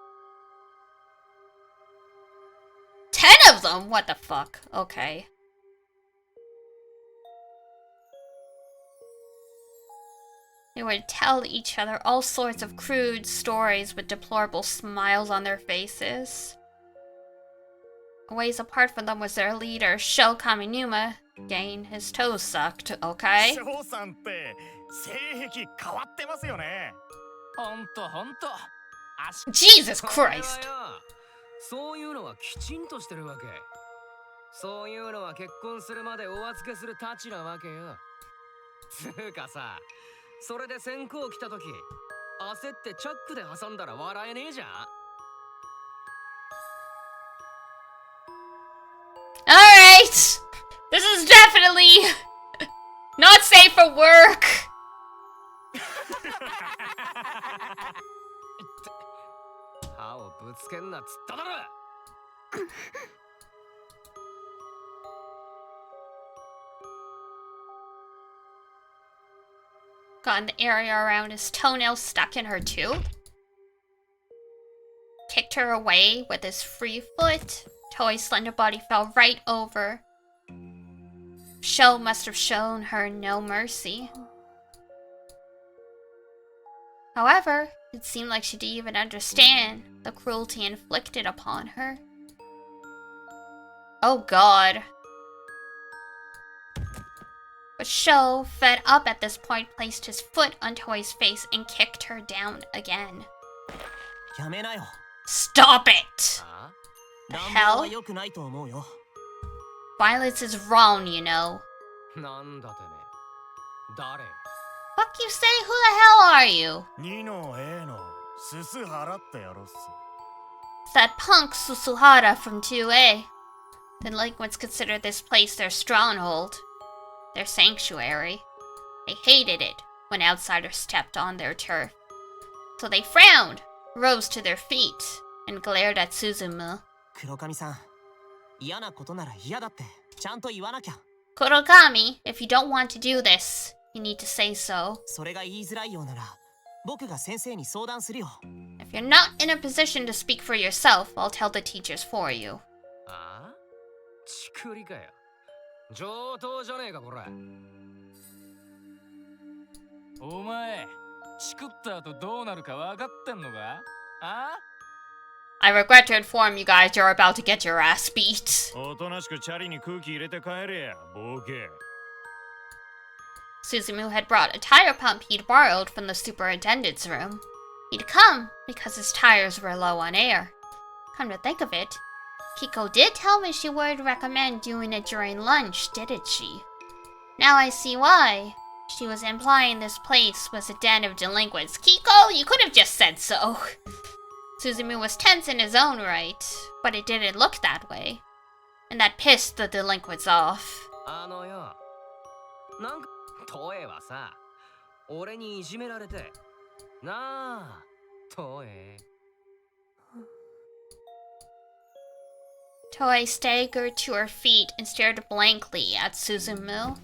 10 of them? What the fuck? Okay. They would tell each other all sorts of crude stories with deplorable smiles on their faces. A ways apart from them was their leader, Sho Kaminuma, getting his toes sucked, okay? Jesus Christ! そういうのはきちんとしてるわけ。そういうのは結婚するまでお預けするたちなわけよ。つうかさ、それで先行来た時、焦ってチャックで挟んだら笑えねえじゃん。Alright! This is definitely not safe for work! Got the area around his toenail stuck in her tooth. Kicked her away with his free foot. Toei's slender body fell right over. Sho must have shown her no mercy. However, it seemed like she didn't even understand the cruelty inflicted upon her. Oh god. But Sho, fed up at this point, placed his foot on Toei's face and kicked her down again. Stop it! The hell? Violence is wrong, you know. Fuck you say, who the hell are you? It's that punk Susuhara from 2A. The delinquents consider this place their stronghold, their sanctuary. They hated it when outsiders stepped on their turf. So they frowned, rose to their feet, and glared at Suzumu. 黒髪さん、嫌なことなら嫌だってちゃんと言わなきゃ。 Kurogami, if you don't want to do this, you need to say so. それが言いづらいようなら、僕が先生に相談するよ。 If you're not in a position to speak for yourself, I'll tell the teachers for you. ああちくりかよ。上等じゃねえかこれ。お前チクった後どうなるか分かってんのか？あ？ I regret to inform you guys you're about to get your ass beat. おとなしくチャリに空気入れて帰れや、ボケ。 Suzumu had brought a tire pump he'd borrowed from the superintendent's room. He'd come because his tires were low on air. Come to think of it, Kiko did tell me she would recommend doing it during lunch, didn't she? Now I see why. She was implying this place was a den of delinquents. Kiko, you could have just said so. Suzumu was tense in his own right, but it didn't look that way. And that pissed the delinquents off. あのよ、なんかトエはさ、俺にいじめられて、なあ、トエ。Toei staggered to her feet and stared blankly at Suzumu.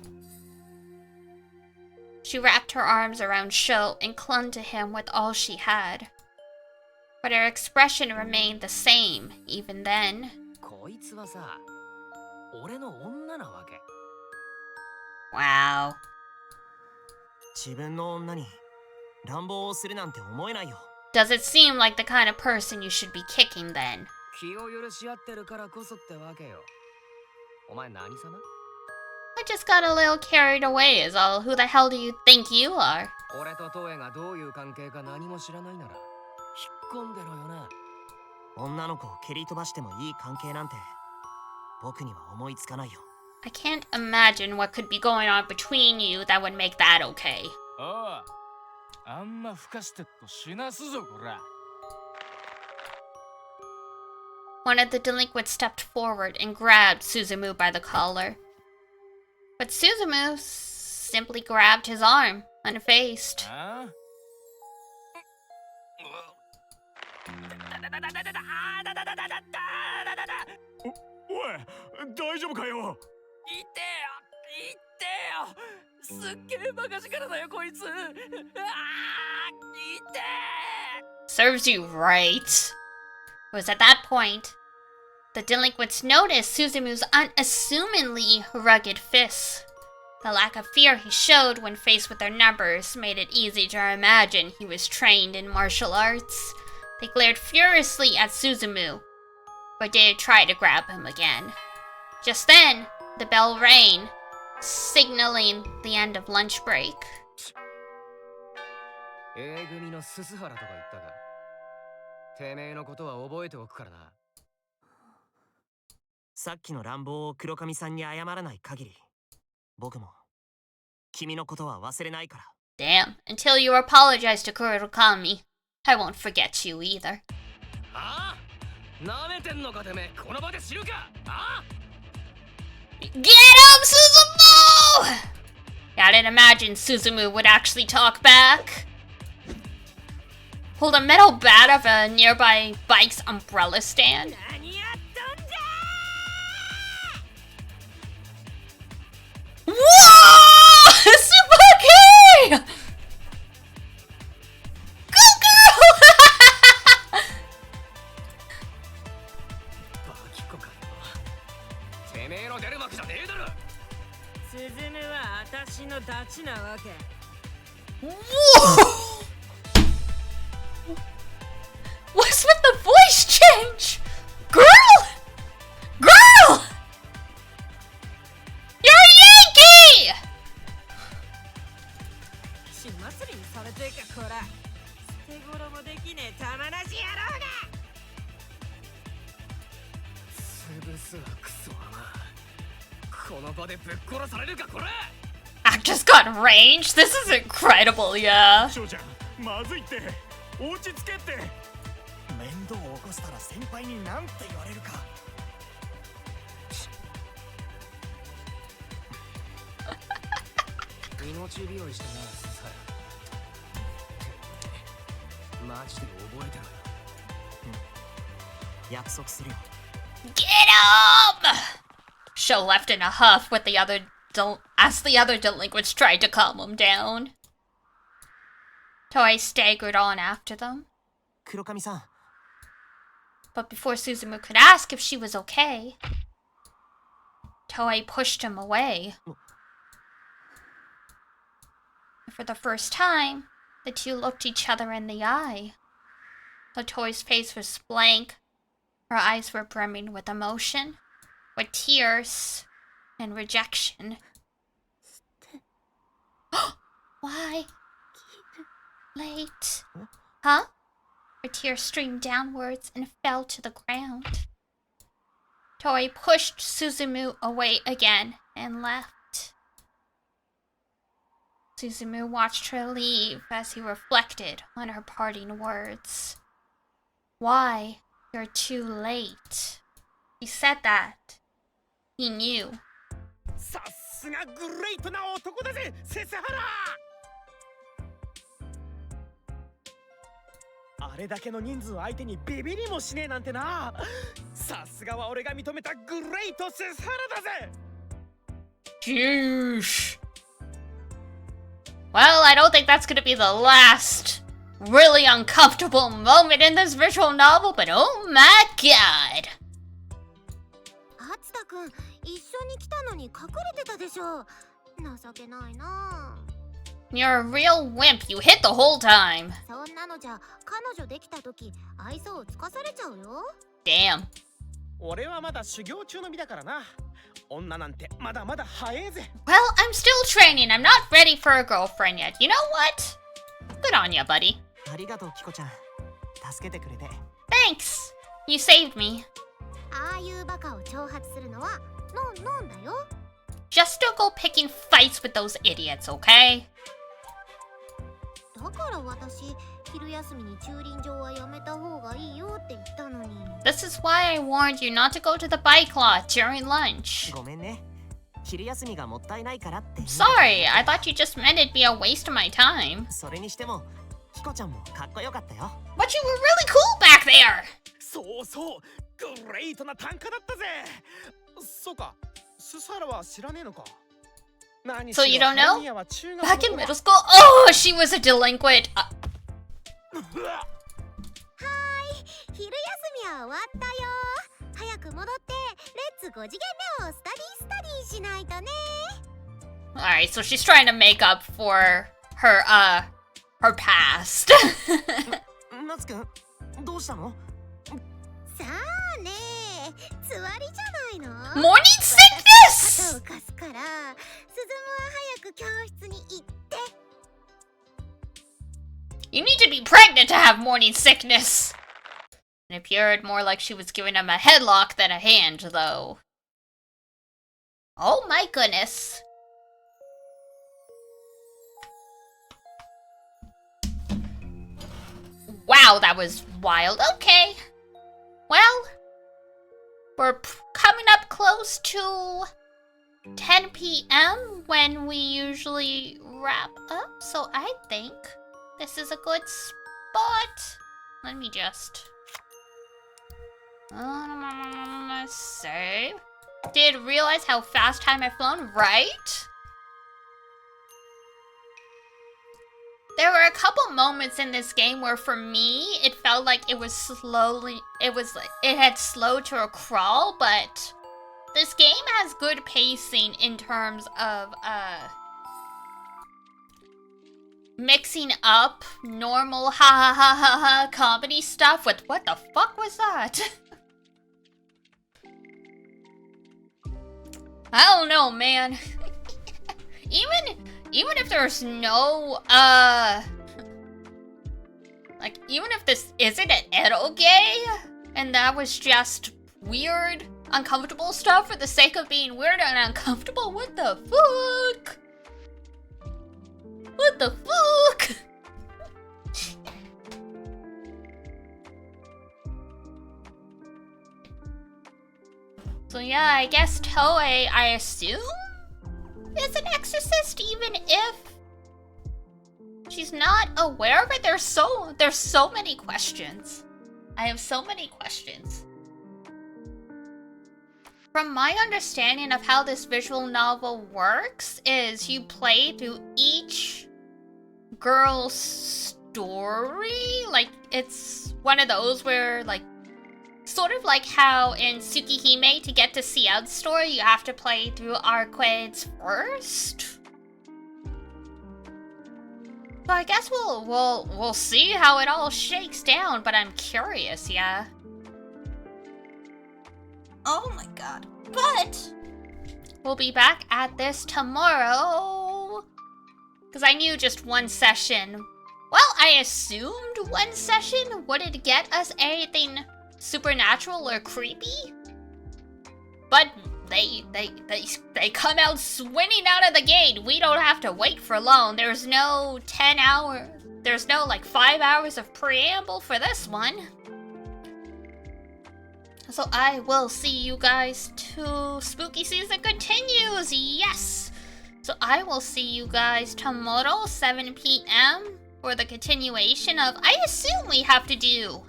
She wrapped her arms around Sho and clung to him with all she had. But her expression remained the same, even then. こいつはさ、俺の女なわけ。Wow. 自分の女に乱暴をするなんて思えないよ。 Does it seem like the kind of person you should be kicking then? 気を許し合ってるからこそってわけよ。お前何様？ I just got a little carried away is all. Who the hell do you think you are? 俺とトエがどういう関係か何も知らないなら、引っ込んでろよな。女の子を蹴り飛ばしてもいい関係なんて僕には思いつかないよ。 I can't imagine what could be going on between you that would make that okay. おう、あんまふかしてっと死なすぞこら。 One of the delinquents stepped forward and grabbed Suzumu by the collar. But Suzumu simply grabbed his arm, unfazed. あ？おい、大丈夫かよ。痛えよ、痛えよ。すっげえバカ力だよこいつ。ああ、痛え。 Serves you right. It was at that point the delinquents noticed Suzumu's unassumingly rugged fists. The lack of fear he showed when faced with their numbers made it easy to imagine he was trained in martial arts. They glared furiously at Suzumu, but did try to grab him again. Just then, the bell rang, signaling the end of lunch break. A 組のススハラとか言ったか。てめえのことは覚えておくからな。さっきの乱暴を黒髪さんに謝らない限り、僕も君のことは忘れないから。 Damn, until you apologize to Kurokami, I won't forget you either. ああ、なめてんのかてめえ、この場で知るか。ああ。 Get him, Suzumu! I didn't imagine Suzumu would actually talk back. Pulled a metal bat off a nearby bike's umbrella stand. Whoa! Tsubaki! Good girl! バキコかよ。てめえの出るわけじゃねえだろ。スズムは私のダチなわけ。 Whoa! What's with the voice change? Girl! Girl! You're a Yankee! 血祭りにされてえかこら。捨て頃もできねえ玉なし野郎が。潰すわクソはな。この場でぶっ殺されるかこら。 Actors got range? This is incredible, yeah. 翔ちゃん、まずいって。落ち着けって。面倒を起こしたら先輩に何て言われるか。命拾いしてなさマジで覚えてろよ。約束するよ。 Get him! Sho left in a huff with the other as the other delinquents tried to calm him down. Toei staggered on after them. 黒髪さん、 But before Suzumu could ask if she was okay, Toei pushed him away. For the first time, the two looked each other in the eye. Though Toei's face was blank, her eyes were brimming with emotion, with tears and rejection. Why? Late. Huh? Her tears streamed downwards and fell to the ground. Toei pushed Suzumu away again and left. Suzumu watched her leave as he reflected on her parting words. Why, you're too late. He said that. He knew. さすがグレートな男だぜ、セスハラ。あれだけの人数相手にビビりもしねえなんてな。さすがは俺が認めたグレートセスハラだぜ。Sheesh. Well, I don't think that's gonna be the last really uncomfortable moment in this visual novel, but oh my god! ハツタ君、一緒に来たのに隠れてたでしょ。情けないな。 You're a real wimp. You hid the whole time. そんなのじゃ彼女できた時愛想をつかされちゃうよ。 Damn. 俺はまだ修行中の身だからな。女なんてまだまだ早えぜ。 Well, I'm still training. I'm not ready for a girlfriend yet. You know what? Good on ya, buddy. ありがとうキコちゃん。助けてくれて。 Thanks. You saved me. ああいうバカを挑発するのはノンだよ。 Just don't go picking fights with those idiots, okay? だから私、昼休みに駐輪場はやめた方がいいよって言ったのに。 This is why I warned you not to go to the bike lot during lunch. ごめんね。昼休みがもったいないからって。Sorry, I thought you just meant it'd be a waste of my time. それにしても、キコちゃんもかっこよかったよ。 But you were really cool back there! そうそう、グレートな単価だったぜ。そうか、スサラは知らねえのか。 So you don't know? ハニヤは中学 Back in の頃 middle school? Oh, she was a delinquent. はーい、昼休みは終わったよ。早く戻ってレッツ5次元目をスタディしないとね。 Alright, so she's trying to make up for her past. ナツくん、どうしたの？さあね、つわりじゃないの。 Morning sickness! 肩を貸すから、スズムは早く教室に行って。 You need to be pregnant to have morning sickness. It appeared more like she was giving him a headlock than a hand, though. Oh my goodness. Wow, that was wild. Okay. Well, we're coming up close to 10 p.m. when we usually wrap up, so I think this is a good spot. Let me just save. Did realize how fast time I've flown, right? There were a couple moments in this game where for me it felt like it had slowed to a crawl, but this game has good pacing in terms of mixing up normal ha ha ha ha ha comedy stuff with what the fuck was that? I don't know, man. Even if there's no like even if this isn't an eroge and that was just weird, uncomfortable stuff for the sake of being weird and uncomfortable, what the fuck? What the fuck? So yeah, I guess Toei, I assume, is an exorcist, even if she's not aware of it. There's so many questions. I have so many questions. From my understanding of how this visual novel works is you play through each girl's story. Like, it's one of those where, like, sort of like how in Tsukihime, to get to Xiao's story, you have to play through arcades first. So I guess we'll see how it all shakes down, but I'm curious, yeah. Oh my god. But we'll be back at this tomorrow. Because I knew just one session. Well, I assumed one session wouldn't get us anything supernatural or creepy. But they come out swinging out of the gate. We don't have to wait for long. There's no 10 hour. There's no like 5 hours of preamble for this one. So I will see you guys till spooky season continues. Yes. So I will see you guys tomorrow, 7 p.m. for the continuation of, I assume we have to do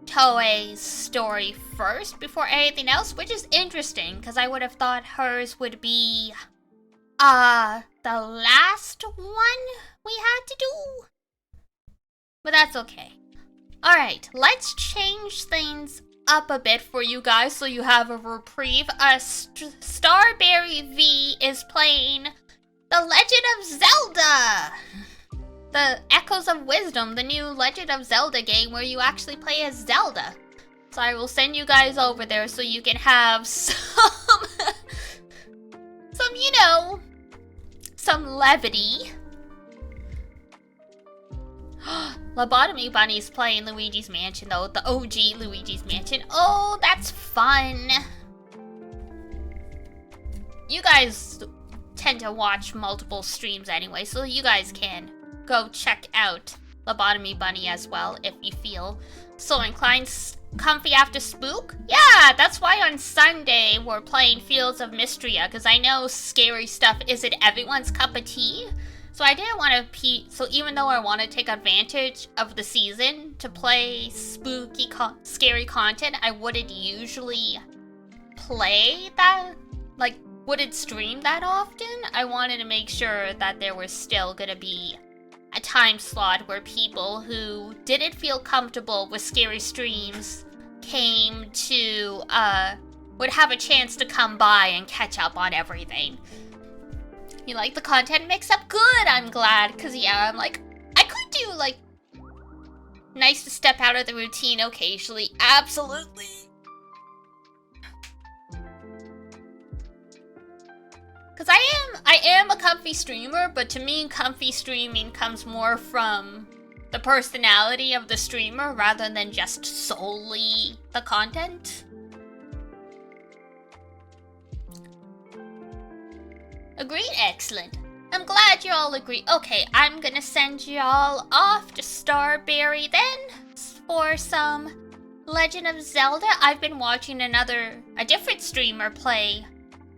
Toei's story first before anything else, which is interesting because I would have thought hers would be the last one we had to do. But that's okay. Alright, let's change things up a bit for you guys so you have a reprieve. Starberry V is playing The Legend of Zelda! The Echoes of Wisdom, the new Legend of Zelda game where you actually play as Zelda. So I will send you guys over there so you can have some, you know, some levity. Lobotomy Bunny's playing Luigi's Mansion though, the OG Luigi's Mansion. Oh, that's fun. You guys tend to watch multiple streams anyway, so you guys can go check out Lobotomy Bunny as well if you feel so inclined. Comfy after spook? Yeah, that's why on Sunday we're playing Fields of Mystria, because I know scary stuff isn't everyone's cup of tea. So I didn't want to so even though I want to take advantage of the season to play spooky, scary content, I wouldn't usually play that, like, wouldn't stream that often. I wanted to make sure that there was still gonna be a time slot where people who didn't feel comfortable with scary streams came to, would have a chance to come by and catch up on everything. You like the content mix-up? Good, I'm glad, because yeah, I'm like, I could do, like, nice to step out of the routine occasionally, absolutely. Because I am a comfy streamer, but to me, comfy streaming comes more from the personality of the streamer rather than just solely the content. Agreed? Excellent. I'm glad you all agree. Okay, I'm gonna send you all off to Starberry then for some Legend of Zelda. I've been watching a different streamer play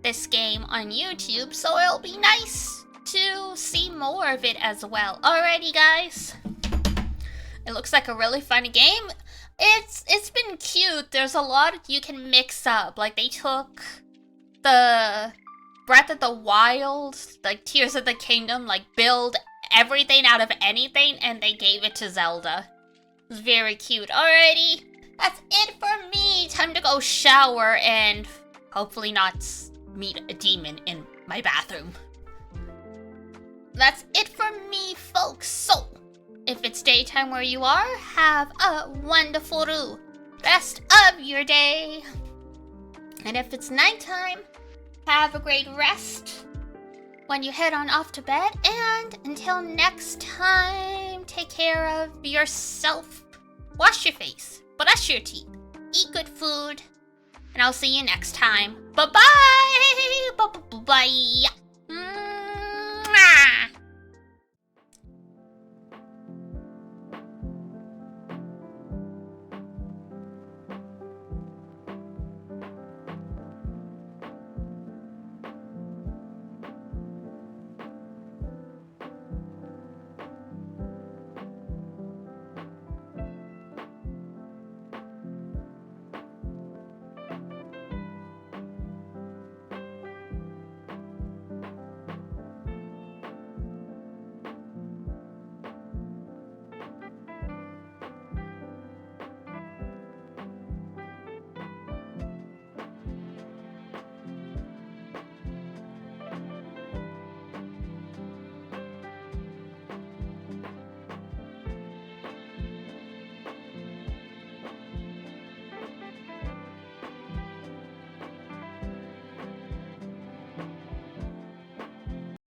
this game on YouTube, so it'll be nice to see more of it as well. Alrighty, guys. It looks like a really fun game. It's been cute. There's a lot you can mix up. Like, they took the Breath of the Wild, like Tears of the Kingdom, like build everything out of anything, and they gave it to Zelda. It was very cute. Alrighty, that's it for me. Time to go shower and hopefully not meet a demon in my bathroom. That's it for me, folks. So, if it's daytime where you are, have a wonderful rest of your day. And if it's nighttime, have a great rest when you head on off to bed. And until next time, take care of yourself. Wash your face, brush your teeth, eat good food, and I'll see you next time. Bye-bye! Bye-bye!